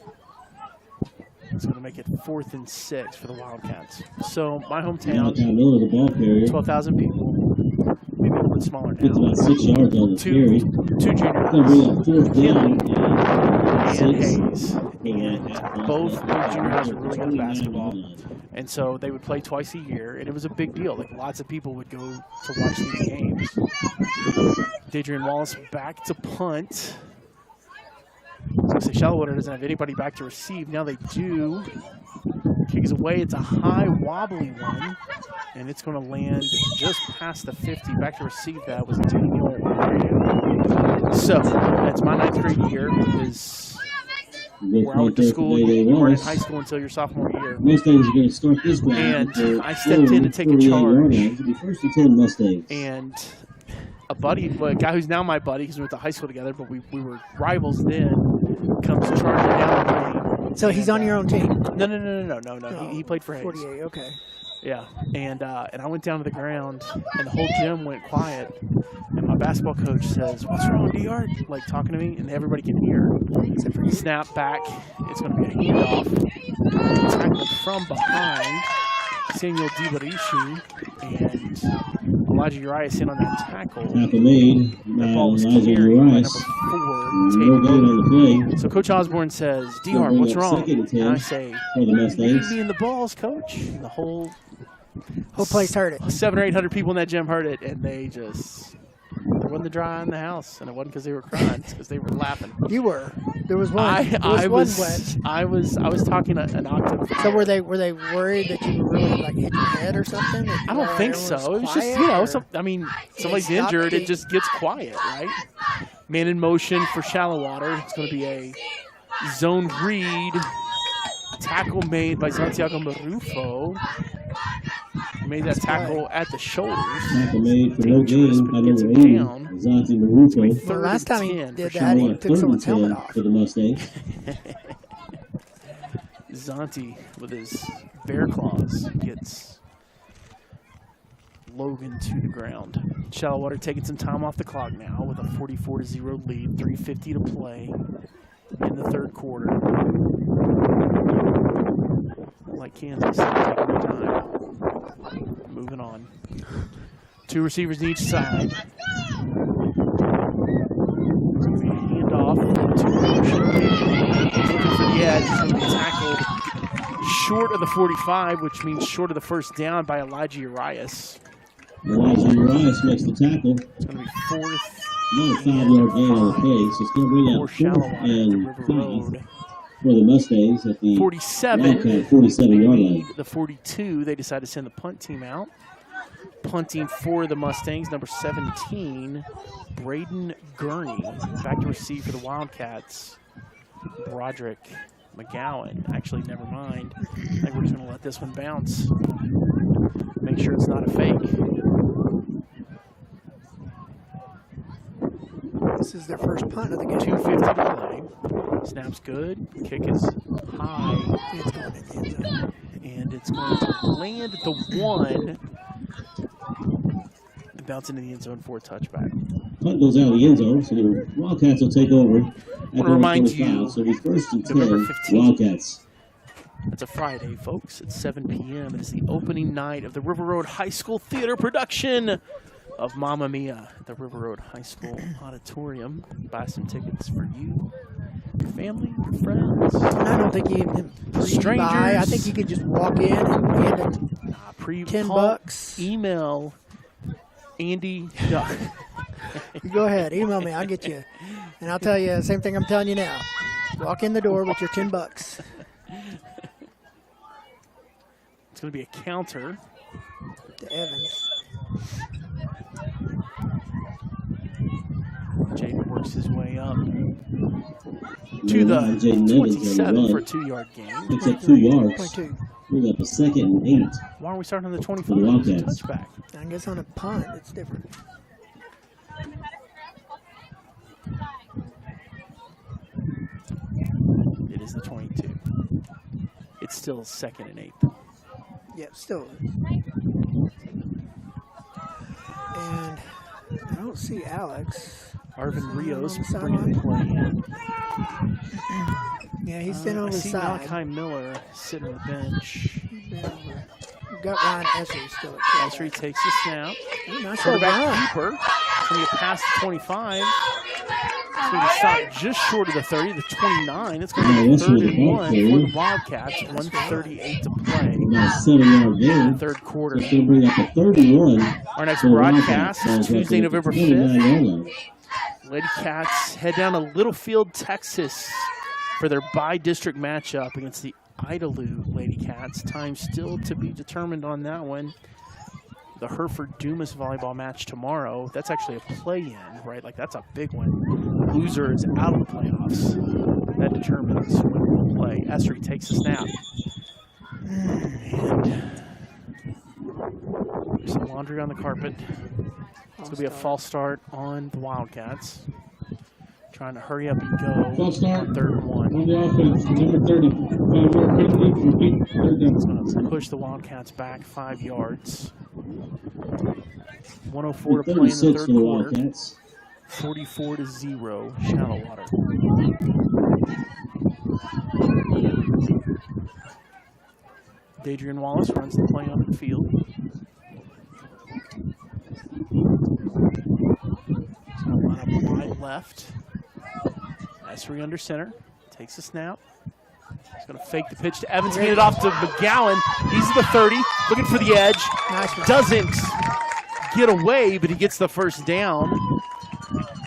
It's going to make it 4th and 6 for the Wildcats. So my hometown, 12,000 people. Maybe a little bit smaller now. It's about 6 yards on the carry. Two junior highs. And Hayes. And both those junior highs are really good at basketball. And so they would play twice a year, and it was a big deal. Like, lots of people would go to watch these games. Dadrian Wallace back to punt. So Shallowater doesn't have anybody back to receive. Now they do. Kick is away. It's a high, wobbly one. And it's going to land just past the 50. Back to receive that was Daniel. So that's my 9th grade year. Is where I went to school. You weren't in high school until your sophomore year. Mustangs are going to start this one. And I stepped in to take a charge. It'll be 1st and 10 Mustangs. And a buddy, a guy who's now my buddy, because we went to high school together, but we were rivals then, comes charging down the lane. So he's on your own team? No. He played for Hayes. 48, okay. Yeah, and I went down to the ground, and the whole gym went quiet. And my basketball coach says, "What's wrong, D-Art?" Like, talking to me, and everybody can hear. Snap back. It's going to be a handoff. Tackled from behind. Samuel DiBarishi and Elijah Urias in on that tackle. Tackle made by Elijah Urias. Number 4, No gain on the play. So Coach Osborne says, D-Hart, what's wrong? And I say, for the Mustangs. me in the balls, Coach. And the whole place heard it. 700 or 800 people in that gym heard it, and they just, there wasn't a dry eye in the house, and it wasn't because they were crying, it's because they were laughing. You were. There was one. I was talking an octave. So were they worried that you were really like hit your head or something? I don't think so. It was just, somebody's injured. It just gets quiet, right? Man in motion for Shallowater. It's going to be a zone read. Tackle made by Santiago Marufo. Made that tackle at the shoulders. Tackle made for no gain by number 8, Zanti Marufo. Well, last time he did that, he took someone's helmet off. For the Mustangs. Zanti with his bear claws gets Logan to the ground. Shallowater taking some time off the clock now with a 44-0 lead, 3:50 to play in the 3rd quarter. Like Kansas, taking their time. Moving on. 2 receivers on each side. Handoff. Looking for the edge. He's going to be tackled short of the 45, which means short of the 1st down by Elijah Urias. Elijah Urias makes the tackle. It's going to be 4th. Another 5-yard gain on the play, so it's going to bring out 4th and 5 for the Mustangs at the 47-yard line. The 42, they decide to send the punt team out. Punting for the Mustangs, number 17, Braden Gurney. Back to receive for the Wildcats, Broderick McGowan. Actually, never mind. I think we're just going to let this one bounce. Make sure it's not a fake. This is their first punt of the game. 2:50 to play. Snap's good. Kick is high. It's going in the end zone. And it's going to land at the 1 and bounce into the end zone for a touchback. Punt goes out of the end zone, so the Wildcats will take over. I want to remind you, so it'll be 1st and 10 November 15th. Wildcats. It's a Friday, folks. It's 7 p.m. It is the opening night of the River Road High School Theater production of Mamma Mia at the River Road High School Auditorium. Buy some tickets for you, your family, your friends. And I don't think you even strangers. I think you could just walk in and hand it $10. Email Andy. You go ahead, email me. I'll get you, and I'll tell you the same thing I'm telling you now. Walk in the door with your $10. It's going to be a counter to Evans. Jaden works his way up to the 27 for a 2-yard gain. Picks up 2 yards. Bring up a 2nd and 8. Why are we starting on the 25? For the Wildcats. Touchback. I guess on a punt, it's different. It is the 22. It's still 2nd and 8. Yeah, still. And I don't see Alex. Arvin Rios on the bringing the play in. Yeah, he's sitting over I the see side. Malachi Miller sitting on the bench. We've got Ryan Essery still at Essery takes the snap. Ooh, nice Quarterback run. keeper. It's going to be a pass to 25. It's going to stop just short of the 30, the 29. It's going to be that's 3rd what and the 1 ball for the carrier. Wildcats. 1:38 to play. About 7-yard gain. Third quarter. It's going to bring up a 31. Our next So the broadcast Wildcats is Tuesday, up to November 29-yard 5th. line. Lady Cats head down to Littlefield, Texas for their bi-district matchup against the Idalou Lady Cats. Time still to be determined on that one. The Hereford-Dumas volleyball match tomorrow. That's actually a play-in, right? Like, that's a big one. Loser is out of the playoffs. That determines when we'll play. Essery takes the snap. And there's some laundry on the carpet. It's going to be a false start on the Wildcats. Trying to hurry up and go. False start. On 3rd and 1. On the offense, number 30. 5-yard penalty. Repeat. 3rd down. It's going to push the Wildcats back 5 yards. 104 to play in the 36 third for the quarter. Wildcats. 44-0, Shallowater. Dadrian Wallace runs the play on the field. He's going to line up wide left. Essery under center. Takes the snap. He's going to fake the pitch to Evans. Hand it off to McGowan. He's at the 30. Looking for the edge. Nice one. Doesn't get away, but he gets the first down.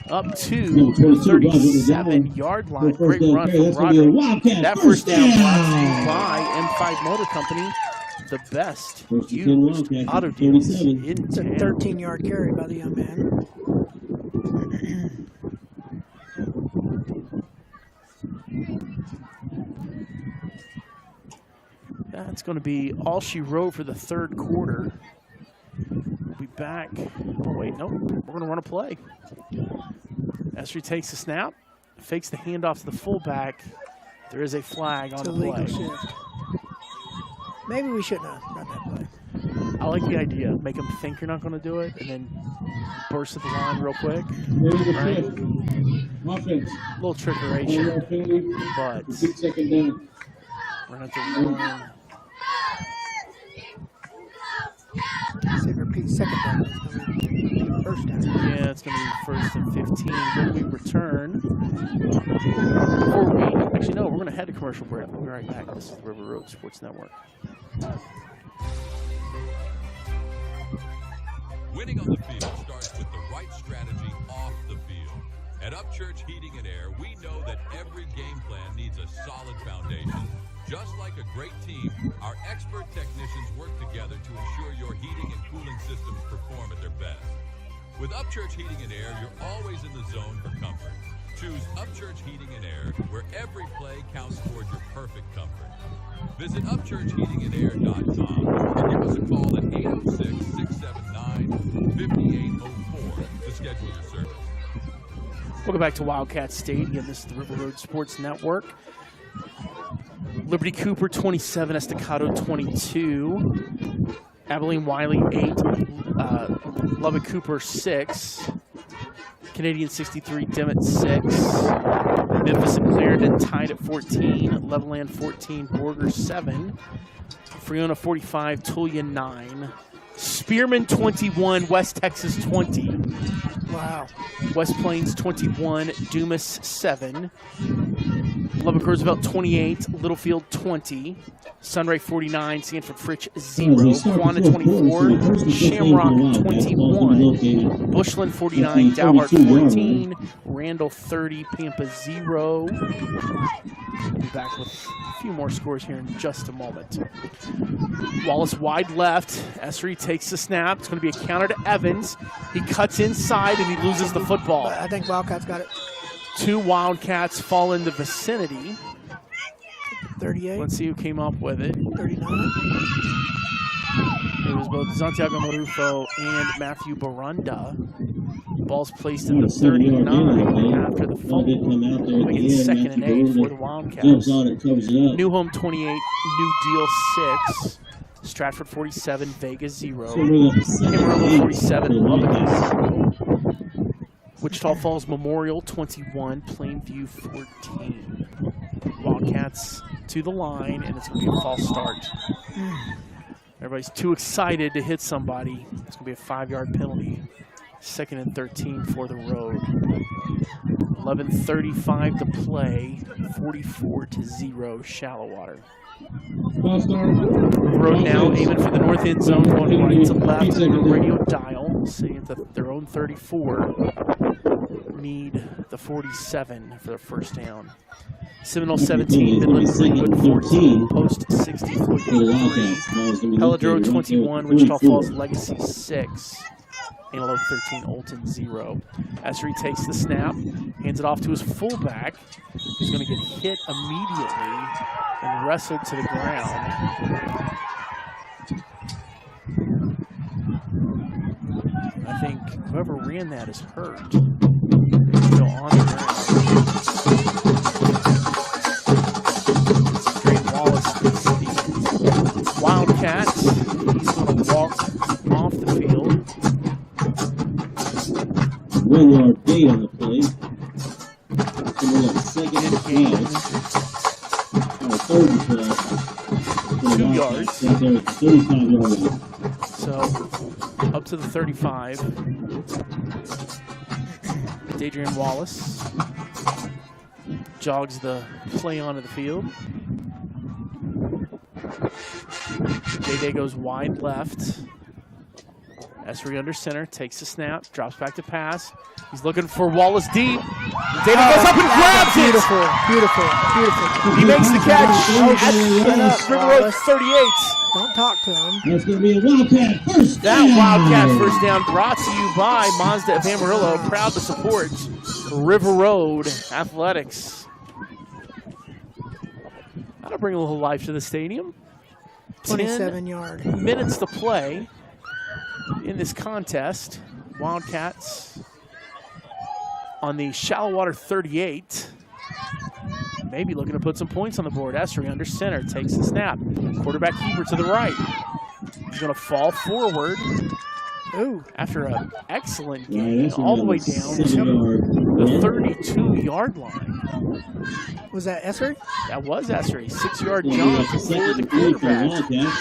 Up to the 37-yard line. Great run from Roderick. That first down brought to you by M5 Motor Company, the best used auto dealers in It's a town. 13-yard carry by the young man. That's going to be all she wrote for the third quarter. We'll be back. Oh, wait, nope. We're going to run a play. Essery takes the snap, fakes the handoff to the fullback. There is a flag on It's a the legal play. shift. Maybe we shouldn't have run that play. I like the idea. Make them think you're not going to do it, and then burst at the line real quick. Ready to Right? shift. Offense. A little 5-yard trickeration, penalty. but Repeat 2nd down. we're going to have to run. Say repeat 2nd down. It's gonna be 1st down. Yeah, it's going to be 1st and 15 when we return. Before we, actually, no, we're going to head to commercial break. We'll be right back. This is the River Road Sports Network. Winning on the field starts with the right strategy off the field. At Upchurch Heating and Air, we know that every game plan needs a solid foundation. Just like a great team, our expert technicians work together to ensure your heating and cooling systems perform at their best. With Upchurch Heating and Air, you're always in the zone for comfort. Choose Upchurch Heating and Air, where every play counts toward your perfect comfort. Visit upchurchheatingandair.com or give us a call at 806-679-5804 to schedule your service. Welcome back to Wildcat Stadium. This is the River Road Sports Network. Liberty Cooper 27, Estacado 22, Abilene Wiley 8, Lubbock Cooper 6, Canadian 63, Dimmitt 6, Memphis and Clarendon tied at 14, Levelland 14, Borger 7, Freona 45, Tulia 9, Spearman 21, West Texas 20. Wow. West Plains 21, Dumas 7, Lubbock Roosevelt 28, Littlefield 20, Sunray 49, Sanford Fritch 0, Quanah 24, Shamrock 21, Bushland 49, Dalhart 14, Randall 30, Pampa 0. We'll be back with a few more scores here in just a moment. Wallace wide left. Essery takes the snap. It's going to be a counter to Evans. He cuts inside and he loses the football. I think Wildcats got it. 2 Wildcats fall in the vicinity. 38. Let's see who came up with it. 39. It was both Santiago Marufo and Matthew Barunda. Ball's placed in the 39 after the fumble. Make it 2nd and 8 for the Wildcats. Jumps on it, covers it up. New Home 28, New Deal 6. Stratford 47, Vegas 0. So we're up second and Amarillo 8 47, for the Lubbock Wildcats. 0. Wichita Falls Memorial 21, Plainview 14. Wildcats to the line, and it's going to be a false start. Everybody's too excited to hit somebody. It's going to be a 5-yard penalty. 2nd and 13 for the Road. 11:35 to play. 44-0, Shallowater. Road now aiming for the north end zone, going right to left on the radio dial. Sitting at their own 34. Need the 47 for the first down. Seminole 17, Midland Greenwood 14, Post 60, Floyd 3, Peladro 21, Wichita Falls Legacy 6, Antelope 13, Olton 0. Essery takes the snap, hands it off to his fullback, who's going to get hit immediately and wrestled to the ground. I think whoever ran that is hurt. Go on the ground. Wallace is the Wildcat. He's going to walk off the field. 1 yard gain on the play. So we're up second and 12. 3rd and 12. 2 yards. Right there at the 35-yard line. So up to the 35. Adrian Wallace jogs the play onto the field. Day goes wide left. Essery under center, takes the snap, drops back to pass. He's looking for Wallace deep. Day goes up and grabs it. Beautiful. He makes the catch at River Road 38. Don't talk to him. That's going to be a Wildcat first down. That Wildcat first down brought to you by Mazda of Amarillo, proud to support River Road Athletics. That'll bring a little life to the stadium. 27-yard. Minutes to play in this contest. Wildcats on the Shallowater 38. Maybe looking to put some points on the board. Essery under center, takes the snap. Quarterback keeper to the right. He's going to fall forward. Ooh, after an excellent gain, all the way down to the 32-yard line. Was that Essery? That was Essery. 6-yard jump for the quarterback.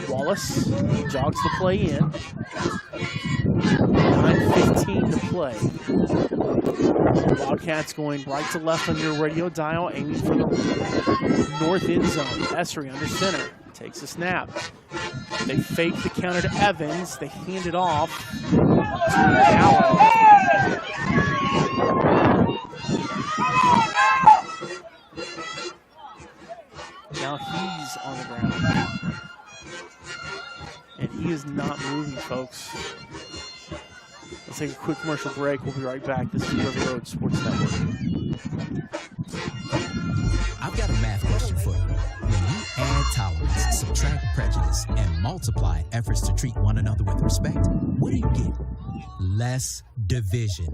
Wallace jogs the play in. 9:15 to play. Wildcats going right to left on your radio dial, aiming for the north end zone. Essery under center, takes a snap. They fake the counter to Evans. They hand it off to Allen. Now he's on the ground. And he is not moving, folks. Let's take a quick commercial break. We'll be right back. This is River Road Sports Network. I've got a math question for you. When you add tolerance, subtract prejudice, and multiply efforts to treat one another with respect, what do you get? Less division.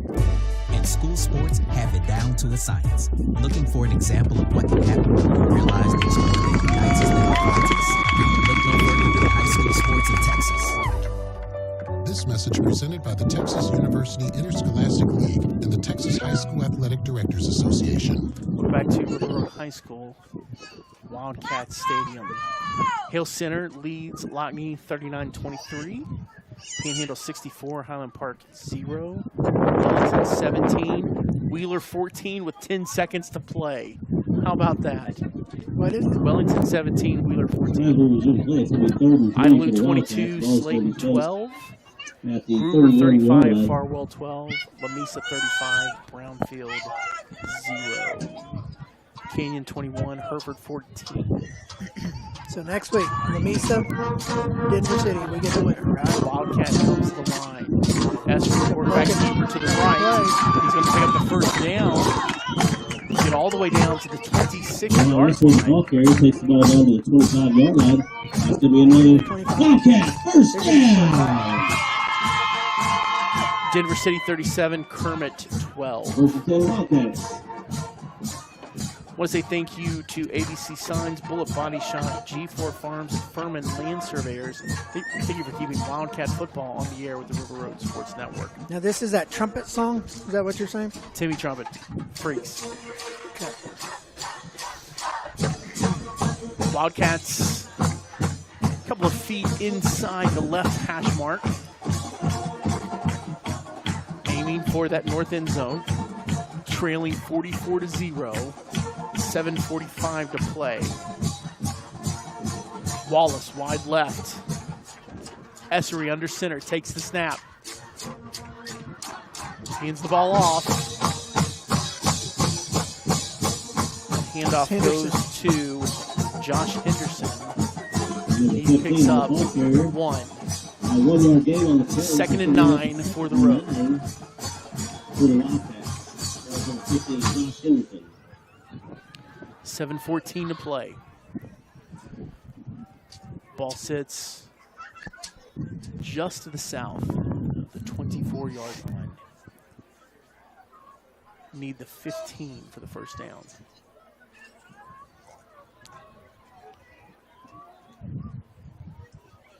And school sports have it down to a science. Looking for an example of what can happen when you realize there's more that unites us than divides us? Look no further than high school sports in Texas. This message presented by the Texas University Interscholastic League and the Texas High School Athletic Directors Association. Welcome back to River Road High School, Wildcat Stadium. Hale Center leads Lockney 39-23. Panhandle 64, Highland Park 0. Wellington 17, Wheeler 14 with 10 seconds to play. How about that? What is it? Wellington 17, Wheeler 14. Idlewood 22, Slayton 12. Brewer 35, Farwell 12. Lamesa 35, Brownfield 0. Canyon 21, Hereford 14. So next week, Lamesa, Denver City, we get the winner, right? Wildcat comes to the line. As for the quarterback keeper to the right, he's going to pick up the first down. Get all the way down to the 26-yard line. This one's ball carrier takes the ball down to the 25-yard line. That's going to be another Wildcat first down. Denver City 37, Kermit 12. First and 10 Wildcats. Want to say thank you to ABC Signs, Bullet Body Shop, G4 Farms, Furman Land Surveyors. Thank you for keeping Wildcat football on the air with the River Road Sports Network. Now this is that trumpet song? Is that what you're saying? Timmy Trumpet, Freaks. Okay. Wildcats, a couple of feet inside the left hash mark. Aiming for that north end zone. Trailing 44-0. 7:45 to play. Wallace, wide left. Essery under center, takes the snap. Hands the ball off. Handoff goes to Josh Henderson. He picks up 1. 1 yard gain on the play. 2nd and 9 for the road. For the Wildcats. That was number 15, Josh Henderson. 7:14 to play. Ball sits just to the south of the 24-yard line. Need the 15 for the first down.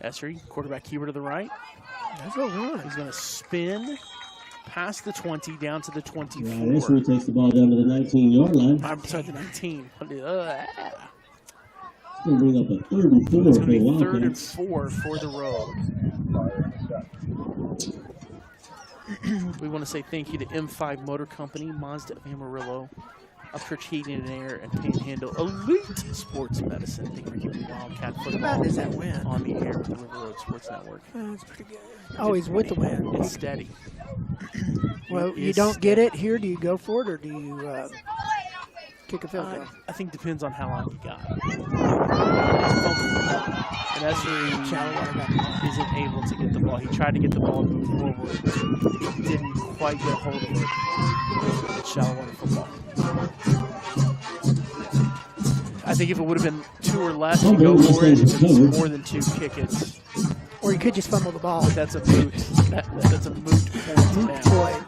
Essery, quarterback keeper to the right. That's a run. He's going to spin past the 20 down to the 24. Yeah, Essery takes the ball down to the 19-yard line. I'm sorry, the 19. It's going to bring up a 3rd and 4 It's for going to the be 3rd and Wildcats. 4 for the road. We want to say thank you to M5 Motor Company, Mazda of Amarillo, Upchurch Heating and Air, and Panhandle Elite Sports Medicine. Thank you for keeping Wildcat football does that win? on the air with the River Road Sports Network. That's pretty good. Oh, he's with the win. It's steady. Well, you don't get it here. Do you go for it, or do you kick a field goal? I think depends on how long you got. And Essery isn't able to get the ball. He tried to get the ball to move forward. He didn't quite get hold of it. It's Shallowater football. I think if it would have been 2 or less, you go for it. If it's more than 2, kick it. Or you could just fumble the ball. But that's a moot. That's a moot point. Moot point.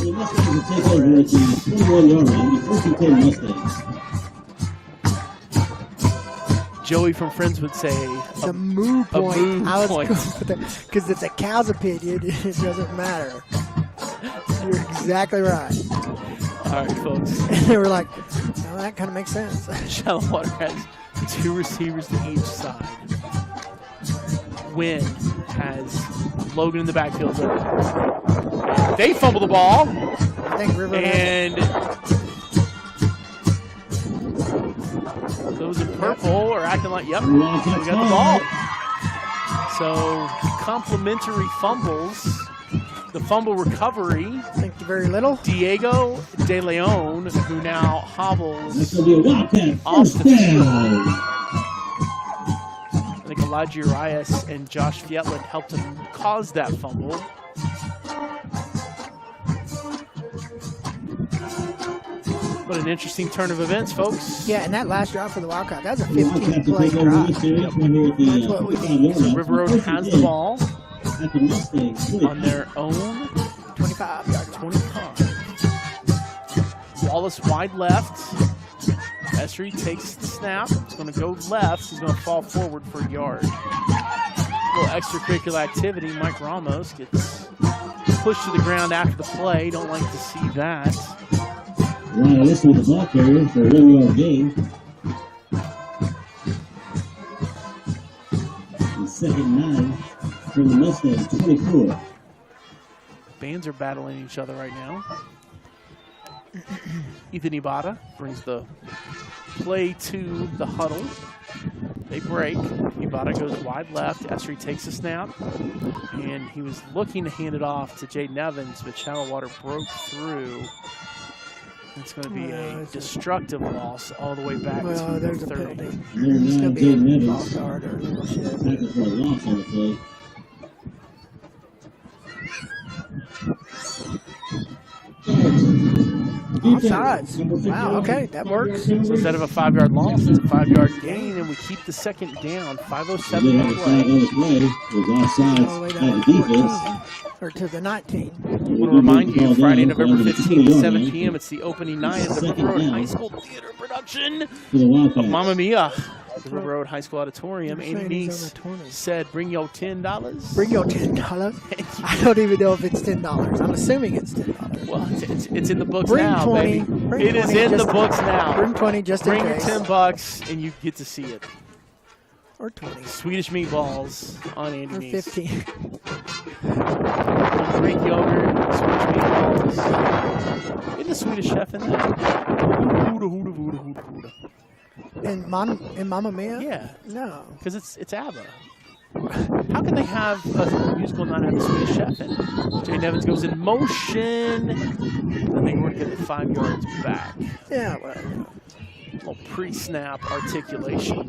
The Mustangs will take over at the 21-yard line. The 1st and 10 Mustangs. Joey from Friends would say a moo point. A moo I was point. Because it's a cow's opinion. It doesn't matter. You're exactly right. All right, folks. And they were like, well, that kind of makes sense. Shallowater has 2 receivers to each side. Wynn has Logan in the backfield. They fumble the ball. I think River and those in purple are acting like, yep, we got the ball. So complimentary fumbles. The fumble recovery. Thank you very little. Diego De Leon, who now hobbles This will be a Wildcat off first the field. down. I think Elijah Urias and Josh Fietlin helped him cause that fumble. What an interesting turn of events, folks. Yeah, and that last drive for the Wildcat, that was a 15-play drive. That's what we need. So River Road has the ball on their own 25-yard 25. Wallace wide left. Essery takes the snap. It's going to go left. He's going to fall forward for a yard. A little extracurricular activity. Mike Ramos gets pushed to the ground after the play. Don't like to see that. Ryan Listen with the ball carrier for a 1-yard gain. And 2nd and 9 from the Mustangs, 24. Bands are battling each other right now. Ethan Ibata brings the play to the Hudl. They break. Ibata goes wide left. Essery takes a snap. And he was looking to hand it off to Jaden Evans, but Shallowater broke through. It's going to be a destructive loss all the way back to there's the 30. a penalty. Number It's 9, going to be Jaden a Evans. false start or a little shit. Tackle for a loss on the play. Offsides. Wow, okay, that works. So instead of a 5-yard loss, it's a 5-yard gain, and we keep the second down. 5:07 to play. Was offsides All the way by down the to defense. 14, or to the 19. I want to remind you, Friday, November 15th, 7 p.m., it's the opening night of the River Road High School Theater production of Mamma Mia. The River Road High School Auditorium. Amy Neese said, bring your $10. Bring your $10. I don't even know if it's $10. I'm assuming it's $10. Well, it's in the books Bring now, 20. baby. Bring It is 20 in the just- books now. Bring 20 just in Bring your case. $10 and you get to see it. Or 20. Swedish meatballs on Andy Or Neese. 15. Greek yogurt, Swedish meatballs. Isn't the Swedish chef in there? Huda, huda, huda, huda, huda. In Mamma Mia? Yeah. No. Because it's ABBA. How can they have a musical and not have a Swedish chef in it? Jay Nevins goes in motion. I think we're going to get the 5 yards back. Yeah, well. A little pre-snap articulation.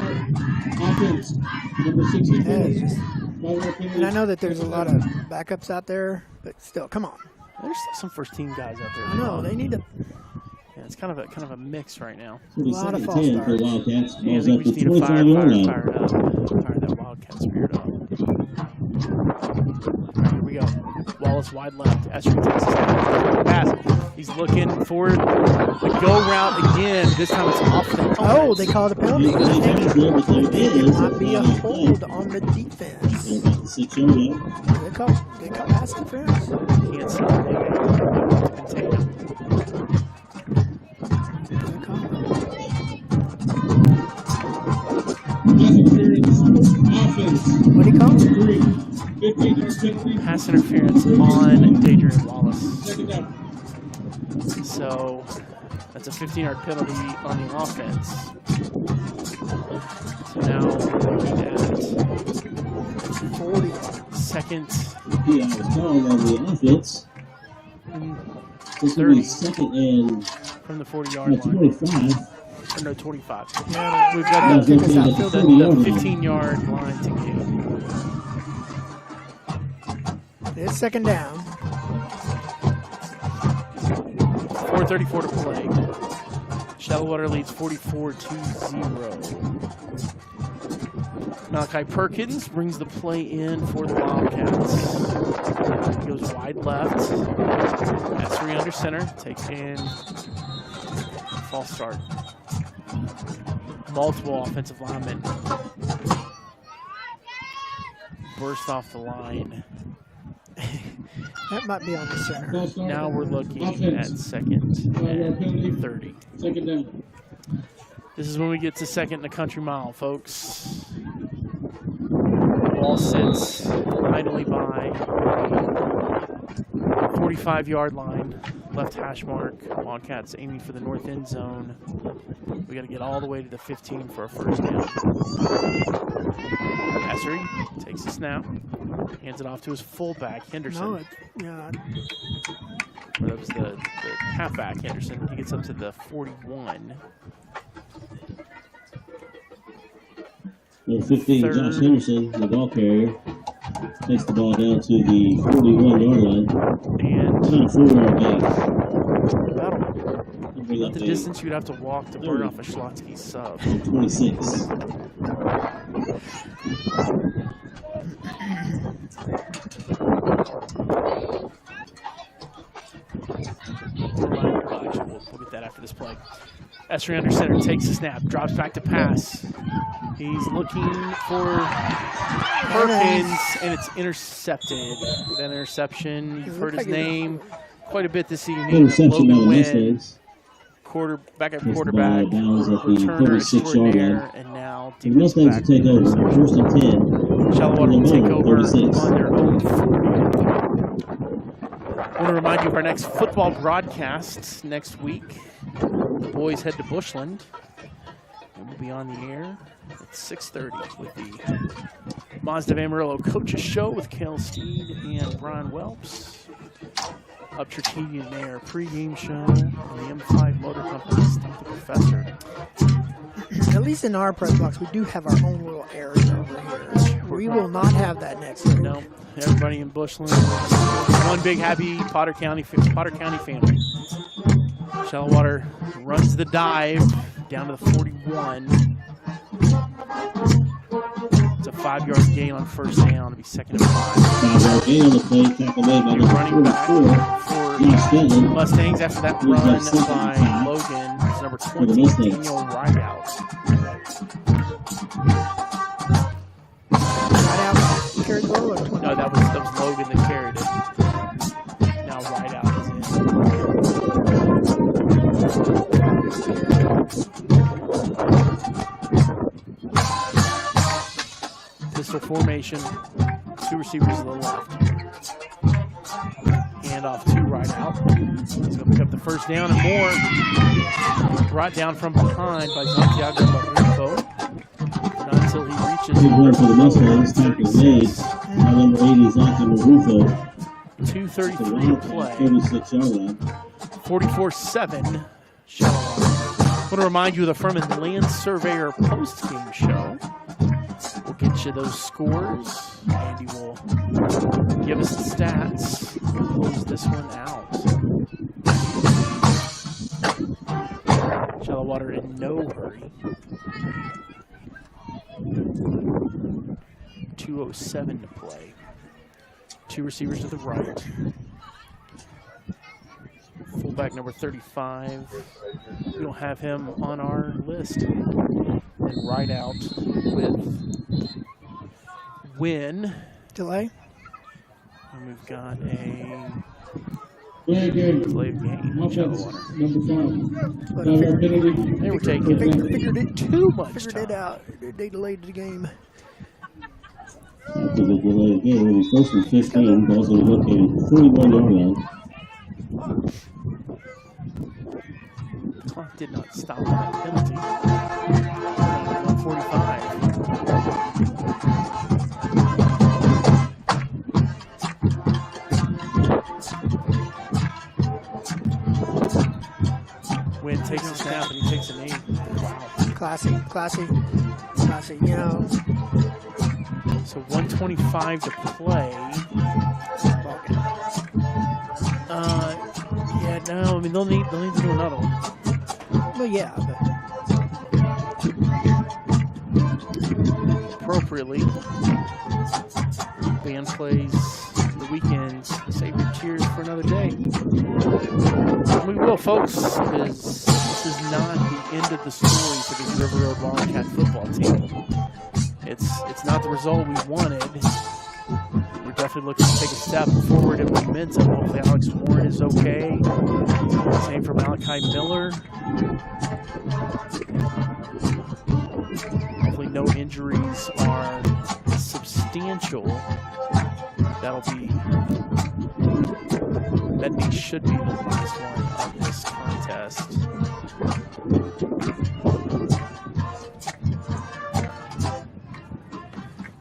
Offense, number 64. And I know that there's a lot of backups out there, but still, come on. There's still some first-team guys out there. I know, they need to. Yeah, it's kind of a mix right now. A lot of false 10 for starts. Wildcats. Yeah, I Ball's think up we to just need to fire 25-yard line. that Wildcat spirit up. All right, here we go. Wallace wide left. Esri takes his pass. He's looking for the go route again. This time it's off the helmet. Oh, they called a penalty. There Might be a hold on the defense. 6-yard line. They call pass interference. Can't stop it. Contain him. What do you call it? Pass interference on Dadrian Wallace. So that's a 15-yard penalty on the offense. So now we're looking at 40. Second. Yeah, it's called on the offense. This will be 30 second and from the 40-yard line. 25. Or no, 25. Yeah, We've got the 15-yard line to give. It's second down. 4:34 to play. Shallowater leads 44-0. Malachi Perkins brings the play in for the Wildcats. He goes wide left. Esri under center. Takes in false start. Multiple offensive linemen burst off the line. That might be on the center. Now we're looking at second and 30. Second down. This is when we get to second and a country mile, folks. Ball sits idly by 45-yard line, left hash mark. Wildcats aiming for the north end zone. We got to get all the way to the 15 for a first down. Esri takes the snap, hands it off to his fullback, Henderson. No, yeah. Or that was the halfback, Henderson. He gets up to the 41. Number 15, Josh Henderson, the ball carrier, takes the ball down to the 41-yard line. And Not a 4-yard gain. About the distance you'd have to walk to burn off a Schlotsky sub. 26. We'll get that after this play. Esri under center takes the snap, drops back to pass. He's looking for Perkins, and it's intercepted. That interception, you've heard his name quite a bit this evening. Interception Logan on the Wynn, Mustangs. backup Takes the quarterback, ball down at the returner 36-yard line. extraordinaire, and now The Mustangs will take over. First and 10. Shallowater will take over 36. on their own 40. I want to remind you of our next football broadcast next week. The boys head to Bushland, and we'll be on the air at 6:30 with the Mazda of Amarillo Coaches Show with Kel Steed and Brian Welps. Upchurch Heating and Air pregame show, and the M5 Motor Company, Steve the Professor. at least in our press box, we do have our own little area over here. We will not have that next week. No, everybody in Bushland, one big happy Potter County family. Shallowater runs the dive down to the 41. It's a 5-yard gain on first down. It'll be second and 5. 5-yard gain on the play, tackled away by Running back for Mustangs after that run by Logan. It's number 20, Daniel Rideout. Rideout carried the ball? No, that was Logan that carried it. Now Rideout is in. Pistol formation, 2 receivers to the left. Hand off to Rideout. He's going to pick up the first down and more. Brought down from behind by Santiago Barrufo. Not until he reaches big run for the Mustangs, tackle made by number 80, Santiago Barrufo. 2:33 to play. 36-yard line. 44-7. Shallowater. I want to remind you of the Furman Land Surveyor post-game show. We'll get you those scores. Andy will give us the stats. We'll close this one out. Shallowater in no hurry. 2:07 to play. 2 receivers to the right. Fullback number 35. We don't have him on our list. And Rideout with Win. Delay. And we've got a Play again. play of game. Offense, Shallowater. number 5. 5-yard penalty. They were taking Figured it too much Figured time. it out. They delayed the game. After the delay again, it was first and 15. Ball's going to be located 41-yard line. The clock did not stop that penalty. 1:45. Wynn takes a snap and he takes a knee. Wow. Classy. You know. So 1:25 to play. Yeah, no, I mean they'll need to do another one. Well, yeah, but appropriately. Band plays the weekends. Save your tears for another day. We will, folks, because this is not the end of the story for the River Road Wildcat football team. It's not the result we wanted. We're definitely looking to take a step forward in momentum. Hopefully Alex Warren is okay. Same for Malachi Miller. Hopefully no injuries are substantial. That should be the last one of this contest.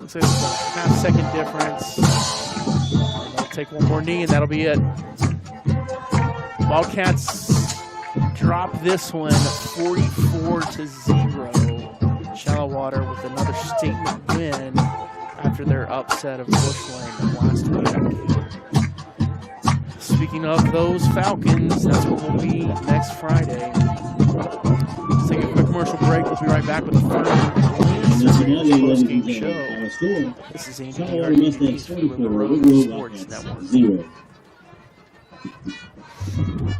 Looks like it's a half-second difference. They'll take one more knee, and that'll be it. Wildcats drop this one 44-0. Shallowater with another statement win after their upset of Bushland last week. Speaking of those Falcons, that's what we'll be next Friday. Let's take a quick commercial break. We'll be right back with the post-game show. This is Andy DRTV for the Road Sports Network. 0.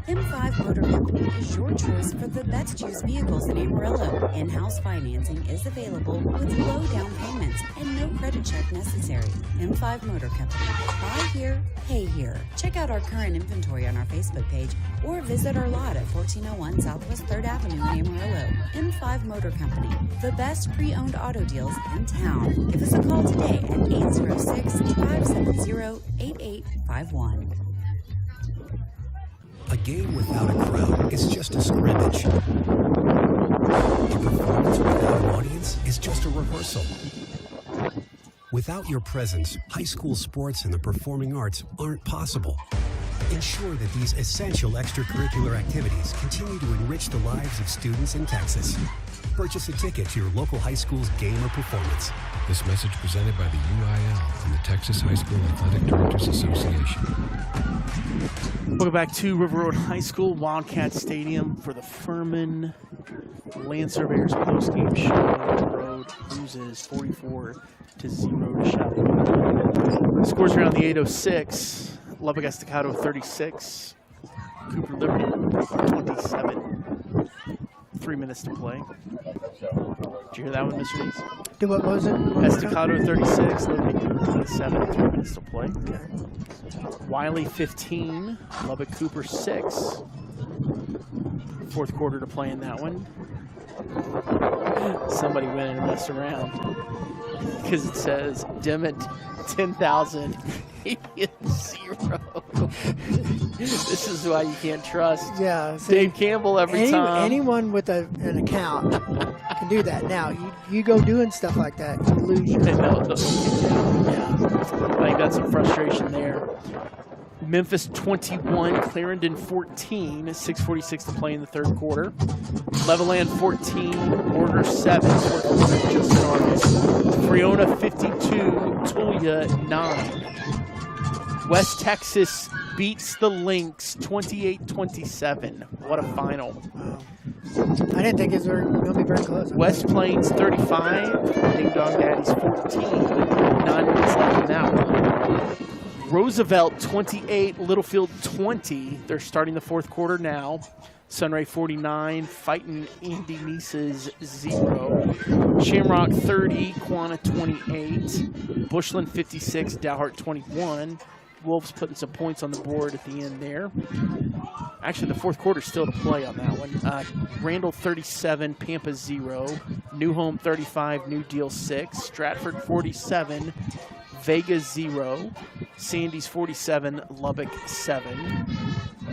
M5 Motor Company is your choice for the best used vehicles in Amarillo. In-house financing is available with low down payments and no credit check necessary. M5 Motor Company. Buy here, pay here. Check out our current inventory on our Facebook page or visit our lot at 1401 Southwest 3rd Avenue in Amarillo. M5 Motor Company. The best pre-owned auto deals in town. Give us a call today at 806-570-8851. A game without a crowd is just a scrimmage. A performance without an audience is just a rehearsal. Without your presence, high school sports and the performing arts aren't possible. Ensure that these essential extracurricular activities continue to enrich the lives of students in Texas. Purchase a ticket to your local high school's game or performance. This message presented by the UIL and the Texas High School Athletic Directors Association. Welcome back to River Road High School, Wildcat Stadium for the Furman Land Surveyors postgame show. The road loses 44-0 to Shallowater. Scores around the 8:06. Lubbock Estacado 36. Cooper Liberty 27. 3 minutes to play. Did you hear that one, Mr. Neese? What was it? Estacado 36, Liberty 27, 3 minutes to play. Wiley 15, Lubbock Cooper 6. Fourth quarter to play in that one. Somebody went in and messed around because it says Dimmitt 10,000, 0. This is why you can't trust Dave Campbell every time. Anyone with an account can do that. Now, you go doing stuff like that, you lose your account. I think that's some frustration there. Memphis 21, Clarendon 14, 6:46 to play in the third quarter. Levelland 14, Order 7, fourth quarter just started. Freona 52, Tulia 9. West Texas beats the Lynx 28-27. What a final. I didn't think it was going to be very close. West Plains 35, Ding Dong Daddies 14. 9 minutes left in that one. Roosevelt 28, Littlefield 20. They're starting the fourth quarter now. Sunray 49, fighting Andy Nieces 0. Shamrock 30, Quanah 28. Bushland 56, Dalhart 21. Wolves putting some points on the board at the end there. Actually, the fourth quarter still to play on that one. Randall 37, Pampa 0. New Home 35, New Deal 6. Stratford 47, Vega 0. Sandys 47, Lubbock 7.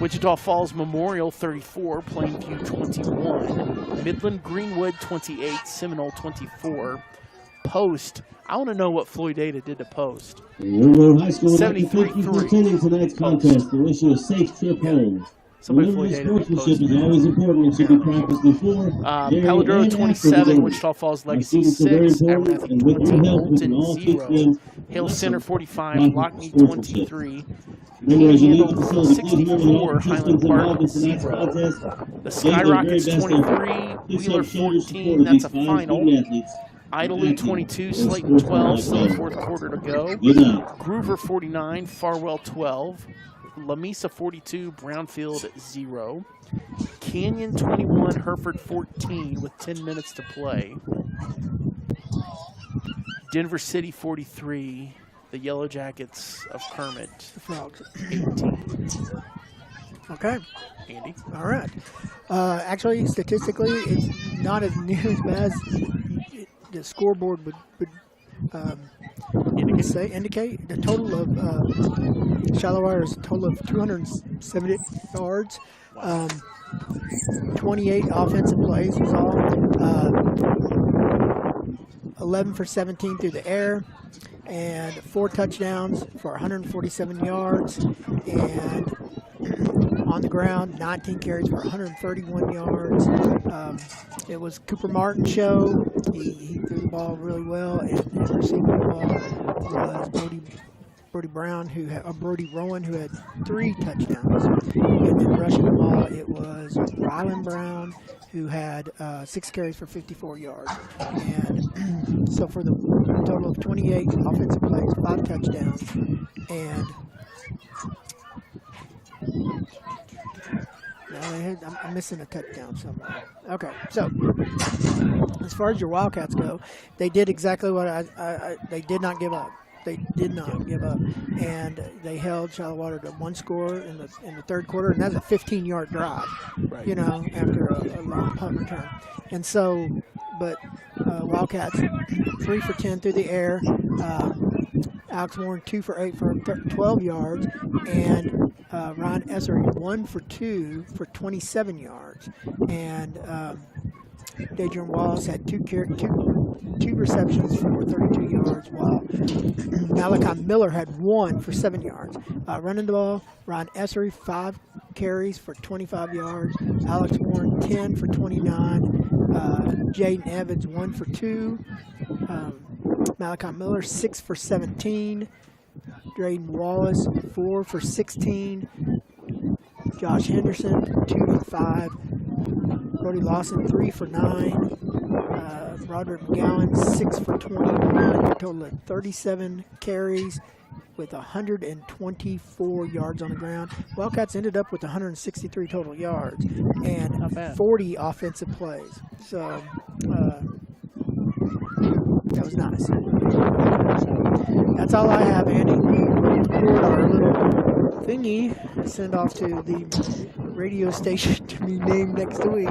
Wichita Falls Memorial 34, Plainview 21. Midland Greenwood 28, Seminole 24. Post, I want to know what Floyd Ada did to Post. River High School would like to thank you for 73-3. attending tonight's contest and wish you a safe trip home. Remember, sportsmanship is always important and should be practiced before, Paladro 27, Wichita Falls Legacy 6, Abernathy 20, Bolton 0, Hale Center 45, Lockney 23, Panhandle 64, Highland Park 0. The Skyrockets 23, Wheeler 14, that's a final. Idalou 22, Slayton 12, still fourth quarter to go. Groover 49, Farwell 12. Lamesa 42, Brownfield 0. Canyon 21, Hereford 14 with 10 minutes to play. Denver City 43, the Yellow Jackets of Kermit. The Frogs. 18. Okay. Andy? All right. Actually, statistically, it's not as near as bad as the scoreboard would indicate. The total of Shallowater is a total of 270 yards, 28 offensive plays was all, 11 for 17 through the air, and 4 touchdowns for 147 yards, and on the ground, 19 carries for 131 yards. It was Cooper Martin's show. He threw the ball really well, and receiving the ball was Brody Rowan, who had 3 touchdowns. And then rushing the ball, it was Rylan Brown, who had 6 carries for 54 yards. And so for the total of 28 offensive plays, 5 touchdowns, and I'm missing a touchdown somewhere. Okay, so as far as your Wildcats go, they did exactly what they did not give up. They did not give up, and they held Shallowater to 1 score in the third quarter, and that's a 15-yard drive. Right. You know, after a long punt return, and so, but Wildcats 3 for 10 through the air. Alex Warren 2 for 8 for 12 yards, and Ryan Essery 1 for 2 for 27 yards, and Dadrian Wallace had two receptions for 32 yards, while Malachi Miller had 1 for 7 yards. Running the ball, Ryan Essery 5 carries for 25 yards, Alex Warren 10 for 29, Jaden Evans, 1 for 2. Malachi Miller, 6 for 17. Drayden Wallace, 4 for 16. Josh Henderson, 2 for 5. Brody Lawson, 3 for 9. Roderick McGowan, 6 for 21. A total of 37 carries with 124 yards on the ground. Wildcats ended up with 163 total yards and 40 offensive plays. So that was nice. That's all I have, Andy. Record our little thingy, send off to the radio station to be named next week.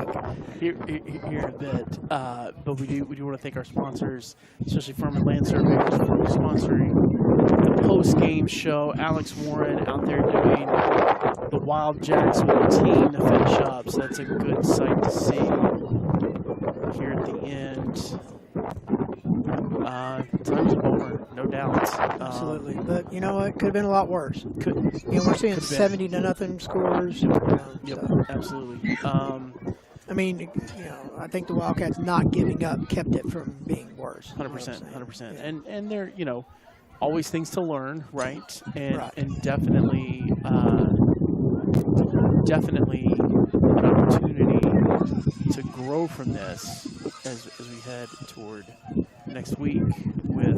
Here in a bit, but we do want to thank our sponsors, especially Furman Land Surveyors, for sponsoring the post-game show. Alex Warren out there doing the Wild Jacks with the team to finish up, so that's a good sight to see here at the end. Time's over, no doubt. Absolutely, but you know what? Could have been a lot worse. We're seeing 70-0 scores. Yep, absolutely. I mean, I think the Wildcats not giving up kept it from being worse. 100%, 100%. And they're, always things to learn, right? And definitely an opportunity to grow from this as we head toward next week with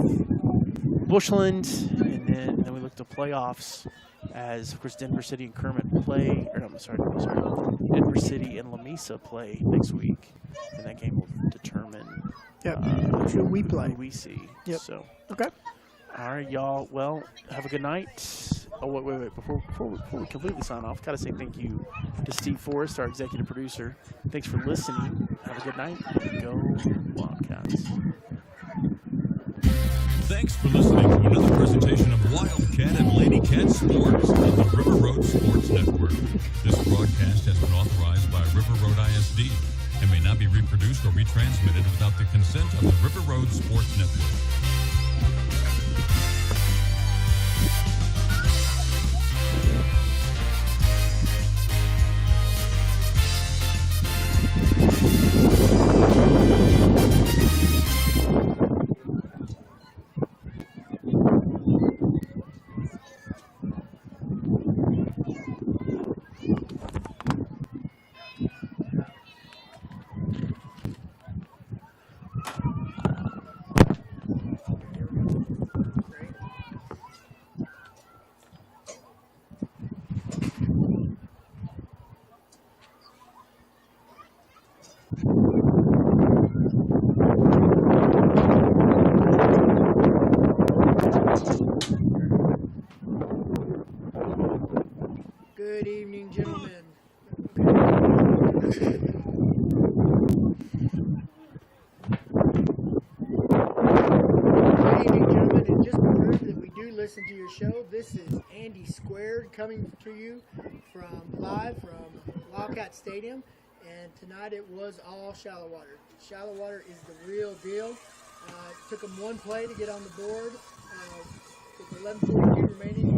Bushland, and then we look to playoffs as, of course, Denver City and Kermit play. Denver City and Lamesa play next week, and that game will determine who we play. Who we see. Yep. So okay. All right, y'all. Well, have a good night. Oh, wait. Before we completely sign off, got to say thank you to Steve Forrest, our executive producer. Thanks for listening. Have a good night. Go Wildcats. Thanks for listening to another presentation of Wildcat and Lady Cat Sports on the River Road Sports Network. This broadcast has been authorized by River Road ISD and may not be reproduced or retransmitted without the consent of the River Road Sports Network. Good evening, gentlemen. And just to prove that we do listen to your show, this is Andy Squared coming to you live from Wildcat Stadium, and tonight it was all Shallowater. Shallowater is the real deal. It took them one play to get on the board. With 11:42 remaining.